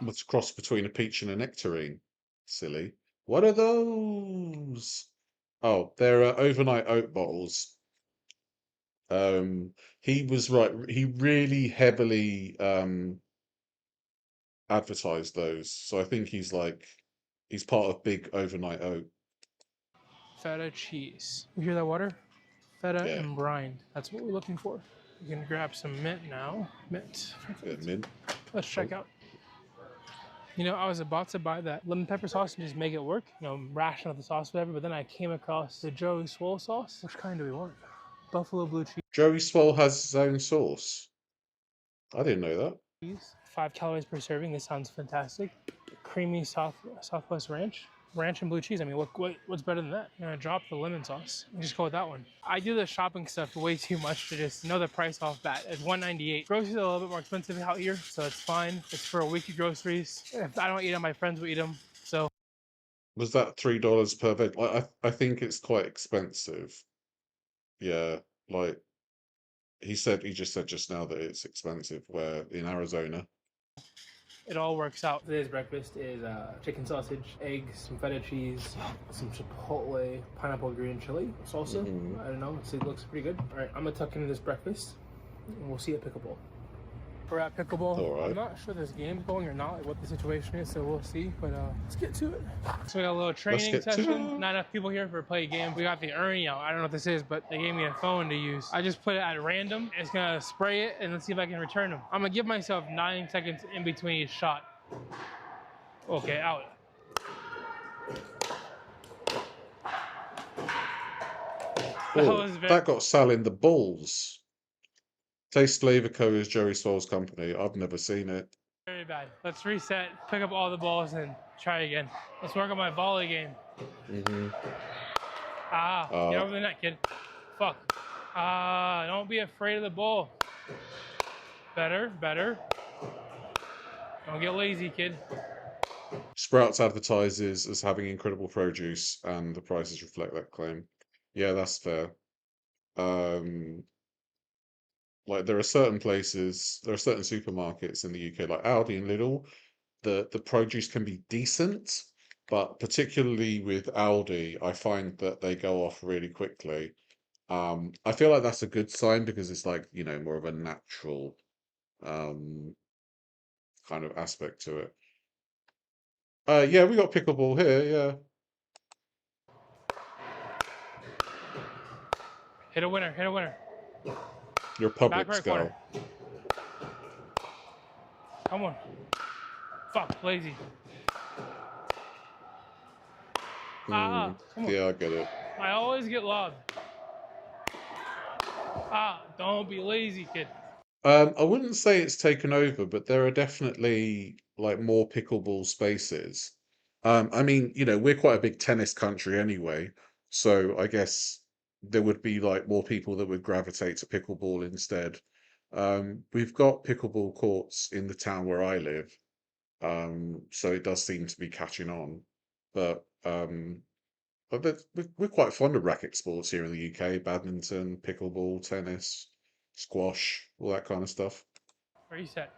What's a cross between a peach and a nectarine? Silly. What are those? Oh, they're overnight oat bottles. He was right. He really heavily advertised those. So I think he's part of big overnight oat. Feta cheese. You hear that water? Feta Yeah. and brine. That's what we're looking for. We can grab some mint now. Mint. Yeah, mint. Let's check out. You know, I was about to buy that lemon pepper sauce and just make it work. You know, ration out the sauce, whatever. But then I came across the Joey Swole sauce. Which kind do we want? Buffalo blue Joey Swole has his own sauce. I didn't know that. cheese. 5 calories per serving. This sounds fantastic. Creamy Southwest ranch. Ranch and blue cheese. I mean, what's better than that? I'm gonna drop the lemon sauce and just go with that one. I do the shopping stuff way too much to just know the price off bat. It's $1.98. Groceries are a little bit more expensive out here, so it's fine. It's for a week of groceries. If I don't eat them, my friends will eat them. So Was that $3 per veg? I think it's quite expensive. Yeah, like he just said just now that it's expensive where in Arizona. it all works out. Today's breakfast is chicken sausage, eggs, some feta cheese, some chipotle pineapple green chili salsa. I don't know. It looks pretty good. All right, I'm gonna tuck into this breakfast, and we'll see you at pickleball. We're at pickleball. All right. I'm not sure this game's going or not, like what the situation is, so we'll see. But let's get to it. So we got a little training get to session. it. Not enough people here for a play game. We got the Ernie out. I don't know what this is, but they gave me a phone to use. I just put it at random. It's gonna spray it, and let's see if I can return them. I'm gonna give myself 9 seconds in between each shot. Okay, out. Oh, was very- that got Sal in the balls. Taste Flavor Co. is Joey Swole's company. I've never seen it. Very bad. Let's reset, pick up all the balls, and try again. Let's work on my volley game. Get over the net, kid. Fuck. Don't be afraid of the ball. Better. Don't get lazy, kid. Sprouts advertises as having incredible produce, and the prices reflect that claim. Yeah, that's fair. Like there are certain supermarkets in the UK, like Aldi and Lidl, the produce can be decent, but particularly with Aldi, I find that they go off really quickly. I feel like that's a good sign because it's like, more of a natural kind of aspect to it. Yeah, we got pickleball here. Yeah. Hit a winner. Hit a winner. You're a Back Publix right corner. girl. Come on. Fuck, lazy. Come on. Yeah, I get it. I always get lobbed. Don't be lazy, kid. I wouldn't say it's taken over, but there are definitely like more pickleball spaces. I mean, we're quite a big tennis country anyway, so I guess there would be like more people that would gravitate to pickleball instead. We've got pickleball courts in the town where I live, so it does seem to be catching on. But we're quite fond of racket sports here in the UK: badminton, pickleball, tennis, squash, all that kind of stuff. Reset.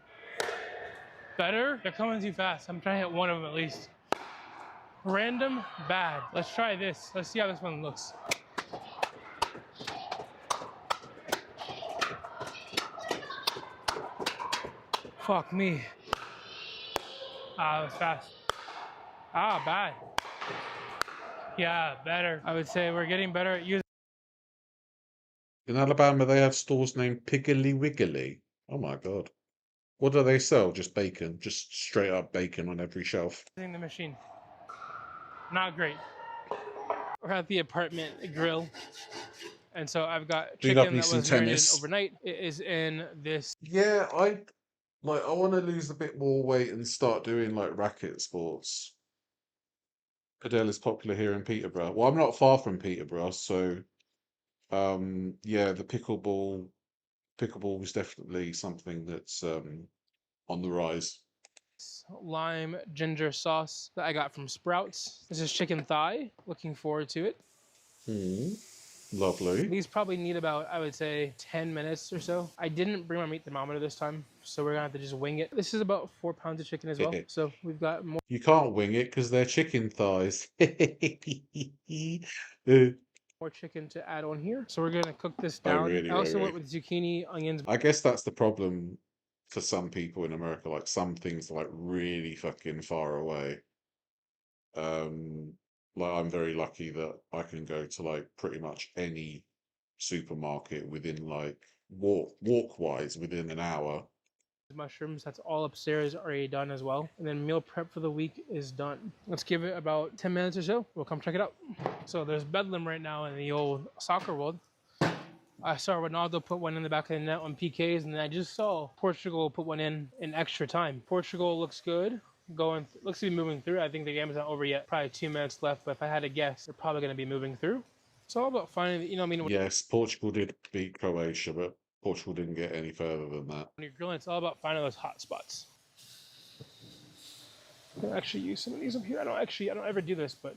Better? They're coming too fast. I'm trying to hit one of them at least. Random, bad. Let's try this. Let's see how this one looks. Fuck me. That was fast. Bad. Yeah, better. I would say we're getting better at using. In Alabama, they have stores named Piggly Wiggly. Oh my God. What do they sell? Just bacon, just straight up bacon on every shelf. The machine. Not great. We're at the apartment grill, and so I've got Do you love chicken me that some was marinated tennis? overnight. It is in this. Yeah, I want to lose a bit more weight and start doing like racket sports. Padel is popular here in Peterborough. Well, I'm not far from Peterborough, so yeah, the pickleball is definitely something that's on the rise. Lime ginger sauce that I got from Sprouts. This is chicken thigh. Looking forward to it. Lovely. These probably need about, I would say, 10 minutes or so. I didn't bring my meat thermometer this time, so we're gonna have to just wing it. This is about 4 pounds of chicken as well, so we've got more. You can't wing it because they're chicken thighs. More chicken to add on here. So we're gonna cook this Oh, down. really, I also really? went with zucchini, onions. I guess that's the problem for some people in America. Like some things are like really fucking far away. Like I'm very lucky that I can go to like pretty much any supermarket within like walk wise within an hour. Mushrooms, that's all upstairs already done as well. And then meal prep for the week is done. Let's give it about 10 minutes or so. We'll come check it out. So there's bedlam right now in the old soccer world. I saw Ronaldo put one in the back of the net on PKs, and then I just saw Portugal put one in extra time. Portugal looks good. Looks to be moving through. I think the game is not over yet. Probably 2 minutes left, but if I had to guess, they're probably going to be moving through. It's all about finding, you know what I mean? Yes, Portugal did beat Croatia, but Portugal didn't get any further than that. When you're grilling, it's all about finding those hot spots. I can actually use some of these up here. I don't ever do this, but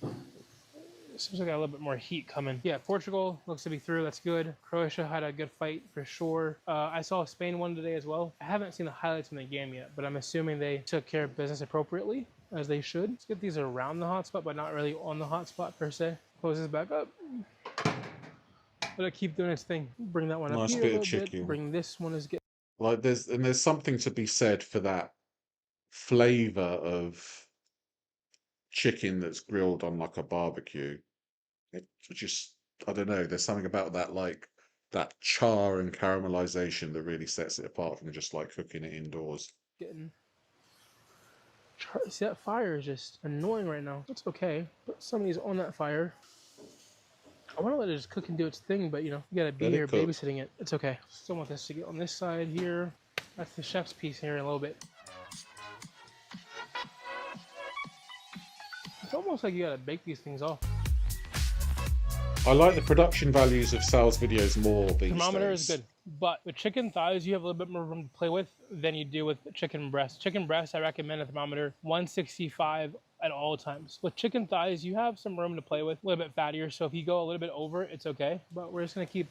it seems like I got a little bit more heat coming. Yeah, Portugal looks to be through. That's good. Croatia had a good fight for sure. I saw Spain won today as well. I haven't seen the highlights from the game yet, but I'm assuming they took care of business appropriately, as they should. Let's get these around the hotspot, but not really on the hotspot per se. Close this back up. Let it keep doing its thing. Bring that one up Nice here bit a of little chicken. bit. Bring this one as good. Like there's something to be said for that flavor of chicken that's grilled on like a barbecue. It just, I don't know, there's something about that, like that char and caramelization that really sets it apart from just like cooking it indoors. See, that fire is just annoying right now. It's okay. Put some of these on that fire. I want to let it just cook and do its thing, but you gotta be here babysitting it. It's okay. Still want this to get on this side here. That's the chef's piece here in a little bit. It's almost like you gotta bake these things off. I like the production values of Sal's videos more these Thermometer days. is good, but with chicken thighs, you have a little bit more room to play with than you do with chicken breast. Chicken breast, I recommend a thermometer 165 at all times. With chicken thighs, you have some room to play with, a little bit fattier, so if you go a little bit over, it's okay. But we're just gonna keep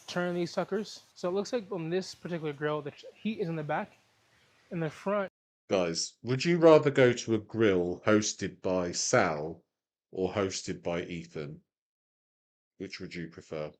turning these suckers. So it looks like on this particular grill, the heat is in the back. In the front, Guys, would you rather go to a grill hosted by Sal or hosted by Ethan? Which would you prefer?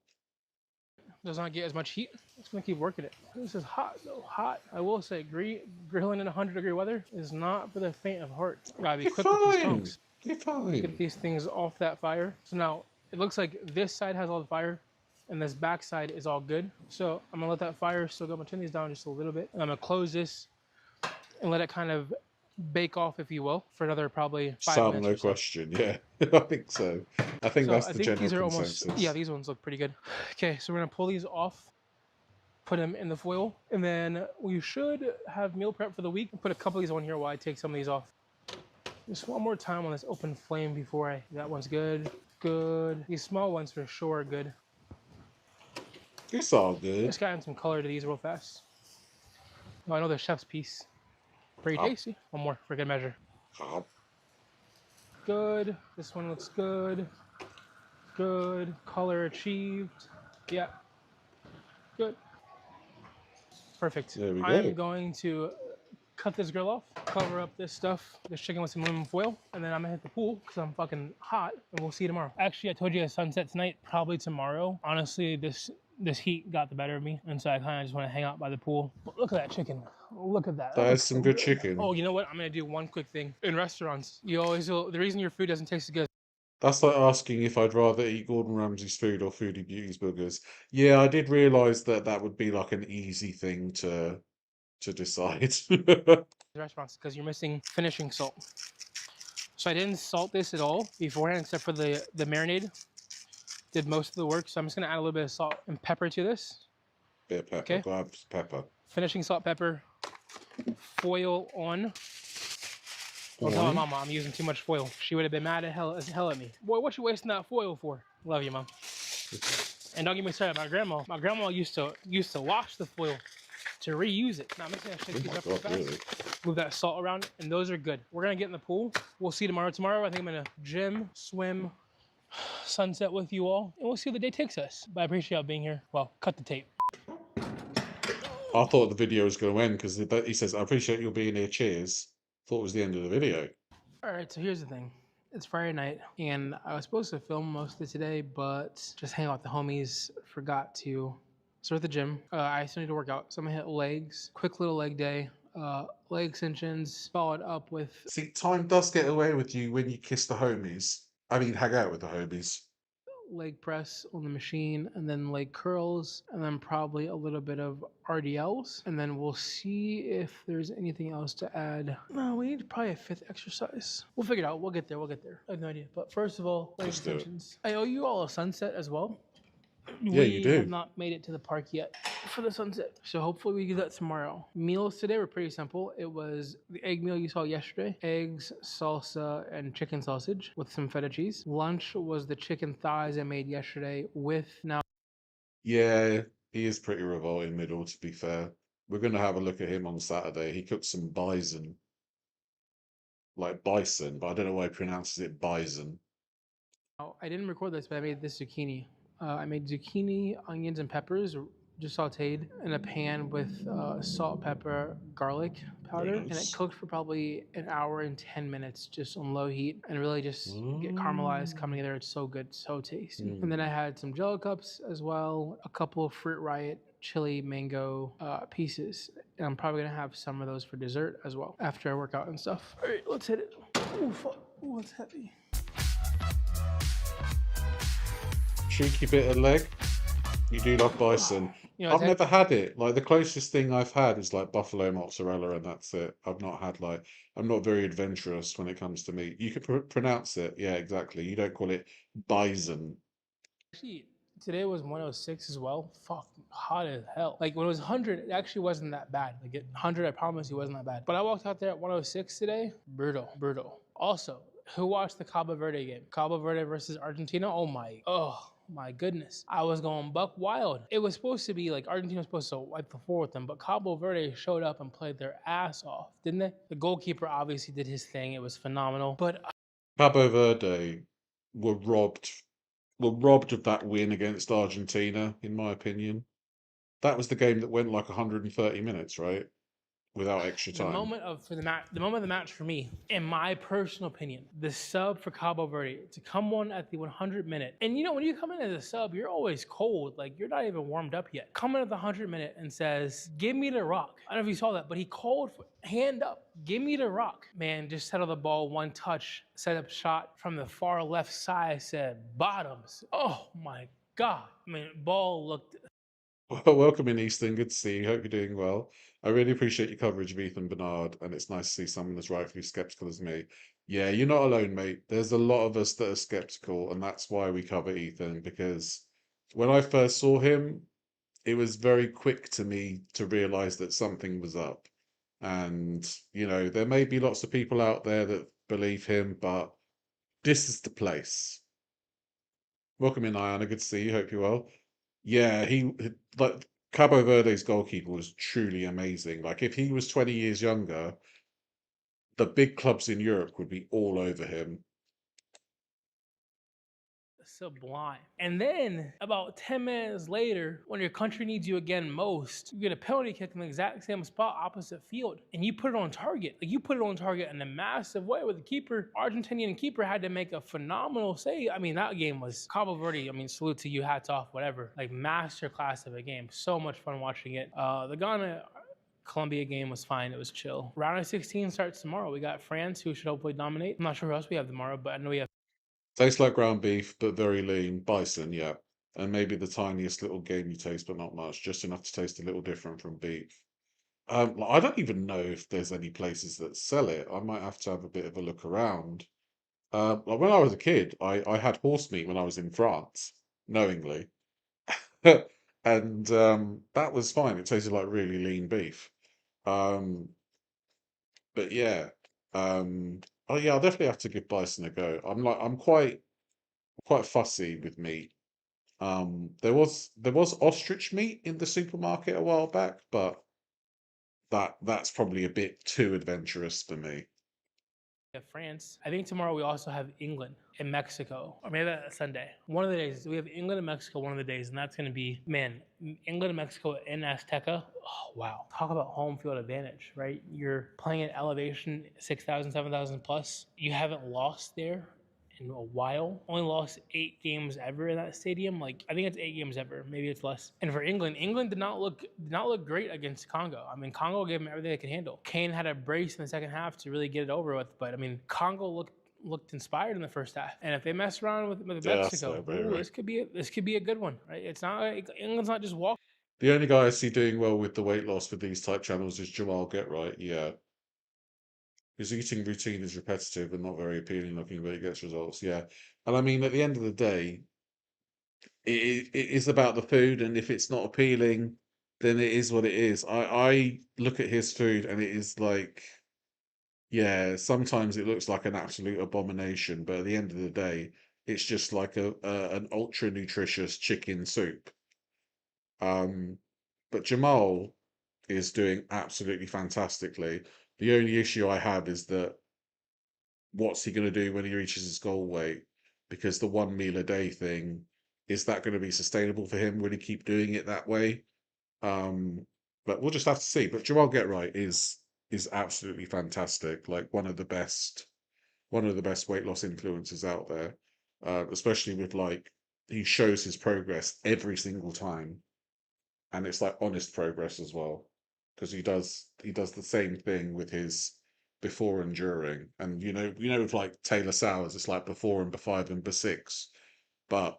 does not get as much heat. Just gonna keep working it. This is hot though, hot. I will say, grilling in 100-degree weather is not for the faint of heart. Gotta be You're quick with these fine. tongs. You're Get fine. these things off that fire. So now it looks like this side has all the fire and this back side is all good. So I'm gonna let that fire still go. I'm gonna turn these down just a little bit. And I'm gonna close this and let it kind of bake off, if you will, for another probably 5 Sam, minutes no or so. question. Yeah, I think so. I think So that's I the think general these are almost, consensus. yeah, these ones look pretty good. Okay, so we're gonna pull these off, put them in the foil, and then we should have meal prep for the week. Put a couple of these on here while I take some of these off. Just one more time on this open flame before that one's good. Good. These small ones for sure are good. It's all good. Just adding some color to these real fast. Oh, I know the chef's piece. Pretty Oh. tasty. One more for good measure. Oh, Good. This one looks good. Good. Color achieved. Yeah. Good. Perfect. there we I'm go. going to cut this grill off, cover up this stuff, this chicken with some aluminum foil, and then I'm gonna hit the pool because I'm fucking hot, and we'll see you tomorrow. Actually, I told you a sunset tonight, probably tomorrow. Honestly, this heat got the better of me, and so I kind of just want to hang out by the pool. But look at that chicken. Look at that. That is looks some so good chicken. Oh, you know what? I'm gonna do one quick thing. In restaurants, you always will, the reason your food doesn't taste as good. That's like asking if I'd rather eat Gordon Ramsay's food or Foodie Beauty's burgers. Yeah, I did realise that that would be like an easy thing to decide. Restaurants because you're missing finishing salt. So I didn't salt this at all beforehand except for the marinade. Did most of the work, so I'm just gonna add a little bit of salt and pepper to this. Bit of pepper. Okay. Go have pepper. Finishing salt, pepper, foil on. Don't tell my mama I'm using too much foil. She would have been mad as hell at me. Boy, what you wasting that foil for? Love you, mom. And don't get me started. My grandma used to wash the foil to reuse it. Now I'm just gonna shake these up real fast. Really? Move that salt around, and those are good. We're gonna get in the pool. We'll see tomorrow. Tomorrow, I think I'm gonna gym, swim, sunset with you all, and we'll see where the day takes us. But I appreciate y'all being here. Well, cut the tape. I thought the video was going to end because he says, "I appreciate you being here. Cheers." Thought it was the end of the video. All right, so here's the thing. It's Friday night, and I was supposed to film most of today, but just hang out with the homies. Forgot to start at the gym. I still need to work out, so I'm gonna hit legs. Quick little leg day. Leg extensions, followed up with See, time does get away with you when you kiss the homies. I mean, hang out with the homies. leg press on the machine, and then leg curls, and then probably a little bit of RDLs, and then we'll see if there's anything else to add. No, we need probably a fifth exercise. We'll figure it out. We'll get there. I have no idea. But first of all, leg Let's do it. extensions. I owe you all a sunset as well. Yeah, you We have do. not made it to the park yet for the sunset. So hopefully we do that tomorrow. Meals today were pretty simple. It was the egg meal you saw yesterday. Eggs, salsa, and chicken sausage with some feta cheese. Lunch was the chicken thighs I made yesterday with now Yeah, he is pretty revolting middle, to be fair. We're going to have a look at him on Saturday. He cooked some bison. Like bison, but I don't know why he pronounces it bison. I didn't record this, but I made this zucchini. I made zucchini, onions, and peppers just sauteed in a pan with salt, pepper, garlic powder, and it nice. cooked for probably an hour and 10 minutes just on low heat and really just get caramelized, come together. It's so good, so tasty. And then I had some Jello cups as well, a couple of Fruit Riot chili mango pieces, and I'm probably gonna have some of those for dessert as well after I work out and stuff. All right, let's hit it. Ooh, fuck. Ooh, it's heavy. Cheeky bit of leg. You do like bison. You know, I've never had it. Like the closest thing I've had is like buffalo mozzarella, and that's it. I've not had like. I'm not very adventurous when it comes to meat. You can pronounce it. Yeah, exactly. You don't call it bison. Actually, today was 106 as well. Fuck, hot as hell. Like when it was 100, it actually wasn't that bad. Like at 100, I promise you, wasn't that bad. But I walked out there at 106 today. Brutal, brutal. Also, who watched the Cabo Verde game? Cabo Verde versus Argentina. Oh my goodness. I was going buck wild. It was supposed to be like Argentina was supposed to wipe the floor with them, but Cabo Verde showed up and played their ass off, didn't they? The goalkeeper obviously did his thing. It was phenomenal. But Cabo Verde were robbed of that win against Argentina, in my opinion. That was the game that went like 130 minutes, right? without extra The time. moment of the match for me, in my personal opinion, the sub for Cabo Verde to come on at the 100-minute, and you know when you come in as a sub, you're always cold, like you're not even warmed up yet. Coming at the 100-minute and says, "Give me the rock." I don't know if you saw that, but he called for hand up, "Give me the rock." Man, just settled the ball, one touch, set up shot from the far left side. Said bottoms. Oh my God! I mean, ball looked. Well, welcome in, Easton. Good to see you. Hope you're doing well. I really appreciate your coverage of Ethan Bernard, and it's nice to see someone as rightfully skeptical as me. Yeah, you're not alone, mate. There's a lot of us that are skeptical, and that's why we cover Ethan, because when I first saw him, it was very quick to me to realize that something was up. And, there may be lots of people out there that believe him, but this is the place. Welcome in, Ayana. Good to see you. Hope you're well. Yeah, like Cabo Verde's goalkeeper was truly amazing. Like if he was 20 years younger, the big clubs in Europe would be all over him. Sublime. And then about 10 minutes later, when your country needs you again most, you get a penalty kick in the exact same spot opposite field. And you put it on target. Like you put it on target in a massive way with the keeper. Argentinian keeper had to make a phenomenal save. I mean, that game was Cabo Verde. I mean, salute to you, hats off, whatever. Like masterclass of a game. So much fun watching it. The Ghana Colombia game was fine. It was chill. Round of 16 starts tomorrow. We got France, who should hopefully dominate. I'm not sure who else we have tomorrow, but I know we have. Tastes like ground beef, but very lean. Bison, yeah. And maybe the tiniest little gamey taste, but not much. Just enough to taste a little different from beef. I don't even know if there's any places that sell it. I might have to have a bit of a look around. Like when I was a kid, I had horse meat when I was in France, knowingly. And that was fine. It tasted like really lean beef. Um, but yeah. Oh yeah, I'll definitely have to give bison a go. I'm quite fussy with meat. There was ostrich meat in the supermarket a while back, but that's probably a bit too adventurous for me. France. I think tomorrow we also have England and Mexico, or maybe that's Sunday. One of the days we have England and Mexico. One of the days, and that's going to be England and Mexico in Azteca. Oh wow! Talk about home field advantage, right? You're playing at elevation 6,000, 7,000 plus. You haven't lost there in a while. Only lost 8 games ever in that stadium. Like I think it's 8 games ever. Maybe it's less. And for England, England did not look great against Congo. I mean, Congo gave them everything they could handle. Kane had a brace in the second half to really get it over with. But I mean, Congo looked inspired in the first half. And if they mess around with Mexico, right. this could be a good one, right? It's not England's not just walking. The only guy I see doing well with the weight loss for these type channels is Jamal Getright. Yeah. His eating routine is repetitive and not very appealing looking, but he gets results. Yeah. And I mean, at the end of the day, it is about the food, and if it's not appealing, then it is what it is. I look at his food and it is like, yeah, sometimes it looks like an absolute abomination, but at the end of the day, it's just like an ultra nutritious chicken soup. But Jamal is doing absolutely fantastically. The only issue I have is that what's he going to do when he reaches his goal weight? Because the 1 meal a day thing, is that going to be sustainable for him? Will he keep doing it that way? But we'll just have to see. But Jamal Getright is absolutely fantastic. Like one of the best weight loss influencers out there. Especially with like he shows his progress every single time, and it's like honest progress as well, because he does the same thing with his before and during, and with like Taylor Sowers, it's like before and B5 and B6, but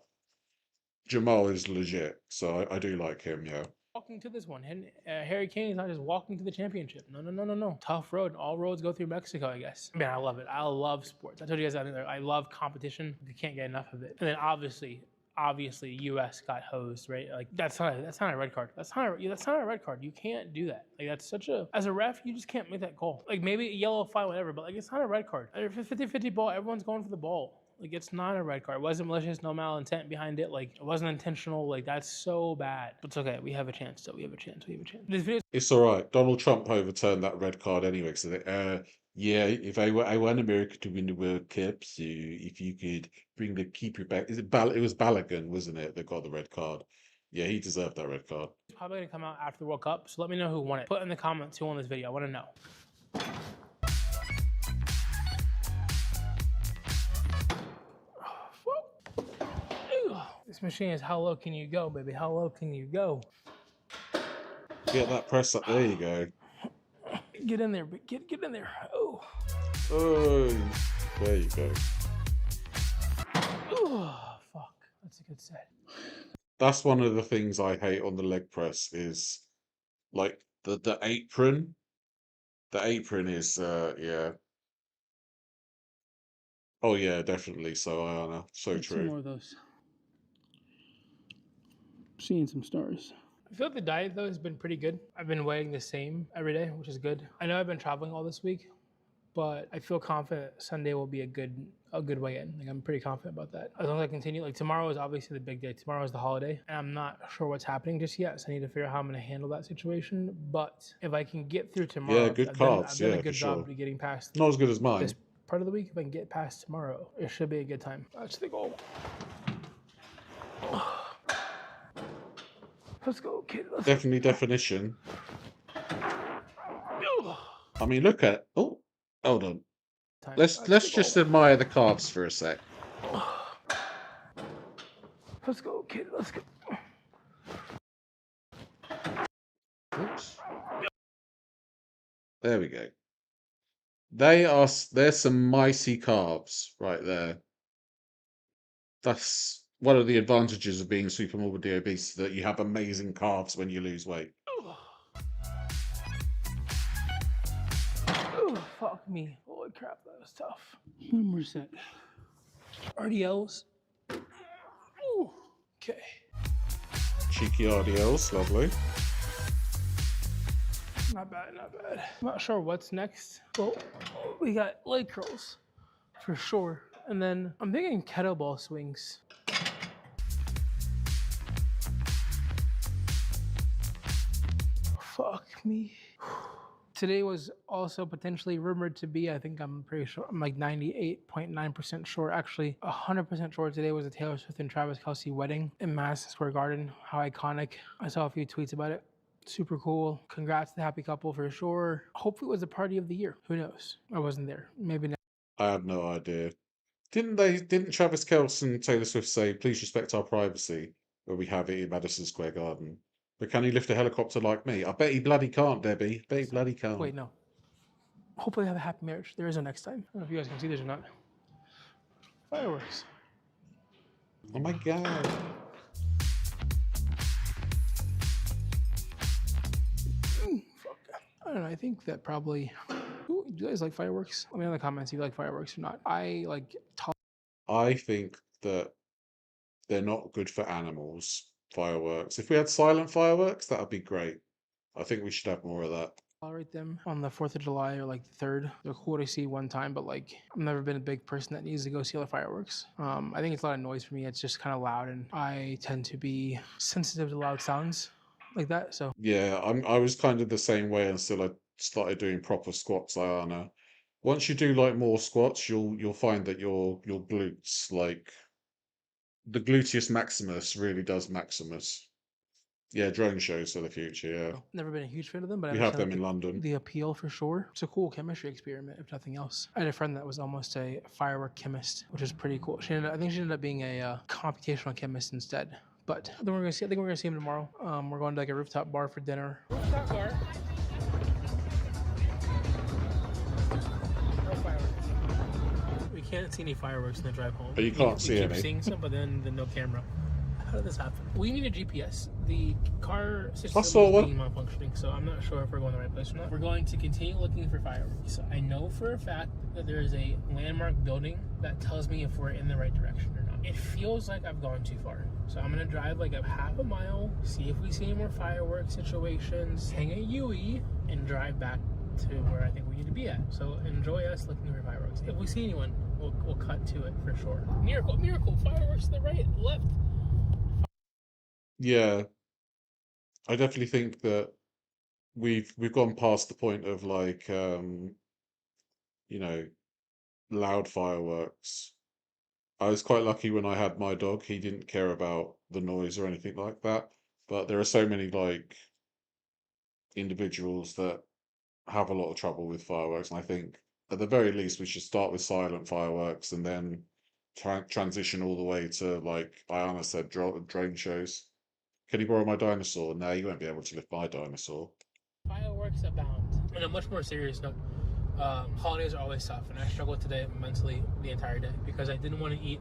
Jamal is legit, so I do like him. Yeah. Walking to this one. And Harry Kane is not just walking to the championship. No. Tough road. All roads go through Mexico, I guess. Man, I love it. I love sports. I told you guys I love competition. You can't get enough of it. And then obviously, U.S. got hosed, right? Like that's not a red card. That's not a red card. You can't do that. Like that's as a ref, you just can't make that call. Like maybe a yellow fine, whatever, but like it's not a red card. 50-50 ball, everyone's going for the ball. Like it's not a red card. It wasn't malicious, no malintent behind it. Like it wasn't intentional. Like that's so bad. But it's okay. We have a chance still. We have a chance. This video. It's all right. Donald Trump overturned that red card anyway. So yeah, if I want America to win the World Cup, so if you could bring the keeper back, it was Balogun, wasn't it, that got the red card? Yeah, he deserved that red card. It's probably gonna come out after the World Cup, so let me know who won it. Put in the comments who won this video. I want to know. This machine is how low can you go, baby? How low can you go? Get that press up. There you go. Get in there, get in there. Oh, Oh, there you go. oh, fuck. That's a good set. That's one of the things I hate on the leg press is like the apron. The apron is yeah. Oh yeah, definitely. So Ayana, so Let's see true. more of those. Seeing some stars. I feel like the diet though has been pretty good. I've been weighing the same every day, which is good. I know I've been traveling all this week, but I feel confident Sunday will be a good weigh in. Like I'm pretty confident about that. As long as I continue, like tomorrow is obviously the big day. Tomorrow is the holiday, and I'm not sure what's happening just yet. So I need to figure out how I'm going to handle that situation. But if I can get through tomorrow, Yeah, good I've cards. done Yeah, a for good job sure. of getting past Not as good as this mine. part of the week. If I can get past tomorrow, it should be a good time. That's the goal. Let's go, kid. Let's Definitely definition. I mean, look at. Oh, hold on. time. Let's just admire the cards for a sec. Let's go, kid. Let's go. Oops. There we go. There's some mighty carbs right there. That's one of the advantages of being super morbidly obese, that you have amazing carbs when you lose weight. Oh, fuck me. Holy crap, that was tough. One more set. RDLs. Ooh, okay. Cheeky RDLs, lovely. Not bad, not bad. I'm not sure what's next. Well, we got leg curls for sure. And then I'm thinking kettlebell swings. Fuck me. Today was also potentially rumored to be, I think I'm pretty sure, I'm like 98.9% sure, actually 100% sure today was a Taylor Swift and Travis Kelce wedding in Madison Square Garden. How iconic. I saw a few tweets about it. Super cool. Congrats to the happy couple for sure. Hopefully it was the party of the year. Who knows? I wasn't there. Maybe not. I have no idea. Didn't Travis Kelce and Taylor Swift say, please respect our privacy, where we have it in Madison Square Garden? But can he lift a helicopter like me? I bet he bloody can't, Debbie. Bet he bloody can't. Wait, no. Hopefully they have a happy marriage. There is no next time. I don't know if you guys can see this or not. Fireworks. Oh my god. Fuck. I don't know. I think that probably. Ooh, do you guys like fireworks? Let me know in the comments if you like fireworks or not. I like. I think that they're not good for animals, fireworks. If we had silent fireworks, that would be great. I think we should have more of that. Tolerate them on the 4th of July or like the 3rd. They're cool to see one time, but like I've never been a big person that needs to go see all the fireworks. I think it's a lot of noise for me. It's just kind of loud, and I tend to be sensitive to loud sounds like that. So Yeah, I was kind of the same way until I started doing proper squats, Ayana. Once you do like more squats, you'll find that your glutes, like the gluteus maximus really does maximus. Yeah, drone shows for the future, yeah. never been a huge fan of them, but I We have understand them in London. the appeal for sure. It's a cool chemistry experiment, if nothing else. I had a friend that was almost a firework chemist, which is pretty cool. I think she ended up being a computational chemist instead. But I think we're gonna see him tomorrow. We're going to like a rooftop bar for dinner. Rooftop bar. No fireworks. We can't see any fireworks in the drive home. But you can't see we keep any. seeing some, but then no camera. How did this happen? We need a GPS. The car system I is saw one. being malfunctioning, so I'm not sure if we're going the right place or not. We're going to continue looking for fireworks. I know for a fact that there is a landmark building that tells me if we're in the right direction or not. It feels like I've gone too far. So I'm gonna drive like a half a mile, see if we see any more fireworks situations, hang a UE, and drive back to where I think we need to be at. So enjoy us looking for fireworks. If we see anyone, we'll cut to it for sure. Miracle, fireworks to the right, left. Yeah, I definitely think that we've gone past the point of like you know, loud fireworks. I was quite lucky when I had my dog. He didn't care about the noise or anything like that. But there are so many like individuals that have a lot of trouble with fireworks, and I think at the very least we should start with silent fireworks and then transition all the way to, like Ayana said, drone shows. Can you borrow my dinosaur? No, you won't be able to lift my dinosaur. Fireworks abound. On a much more serious note, holidays are always tough, and I struggled today mentally the entire day because I didn't want to eat.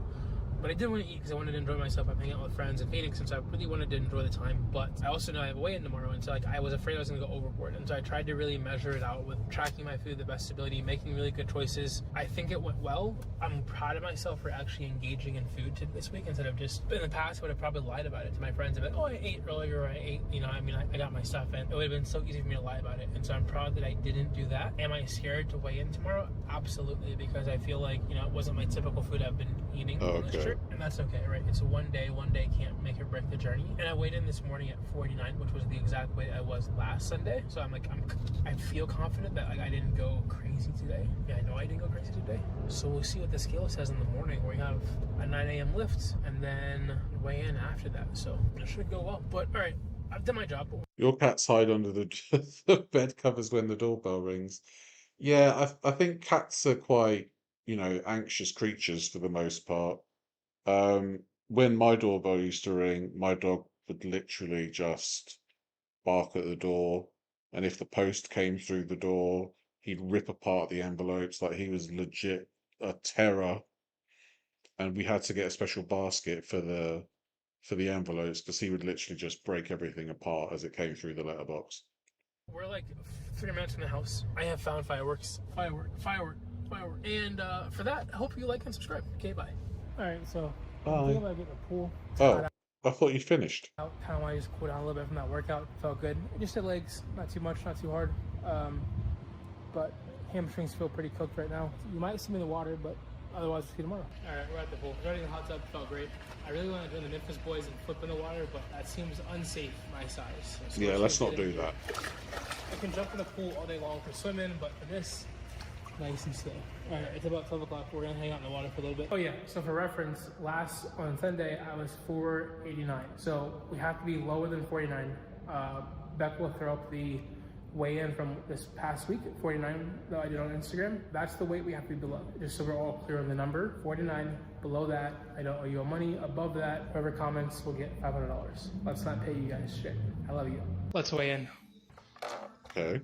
But I did want to eat because I wanted to enjoy myself. I'm hanging out with friends in Phoenix, and so I really wanted to enjoy the time. But I also know I have a weigh-in tomorrow, and so like I was afraid I was going to go overboard. And so I tried to really measure it out with tracking my food the best ability, making really good choices. I think it went well. I'm proud of myself for actually engaging in food this week instead of just in the past I would have probably lied about it to my friends about, oh, I ate earlier, or I ate, I got my stuff, and it would have been so easy for me to lie about it. And so I'm proud that I didn't do that. Am I scared to weigh in tomorrow? Absolutely, because I feel like it wasn't my typical food I've been eating on this trip, and that's okay. Right, it's one day can't make or break the journey. And I weighed in this morning at 49, which was the exact weight I was last Sunday. So I feel confident that I didn't go crazy today. Yeah, I know I didn't go crazy today. So we'll see what the scale says in the morning. We have a 9 a.m. lift and then weigh in after that. So it should go well. But all right, I've done my job. Your cats hide under the bed covers when the doorbell rings. Yeah, I think cats are quite, anxious creatures for the most part. When my doorbell used to ring, my dog would literally just bark at the door, and if the post came through the door, he'd rip apart the envelopes. Like, he was legit a terror, and we had to get a special basket for the envelopes because he would literally just break everything apart as it came through the letterbox. We're like 3 minutes from the house. I have found fireworks. And for that, I hope you like and subscribe. Okay, bye. All right, so I'm thinking about getting a pool. Oh, I thought you finished. Kind of want to just cool down a little bit from that workout. Felt good. Just the legs, not too much, not too hard. But hamstrings feel pretty cooked right now. You might see me in the water, but otherwise, we'll see you tomorrow. All right, we're at the pool. Starting the hot tub felt great. I really want to join the Memphis boys and flip in the water, but that seems unsafe my size. So Yeah, let's not do that. I can jump in the pool all day long for swimming, but for this, nice and slow. All right, it's about 12 o'clock. We're gonna hang out in the water for a little bit. Oh yeah, so for reference, on Sunday, I was 489. So we have to be lower than 49. Beck will throw up the weigh-in from this past week, 49, that I did on Instagram. That's the weight we have to be below, just so we're all clear on the number. 49, below that, I don't owe you money. Above that, whoever comments will get $500. Let's not pay you guys shit. I love you. Let's weigh in. Okay.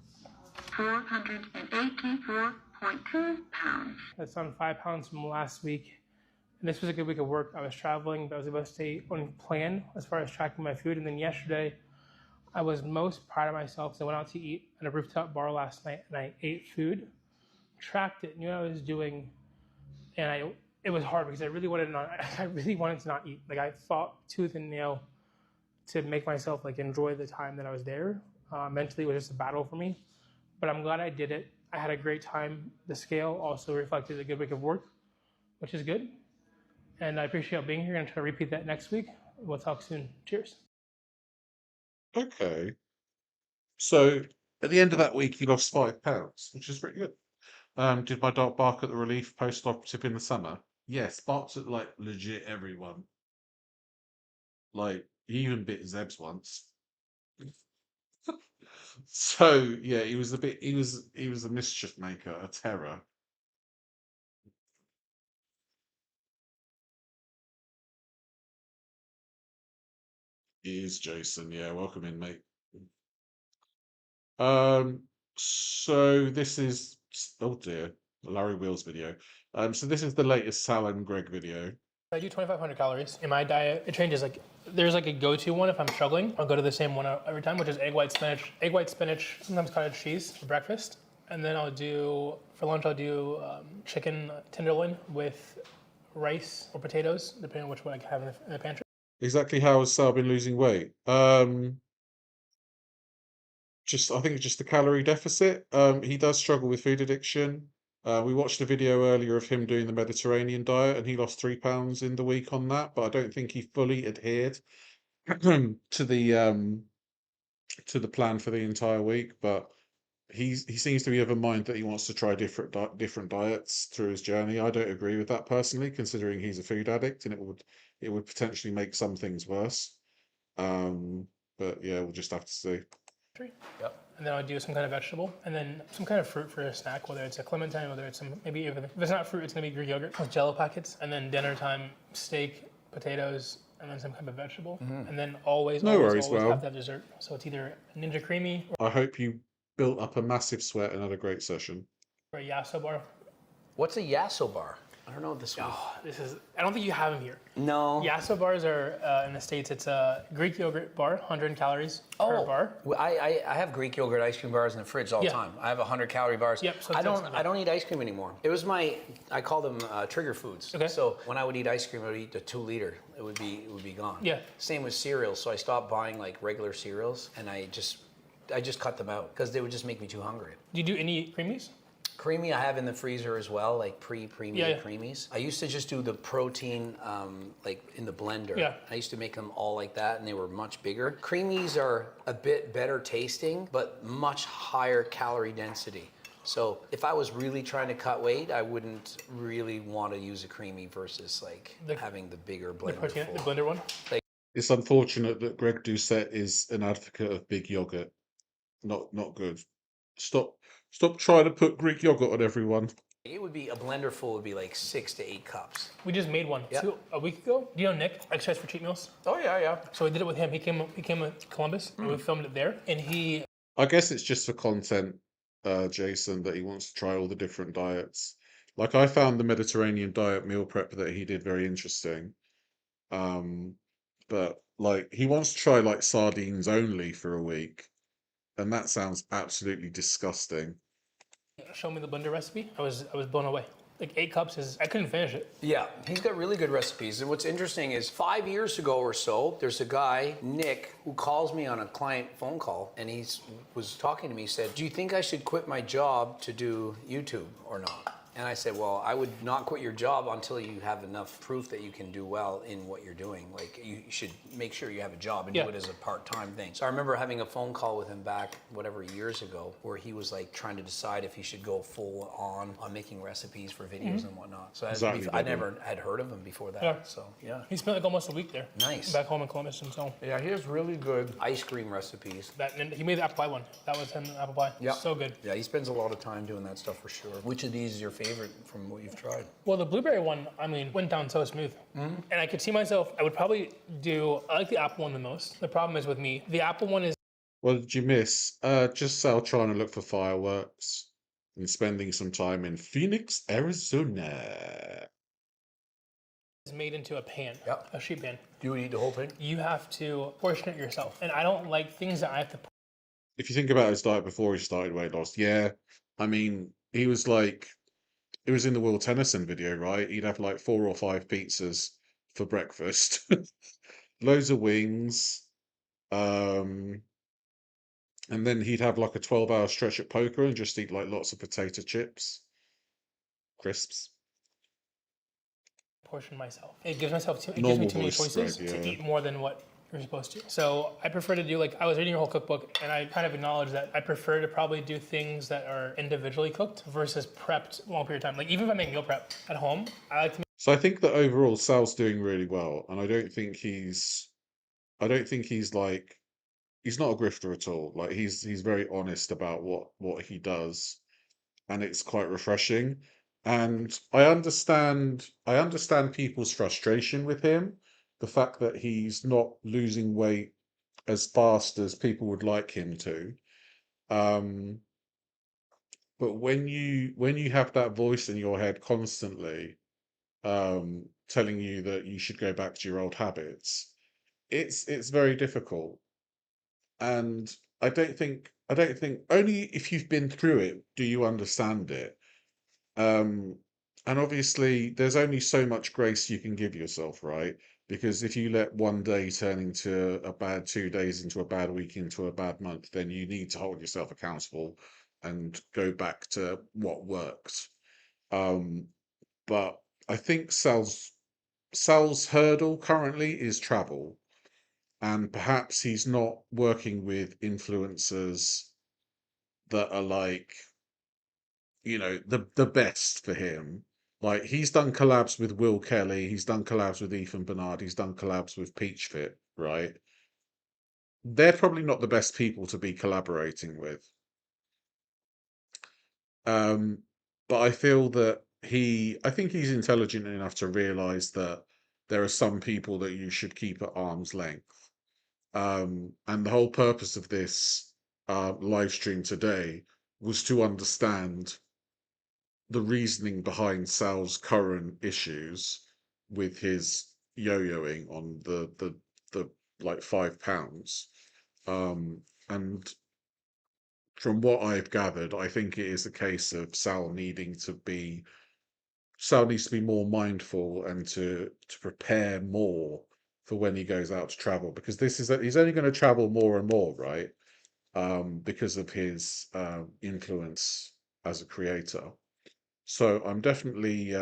484.2 pounds. That's on 5 pounds from last week. And this was a good week of work. I was traveling, but I was able to stay on plan as far as tracking my food. And then yesterday, I was most proud of myself because I went out to eat at a rooftop bar last night and I ate food, tracked it, knew what I was doing, and it was hard because I really wanted to not eat. Like, I fought tooth and nail to make myself enjoy the time that I was there. Mentally, it was just a battle for me, but I'm glad I did it. I had a great time. The scale also reflected a good week of work, which is good. And I appreciate being here. I'm going to try to repeat that next week. We'll talk soon. Cheers. Okay. So at the end of that week, you lost 5 pounds, which is pretty good. Did my dog bark at the relief post-operative in the summer? Yes, barks at legit everyone. He even bit Zeb's once. So yeah, he was a mischief maker, a terror. He is Jason. Yeah, welcome in, mate. So this is, oh dear, Larry Wheels video. So this is the latest Sal and Greg video. I do 2,500 calories. In my diet, it changes. There's a go-to one if I'm struggling. I'll go to the same one every time, which is egg white spinach, sometimes cottage cheese for breakfast. And then for lunch, I'll do chicken tenderloin with rice or potatoes, depending on which one I have in the pantry. Exactly how has Sal been losing weight? I think it's just the calorie deficit. He does struggle with food addiction. We watched a video earlier of him doing the Mediterranean diet, and he lost 3 pounds in the week on that. But I don't think he fully adhered to the plan for the entire week. But he seems to be of a mind that he wants to try different diets through his journey. I don't agree with that personally, considering he's a food addict, and it would potentially make some things worse. But yeah, we'll just have to see. Yep. And then I'll do some kind of vegetable, and then some kind of fruit for a snack, whether it's a clementine, whether it's some, maybe if it's not fruit, it's gonna be Greek yogurt with Jello packets, and then dinner time, steak, potatoes, and then some kind of vegetable, and then always, No always, worries, always Well. have that dessert. So it's either a Ninja Creamy I hope you built up a massive sweat and had a great session. or a Yasso bar. What's a Yasso bar? I don't know what this is. Oh, I don't think you have them here. No. Yasso bars are in the States, it's a Greek yogurt bar, 100 calories per bar. Well, I have Greek yogurt ice cream bars in the fridge all the Yeah. time. I have 100-calorie bars. Yep, so I that's don't eat ice cream anymore. It was I call them trigger foods. Okay. So when I would eat ice cream, I would eat the 2-liter. It would be gone. Yeah. Same with cereals. So I stopped buying like regular cereals, and I just cut them out because they would just make me too hungry. Do you do any creamies? Creamy I have in the freezer as well, like pre-made Yeah. creamies. I used to just do the protein like in the blender. Yeah. I used to make them all like that, and they were much bigger. Creamies are a bit better tasting, but much higher calorie density. So if I was really trying to cut weight, I wouldn't really want to use a creamy versus like having the bigger The blender. protein, the full. blender one? It's unfortunate that Greg Doucette is an advocate of big yogurt. Not good. Stop trying to put Greek yogurt on everyone. It would be a blender full would be like 6 to 8 cups. We just made one Yeah. a week ago. Do you know Nick, Exercise for Cheat Meals? Oh yeah. So we did it with him. He came to Columbus, and we filmed it there. And he I guess it's just for content, Jason, that he wants to try all the different diets. Like I found the Mediterranean diet meal prep that he did very interesting. But like he wants to try like sardines only for a week, and that sounds absolutely disgusting. showed me the blender recipe. I was blown away. Like 8 cups I couldn't finish it. Yeah, he's got really good recipes. And what's interesting is 5 years ago or so, there's a guy, Nick, who calls me on a client phone call, and he was talking to me, said, do you think I should quit my job to do YouTube or not? And I said, well, I would not quit your job until you have enough proof that you can do well in what you're doing. Like, you should make sure you have a job and do it as a part-time thing. So I remember having a phone call with him back, whatever, years ago, where he was like trying to decide if he should go full on making recipes for videos and whatnot. So I never had heard of him before that. Yeah. So, yeah. He spent like almost a week there. Nice. Back home in Columbus, and so Yeah, he has really good ice cream recipes. and he made the apple pie one. That was him, apple pie. Yeah. So good. Yeah, he spends a lot of time doing that stuff for sure. Which of these is your favorite from what you've tried? Well, the blueberry one, I mean, went down so smooth. And I could see myself, I would probably I like the apple one the most. The problem is with me, the apple one is What did you miss? Just Sal trying to look for fireworks and spending some time in Phoenix, Arizona. made into a pan, Yep. a sheet pan. You would eat the whole thing? You have to portion it yourself. And I don't like things that I have to If you think about his diet before he started weight loss, yeah, I mean, he was like, it was in the Will Tennyson video, right? He'd have like 4 or 5 pizzas for breakfast, loads of wings, and then he'd have like a 12-hour stretch at poker and just eat like lots of potato chips, crisps. portion myself. It gives gives me Normal too many voice choices spread, to yeah. eat more than what you're supposed to. So I prefer to do I was reading your whole cookbook, and I kind of acknowledge that I prefer to probably do things that are individually cooked versus prepped a long period of time. Like even if I make meal prep at home, I like to So I think that overall Sal's doing really well, and I don't think he's like, he's not a grifter at all. Like he's very honest about what he does, and it's quite refreshing. And I understand people's frustration with him, the fact that he's not losing weight as fast as people would like him to. But when you have that voice in your head constantly, telling you that you should go back to your old habits, it's very difficult. And I don't think only if you've been through it do you understand it. And obviously there's only so much grace you can give yourself, right? Because if you let one day turn into a bad 2 days, into a bad week, into a bad month, then you need to hold yourself accountable and go back to what works. But I think Sal's hurdle currently is travel, and perhaps he's not working with influencers that are like, the best for him. Like he's done collabs with Will Kelly, he's done collabs with Ethan Bernard, he's done collabs with Peach Fit, right? they're probably not the best people to be collaborating with. But I feel that I think he's intelligent enough to realize that there are some people that you should keep at arm's length. And the whole purpose of this live stream today was to understand the reasoning behind Sal's current issues with his yo-yoing on the like £5. And from what I've gathered, I think it is a case of Sal needs to be more mindful and to prepare more for when he goes out to travel, because he's only going to travel more and more, right? Because of his influence as a creator. So I'm definitely,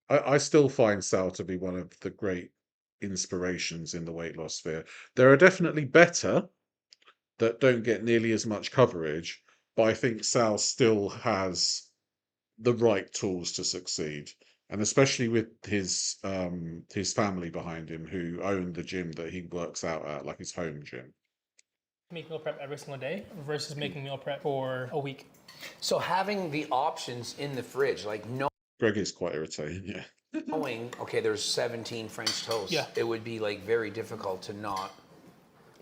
I still find Sal to be one of the great inspirations in the weight loss sphere. There are definitely better that don't get nearly as much coverage, but I think Sal still has the right tools to succeed, and especially with his family behind him, who own the gym that he works out at, like his home gym. Make meal prep every single day versus making meal prep for a week. So having the options in the fridge, like Greg is quite irritating, yeah. knowing, okay, there's 17 French toasts. Yeah. It would be like very difficult to not.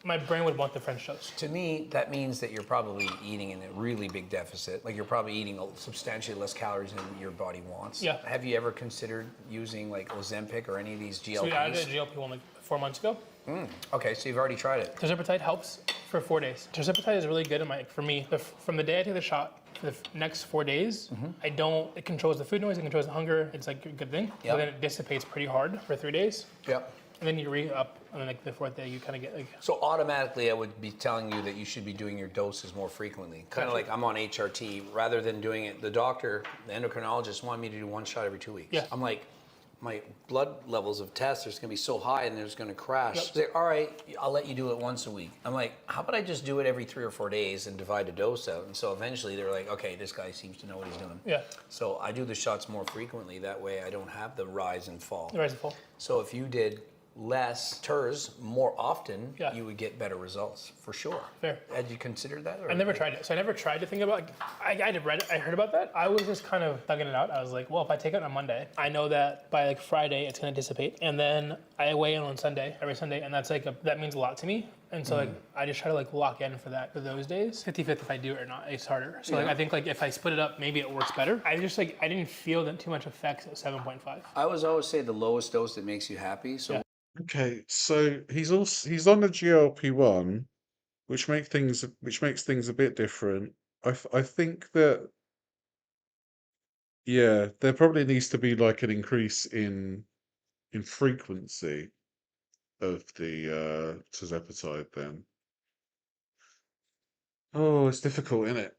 My brain would want the French toast. To me, that means that you're probably eating in a really big deficit. Like you're probably eating substantially less calories than your body wants. Yeah. Have you ever considered using like Ozempic or any of these GLPs? So we added a GLP-1 like 4 months ago. Okay, so you've already tried it. Tirzepatide helps for 4 days. Tirzepatide is really good for me. From the day I take the shot, for the next 4 days, it controls the food noise, it controls the hunger. It's like a good thing. Yep. But then it dissipates pretty hard for 3 days. Yep. And then you re-up, and then like the 4th day, you kind of get like. So automatically, I would be telling you that you should be doing your doses more frequently. Kind of like I'm on HRT, rather than doing it. The doctor, the endocrinologist, wanted me to do 1 shot every 2 weeks. Yeah. I'm like, my blood levels of tests are going to be so high and there's going to crash. Yep. He's like, all right, I'll let you do it once a week. I'm like, how about I just do it every 3 or 4 days and divide the dose out? And so eventually they're like, okay, this guy seems to know what he's doing. Yeah. So I do the shots more frequently. That way I don't have the rise and fall. The rise and fall. So if you did less TERS more often, Yeah. you would get better results for sure. Fair. Had you considered that? Or? I never tried it. So I never tried to think about, like, I heard about that. I was just kind of thugging it out. I was like, well, if I take it on Monday, I know that by like Friday it's going to dissipate. And then I weigh in on Sunday, every Sunday. And that's that means a lot to me. And so like, I just try to like lock in for those days. 50-50 if I do it or not, it's harder. So like, I think like if I split it up, maybe it works better. I didn't feel that too much effects at 7.5. I always say the lowest dose that makes you happy. So. Yeah. Okay, so he's on a GLP-1, which makes things a bit different. I think that, yeah, there probably needs to be like an increase in frequency of the tirzepatide then. Oh, it's difficult, isn't it?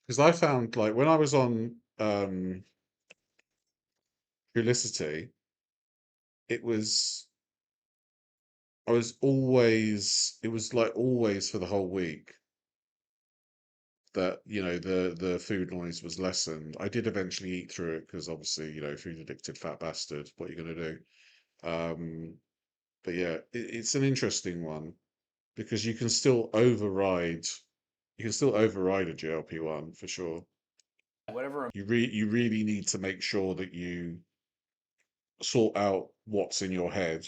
Because I found, like, when I was on Trulicity, it was like always for the whole week that, the food noise was lessened. I did eventually eat through it because obviously, food addicted fat bastard, what are you going to do? But yeah, it's an interesting one because you can still override a GLP-1 for sure. Whatever. You really need to make sure that you sort out what's in your head,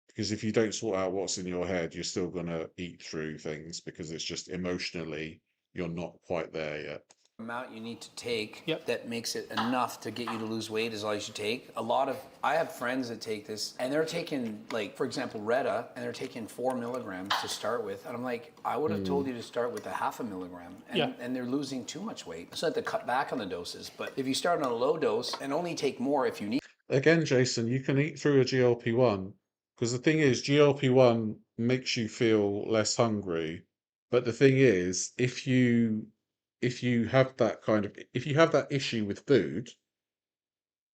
because if you don't sort out what's in your head, you're still going to eat through things because it's just emotionally you're not quite there yet. Amount you need to take Yep. that makes it enough to get you to lose weight is all you should take. I have friends that take this and they're taking, like, for example, Retta, and they're taking 4 milligrams to start with. And I'm like, I would have told you to start with a 0.5 milligram. And they're losing too much weight. So I have to cut back on the doses. But if you start on a low dose and only take more if you need. Again, Jason, you can eat through a GLP-1 because the thing is, GLP-1 makes you feel less hungry. But the thing is, if you have that issue with food,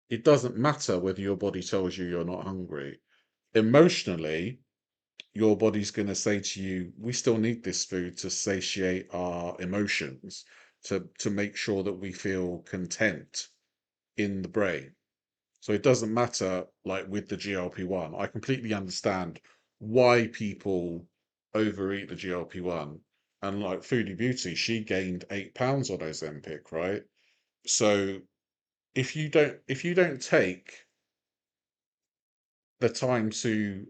it doesn't matter whether your body tells you you're not hungry. Emotionally, your body's going to say to you, we still need this food to satiate our emotions, to make sure that we feel content. in the brain. So it doesn't matter, like with the GLP-1. I completely understand why people overeat the GLP-1. And like Foodie Beauty, she gained 8 pounds on Ozempic, right? So if you don't take the time to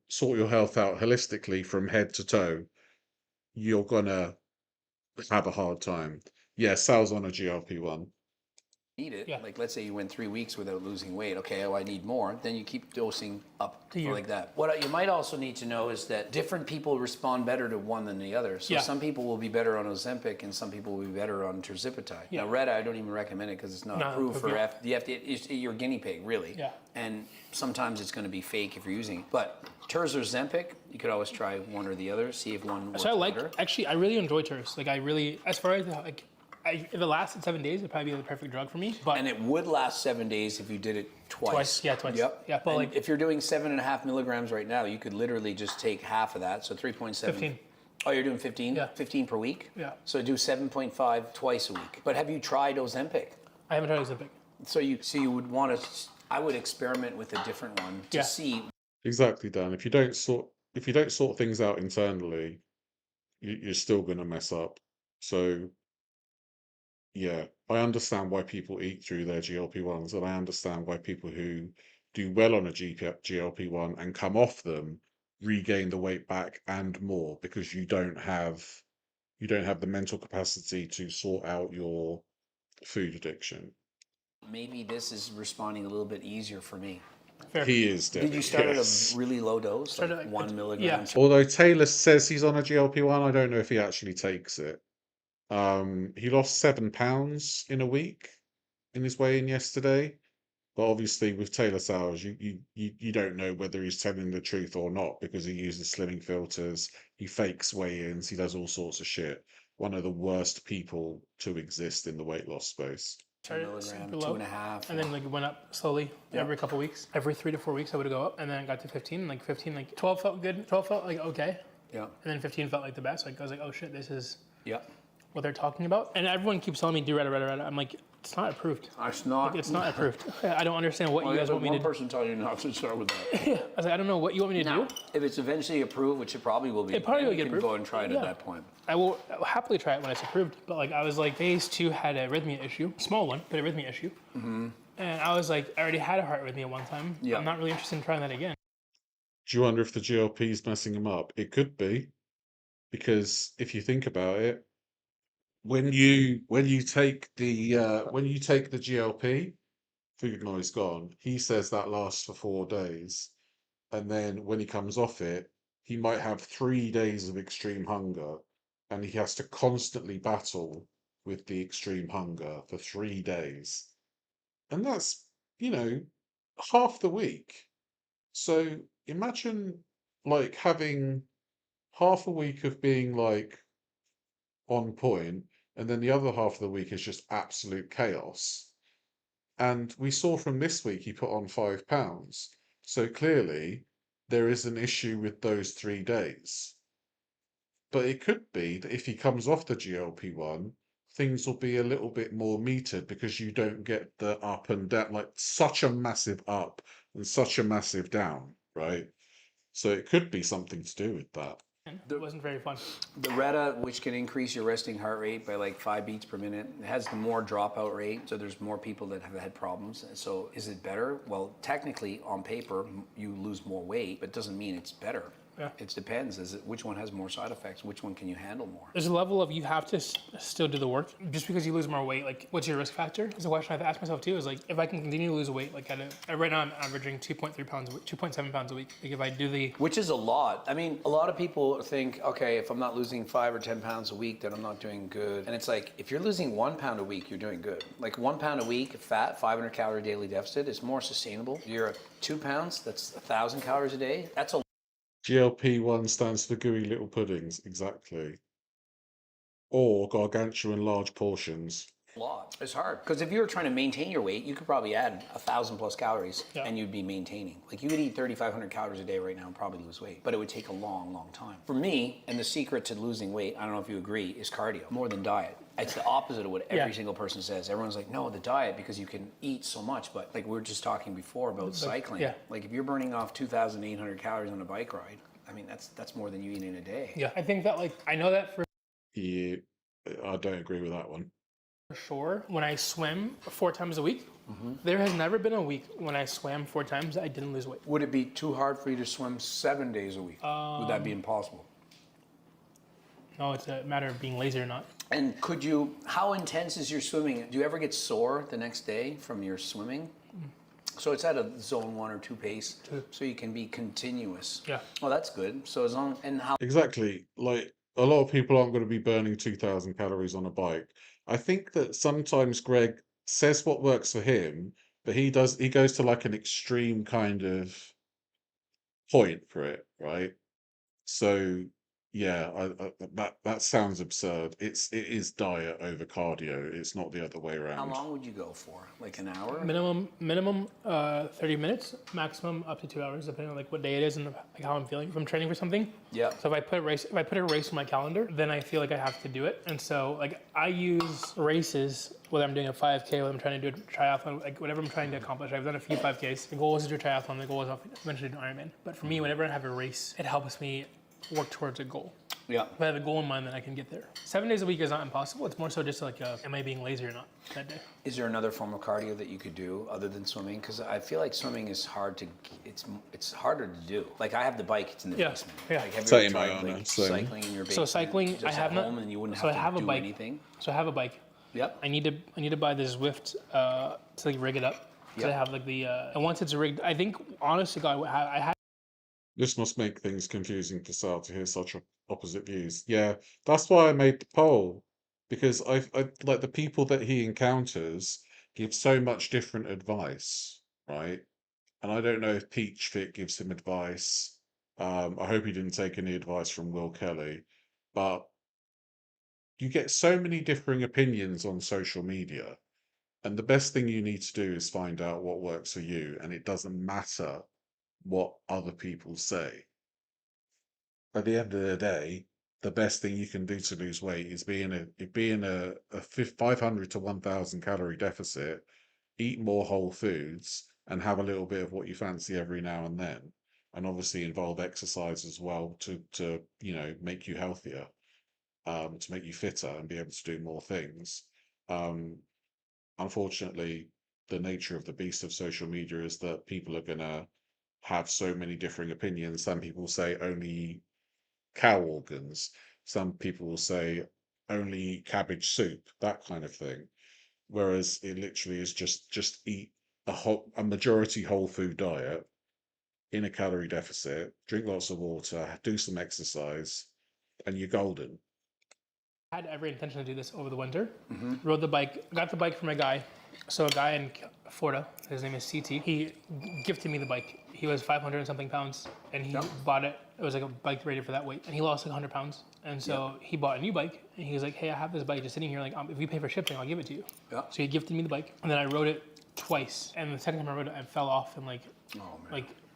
sort your health out holistically from head to toe, you're gonna have a hard time. Yeah, Sal's on a GLP-1. Need it. Yeah. Like, let's say you went 3 weeks without losing weight. Okay, oh, I need more. Then you keep dosing up To you. like that. What you might also need to know is that different people respond better to one than the other. So Yeah. some people will be better on Ozempic and some people will be better on tirzepatide. Yeah. Now, Retta, I don't even recommend it because it's not No, approved for yeah. the FDA. It's your guinea pig, really. Yeah. And sometimes it's going to be fake if you're using it. But Terz or Ozempic, you could always try one or the other, see if one works So I like, better. actually, I really enjoy Terz. Like, I really, as far as like, if it lasted 7 days, it'd probably be the perfect drug for me. But And it would last 7 days if you did it twice. Yeah, twice. Yep. Yeah, but And like- if you're doing 7.5 milligrams right now, you could literally just take half of that, so 3.7. 15. Oh, you're doing 15? Yeah. 15 per week? Yeah. So do 7.5 twice a week. But have you tried Ozempic? I haven't tried Ozempic. So you would want to, I would experiment with a different one to Yeah. see. Exactly, Dan. If you don't sort things out internally, you're still gonna mess up. So yeah, I understand why people eat through their GLP-1s, and I understand why people who do well on a GLP-1 and come off them regain the weight back and more, because you don't have the mental capacity to sort out your food addiction. Maybe this is responding a little bit easier for me. Fair. He is Did definitely, you start yes. at a really low dose, Started like at- 1 milligram? yeah. Although Taylor says he's on a GLP-1, I don't know if he actually takes it. He lost 7 pounds in a week in his weigh-in yesterday. But obviously with Taylor Sowers, you don't know whether he's telling the truth or not, because he uses slimming filters, he fakes weigh-ins, he does all sorts of shit. One of the worst people to exist in the weight loss space. Started milligram, super low, 2.5. and then like it went up slowly every couple weeks. Every 3 to 4 weeks, I would go up, and then it got to 15. Like 15, like 12 felt good. 12 felt like okay, Yeah. and then 15 felt like the best. Like I was like, oh shit, this is Yeah. what they're talking about. And everyone keeps telling me do Retta. I'm like, it's not approved. It's not. It's not approved. I don't understand what you guys want me to One do. person tell you not to start with that. I was like, I don't know what you want me to do. If it's eventually approved, which it probably will be, It probably then will you get can approved. go and try it Yeah. at that point. I will happily try it when it's approved. But like I was like, phase 2 had a arrhythmia issue, small one, but arrhythmia issue. Mm-hmm. And I was like, I already had a heart arrhythmia one time. Yeah. I'm not really interested in trying that again. Do you wonder if the GLP is messing him up? It could be, because if you think about it, when you take the GLP, food noise gone. He says that lasts for 4 days, and then when he comes off it, he might have 3 days of extreme hunger, and he has to constantly battle with the extreme hunger for 3 days, and that's half the week. So imagine like having half a week of being like on point, and then the other half of the week is just absolute chaos. And we saw from this week he put on 5 pounds. So clearly there is an issue with those 3 days. But it could be that if he comes off the GLP-1, things will be a little bit more metered, because you don't get the up and down, like such a massive up and such a massive down, right? So it could be something to do with that. It wasn't very fun. The Retta, which can increase your resting heart rate by like 5 beats per minute, it has the more dropout rate, so there's more people that have had problems. So is it better? Well, technically, on paper, you lose more weight, but it doesn't mean it's better. Yeah. It depends. Which one has more side effects? Which one can you handle more? There's a level of you have to still do the work. Just because you lose more weight, like what's your risk factor? Is a question I've asked myself too. Is like, if I can continue to lose weight, like right now I'm averaging 2.3 pounds, 2.7 pounds a week. Like if I do the Which is a lot. I mean, a lot of people think, okay, if I'm not losing 5 or 10 pounds a week, then I'm not doing good. And it's like, if you're losing 1 pound a week, you're doing good. Like 1 pound a week of fat, 500 calorie daily deficit is more sustainable. You're at 2 pounds, that's 1,000 calories a day. That's a GLP-1 stands for gooey little puddings, exactly. Or gargantuan large portions. A lot. It's hard because if you were trying to maintain your weight, you could probably add 1,000 plus calories and you'd be maintaining. Like you could eat 3,500 calories a day right now and probably lose weight, but it would take a long, long time. For me, and the secret to losing weight, I don't know if you agree, is cardio more than diet. It's the opposite of what every single person says. Everyone's like, no, the diet because you can eat so much, but like we were just talking before about cycling. Like if you're burning off 2,800 calories on a bike ride, I mean that's more than you eat in a day. Yeah, I think that like I know that for Yeah, I don't agree with that one. sure. When I swim 4 times a week, there has never been a week when I swam 4 times that I didn't lose weight. Would it be too hard for you to swim 7 days a week? Would that be impossible? No, it's a matter of being lazy or not. And could you, how intense is your swimming? Do you ever get sore the next day from your swimming? So it's at a zone 1 or 2 pace, so you can be continuous. Yeah. Well, that's good. So as long, and how? Exactly. Like a lot of people aren't going to be burning 2,000 calories on a bike. I think that sometimes Greg says what works for him, but he goes to like an extreme kind of point for it, right? So yeah, that sounds absurd. It is diet over cardio. It's not the other way How around. long would you go for? Like an hour? Minimum 30 minutes, maximum up to 2 hours, depending on like what day it is and like how I'm feeling. If I'm training for something, Yeah. so if I put a race on my calendar, then I feel like I have to do it. And so like I use races, whether I'm doing a 5K, whether I'm trying to do a triathlon, like whatever I'm trying to accomplish. I've done a few 5Ks. The goal is to do a triathlon. The goal is eventually to do Ironman. But for me, whenever I have a race, it helps me work towards a goal. Yeah. If I have a goal in mind, then I can get there. 7 days a week is not impossible. It's more so just like, am I being lazy or not that day? Is there another form of cardio that you could do other than swimming? Because I feel like swimming is hard to, it's harder to do. Like I have the bike, it's in the basement. Yeah. Like, have you Same, ever I tried know, like same. cycling in your So basement? cycling, just I have at not. home and you wouldn't So I have have to a do bike. anything? So I have a bike. Yep. I need to buy the Zwift to like rig it up. So I have like the and once it's rigged, I think honest to God, I had. This must make things confusing for Sal to hear such opposite views. Yeah, that's why I made the poll, because I like the people that he encounters give so much different advice, right? And I don't know if Peach Fit gives him advice. I hope he didn't take any advice from Will Kelly, but you get so many differing opinions on social media, and the best thing you need to do is find out what works for you, and it doesn't matter what other people say. At the end of the day, the best thing you can do to lose weight is be in a 500 to 1,000 calorie deficit, eat more whole foods, and have a little bit of what you fancy every now and then. And obviously involve exercise as well to make you healthier, to make you fitter and be able to do more things. Unfortunately, the nature of the beast of social media is that people are gonna have so many differing opinions. Some people say only eat cow organs. Some people will say only eat cabbage soup, that kind of thing. Whereas it literally is just eat a majority whole food diet in a calorie deficit, drink lots of water, do some exercise, and you're golden. I had every intention to do this over the winter. Rode the bike, got the bike from a guy. So a guy in Florida, his name is CT, he gifted me the bike. He was 500 and something pounds, and he bought it. It was like a bike rated for that weight, and he lost like 100 pounds. And so he bought a new bike, and he was like, hey, I have this bike just sitting here. Like, if you pay for shipping, I'll give it to you. Yeah. So he gifted me the bike, and then I rode it twice. And the second time I rode it, I fell off and like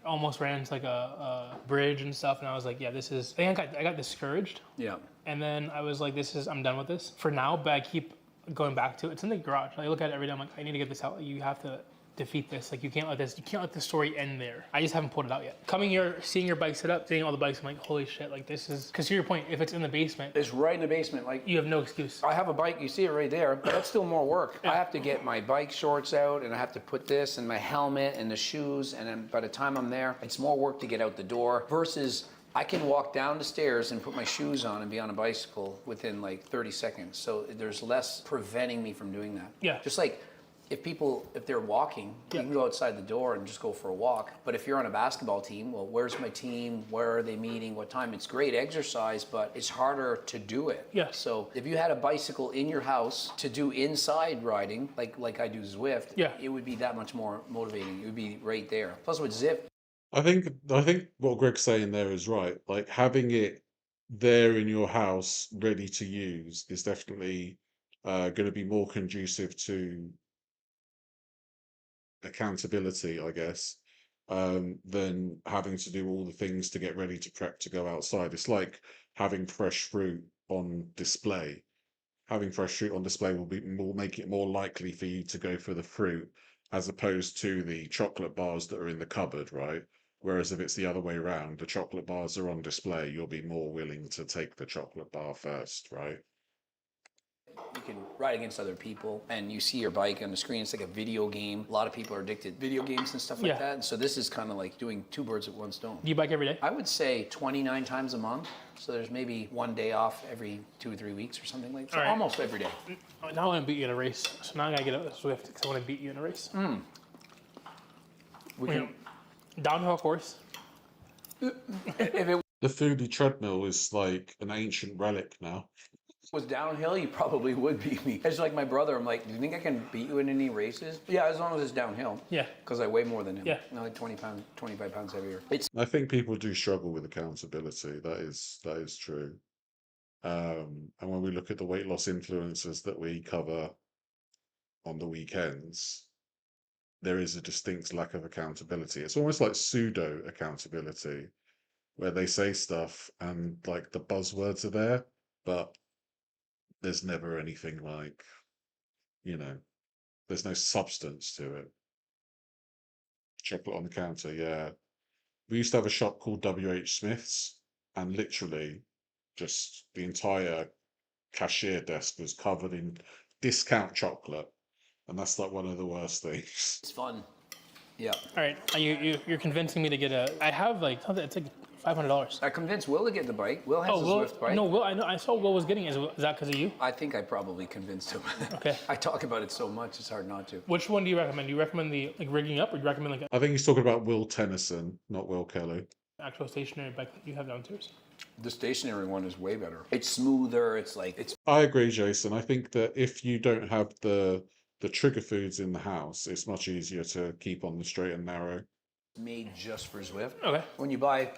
almost ran into like a bridge and stuff. And I was like, yeah, this is, I got discouraged. Yeah. And then I was like, I'm done with this for now, but I keep going back to it. It's in the garage. I look at it every day. I'm like, I need to get this out. You have to defeat this. Like, you can't let the story end there. I just haven't pulled it out yet. Coming here, seeing your bike set up, seeing all the bikes, I'm like, holy shit, like this is, because to your point, if it's in the basement, It's right in the basement. Like you have no excuse. I have a bike, you see it right there, but that's still more work. I have to get my bike shorts out and I have to put this and my helmet and the shoes, and then by the time I'm there, it's more work to get out the door versus I can walk down the stairs and put my shoes on and be on a bicycle within like 30 seconds. So there's less preventing me from doing that. Yeah. Just like if they're walking, you can go outside the door and just go for a walk. But if you're on a basketball team, well, where's my team? Where are they meeting? What time? It's great exercise, but it's harder to do it. Yeah. So if you had a bicycle in your house to do inside riding, like I do Zwift, it would be that much more motivating. It would be right there. Plus with Zip, I think what Greg's saying there is right. Like having it there in your house ready to use is definitely going to be more conducive to accountability, I guess, than having to do all the things to get ready to prep to go outside. It's like having fresh fruit on display. Having fresh fruit on display will make it more likely for you to go for the fruit as opposed to the chocolate bars that are in the cupboard, right? Whereas if it's the other way around, the chocolate bars are on display, you'll be more willing to take the chocolate bar first, right? You can ride against other people and you see your bike on the screen. It's like a video game. A lot of people are addicted to video games and stuff like that. And so this is kind of like doing two birds with one stone. Do you bike every day? I would say 29 times a month. So there's maybe one day off every 2 or 3 weeks or something like that. So almost every day. Now I want to beat you in a race. So now I gotta get a Zwift because I want to beat you in a race. Downhill course. If it The Foodie treadmill is like an ancient relic now. was downhill, you probably would beat me. It's like my brother. I'm like, do you think I can beat you in any races? Yeah, as long as it's downhill. Yeah. Because I weigh more than him. Yeah. I'm like 25 pounds heavier. I think people do struggle with accountability. That is true. And when we look at the weight loss influencers that we cover on the weekends, there is a distinct lack of accountability. It's almost like pseudo accountability, where they say stuff and like the buzzwords are there, but there's never anything like, there's no substance to it. Chocolate on the counter, yeah. We used to have a shop called WH Smith's, and literally just the entire cashier desk was covered in discount chocolate. And that's like one of the worst things. It's fun. Yeah. All right, you're convincing me to get a. I have like something. It's like $500. I convinced Will to get the bike. Will has a Will, Zwift bike. no, Will. I know. I saw Will was getting it. Is that because of you? I think I probably convinced him. Okay. I talk about it so much, it's hard not to. Which one do you recommend? Do you recommend the like rigging up, or do you recommend like an I think he's talking about Will Tennyson, not Will Kelly. actual stationary bike that you have downstairs? The stationary one is way better. It's smoother. It's I agree, Jason. I think that if you don't have the trigger foods in the house, it's much easier to keep on the straight and narrow. made just for Zwift. Okay. When you buy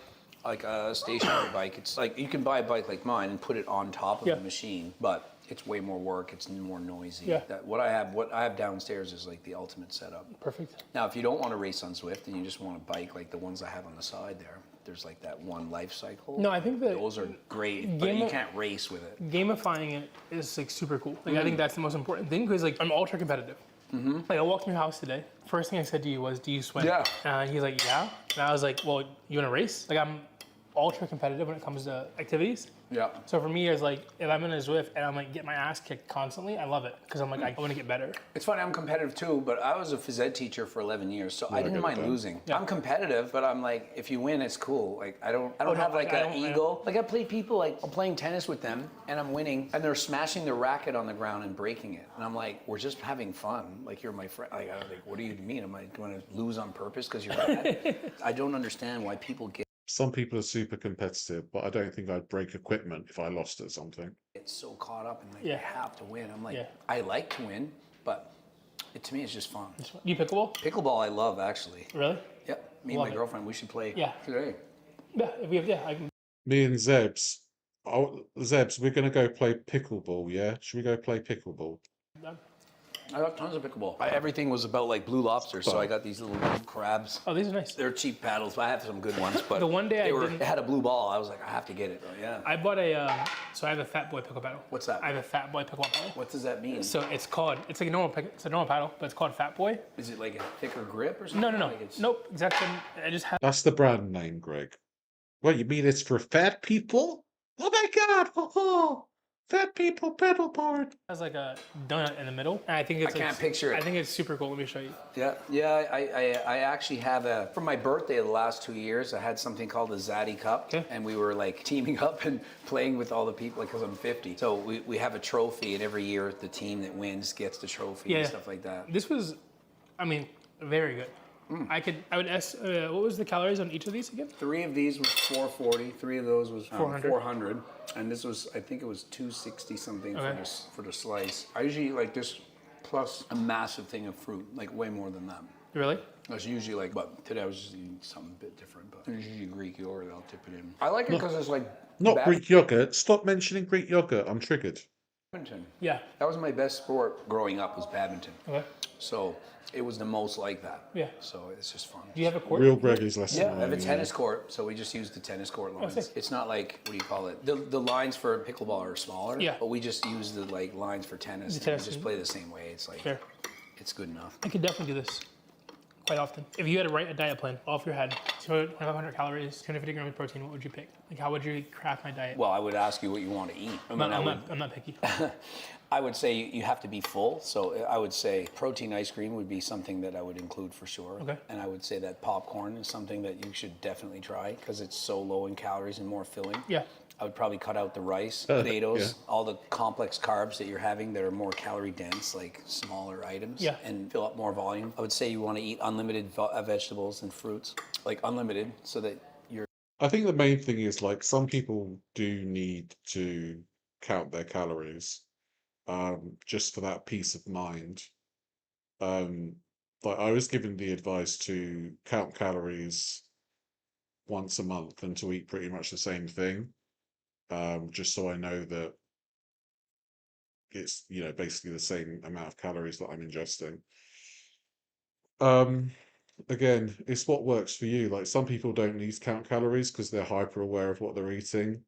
like a stationary bike, it's like you can buy a bike like mine and put it on top of the machine, but it's way more work. It's more noisy. Yeah. What I have downstairs is like the ultimate setup. Perfect. Now, if you don't want to race on Zwift and you just want a bike like the ones I have on the side there, there's like that one life cycle. No, I think that those are great, but you can't race with it. Gamifying it is like super cool. Like I think that's the most important thing because like I'm ultra competitive. Like I walked in your house today. First thing I said to you was, "Do you swim?" Yeah. And he's like, "Yeah." And I was like, "Well, you want to race?" Like I'm ultra competitive when it comes to activities. Yeah. So for me, it's like if I'm in a Zwift and I'm like getting my ass kicked constantly, I love it because I'm like I want to get better. It's funny, I'm competitive too, but I was a phys ed teacher for 11 years, so I didn't mind losing. Yeah. I'm competitive, but I'm like, if you win, it's cool. Like I don't have like an ego. Like I play people, like I'm playing tennis with them and I'm winning, and they're smashing their racket on the ground and breaking it, and I'm like, we're just having fun. Like you're my friend. Like I was like, what do you mean? Am I going to lose on purpose because you're bad? I don't understand why people get Some people are super competitive, but I don't think I'd break equipment if I lost at something. so caught up in like I have to win. I'm like, Yeah. I like to win, but to me it's just fun. You pickleball? Pickleball I love actually. Really? Yep. Me Love and my it. girlfriend, we should play today. Yeah. If we have, I can. Me and Zebs, Zebs, we're going to go play pickleball, yeah? Should we go play pickleball? I got tons of pickleball. Everything was about like blue lobsters, so I got these little crabs. Oh, these are nice. They're cheap paddles, but I have some good ones. But The one day they had a blue ball. I was like, I have to get it. Oh, yeah. I bought a. So I have a Fat Boy pickle paddle. What's that? I have a Fat Boy pickle paddle. What does that mean? So it's like a normal it's a normal paddle, but it's called Fat Boy. Is it like a thicker grip or something? No. Like it's... Nope. Exactly. I just have. That's the brand name, Greg. What, you mean it's for fat people? Oh my God! Oh, fat people pedalboard. It has like a donut in the middle, and I think it's. I can't picture it. I think it's super cool. Let me show you. Yeah. I actually have for my birthday the last 2 years, I had something called the Zaddy Cup, and we were like teaming up and playing with all the people, like, because I'm 50. So we have a trophy, and every year the team that wins gets the trophy and stuff like that. This was, I mean, very good. I would what was the calories on each of these again? 3 of these was 440. 3 of those was 400. 400, and this was, I think it was 260 something for the slice. I usually like this plus a massive thing of fruit, like way more than that. Really? I was usually like, but today I was just eating something a bit different. But there's usually Greek yogurt. I'll dip it in. I like it because it's like Not Greek yogurt. Stop mentioning Greek yogurt. I'm triggered. Badminton. Yeah. That was my best sport growing up, was badminton. Okay. So it was the most like that. Yeah. So it's just fun. Do you have a court? Real Greggy's lesson. Yeah, I have a learning, tennis court, so we just use the tennis court lines. sick. It's not like, what do you call it? The lines for pickleball are smaller, Yeah. but we just use the like lines for tennis. The And tennis we just and- play the same way. It's like, Fair. it's good enough. I could definitely do this quite often. If you had to write a diet plan off your head, 2,500 calories, 250 grams of protein, what would you pick? Like, how would you craft my diet? Well, I would ask you what you want to eat. I mean, I'm not picky. I would say you have to be full. So I would say protein ice cream would be something that I would include for sure. Okay. And I would say that popcorn is something that you should definitely try because it's so low in calories and more filling. Yeah. I would probably cut out the rice, potatoes, yeah. all the complex carbs that you're having that are more calorie dense, like smaller items, Yeah. and fill up more volume. I would say you want to eat unlimited vegetables and fruits, like unlimited, so that you're. I think the main thing is like some people do need to count their calories, just for that peace of mind. Like I was given the advice to count calories once a month and to eat pretty much the same thing, just so I know that it's, basically the same amount of calories that I'm ingesting. Again, it's what works for you. Like some people don't need to count calories because they're hyper aware of what they're eating.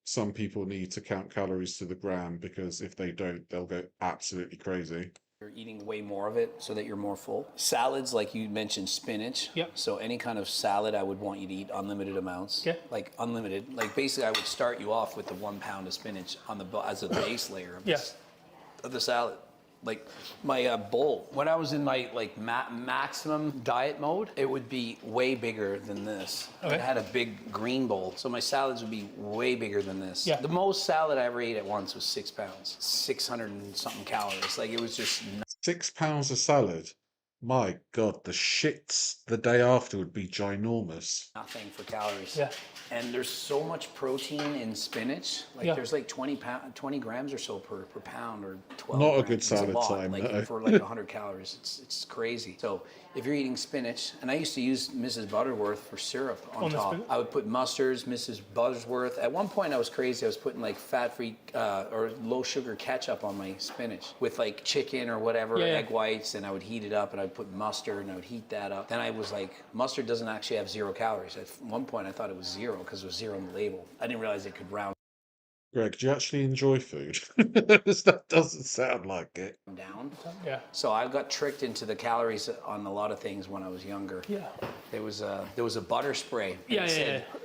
Some people need to count calories to the gram because if they don't, they'll go absolutely crazy. You're eating way more of it so that you're more full. Salads, like you mentioned, spinach. Yep. So any kind of salad, I would want you to eat unlimited amounts. Yeah. Like unlimited. Like basically, I would start you off with the 1 pound of spinach on the as a base layer of, Yeah. of the salad. Like my bowl, when I was in my like maximum diet mode, it would be way bigger than this. Okay. I had a big green bowl, so my salads would be way bigger than this. Yeah. The most salad I ever ate at once was 6 pounds, 600 and something calories. Like it was just 6 pounds of salad. My God, the shits the day after would be ginormous. nothing for calories. Yeah. And there's so much protein in spinach. Like Yeah. there's like 20 grams or so per pound, or 12 Not a grams. good It's salad lot, time, like no. for like 100 calories. It's crazy. So if you're eating spinach, and I used to use Mrs. Butterworth for syrup on the top. spinach? I would put mustards, Mrs. Butterworth. At one point I was crazy. I was putting like fat-free or low sugar ketchup on my spinach with like chicken or whatever, Yeah, yeah. egg whites, and I would heat it up and I'd put mustard and I would heat that up. Then I was like, mustard doesn't actually have 0 calories. At one point I thought it was 0 because it was 0 on the label. I didn't realize it could round Greg, do you actually enjoy food? That doesn't sound like it. down. Yeah. So I got tricked into the calories on a lot of things when I was younger. Yeah. There was a butter spray. and Yeah, it yeah,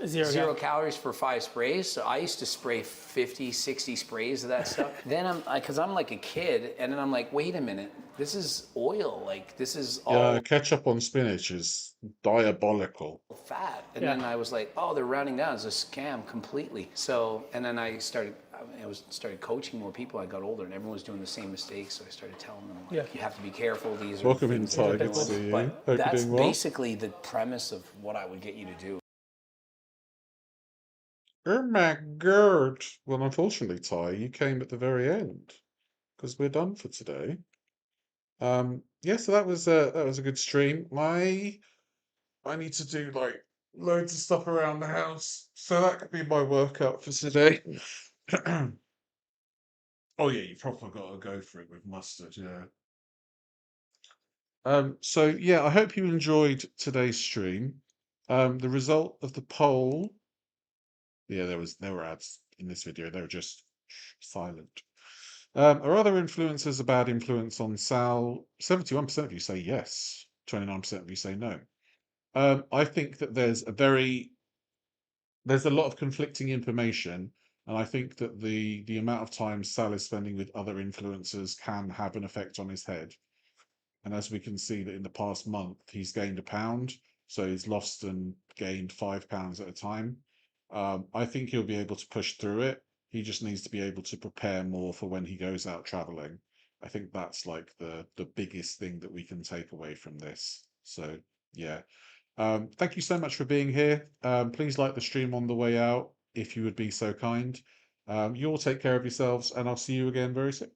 said yeah. Zero calories for 5 sprays. So I used to spray 50, 60 sprays of that stuff. Then because I'm like a kid, and then I'm like, wait a minute, this is oil. Like this is all Yeah, ketchup on spinach is diabolical. fat. And Yeah. then I was like, oh, they're rounding down. It's a scam completely. So, and then I started coaching more people. I got older and everyone was doing the same mistakes. So I started telling them, like, Yeah. you have to be careful. These are Welcome in, things that you're Ty. Good to doing." see you. But Hope you're that's doing well. basically the premise of what I would get you to do. Oh my God. Well, unfortunately, Ty, you came at the very end because we're done for today. Yeah, so that was a good stream. I need to do like loads of stuff around the house, so that could be my workout for today. Oh yeah, you probably got to go for it with mustard, yeah. So yeah, I hope you enjoyed today's stream. The result of the poll. Yeah, there were ads in this video. They were just silent. Are other influencers a bad influence on Sal? 71% of you say yes. 29% of you say no. I think that there's a lot of conflicting information, and I think that the amount of time Sal is spending with other influencers can have an effect on his head. And as we can see that in the past month, he's gained a pound, so he's lost and gained 5 pounds at a time. I think he'll be able to push through it. He just needs to be able to prepare more for when he goes out traveling. I think that's like the biggest thing that we can take away from this. So yeah. Thank you so much for being here. Please like the stream on the way out if you would be so kind. You all take care of yourselves, and I'll see you again very soon.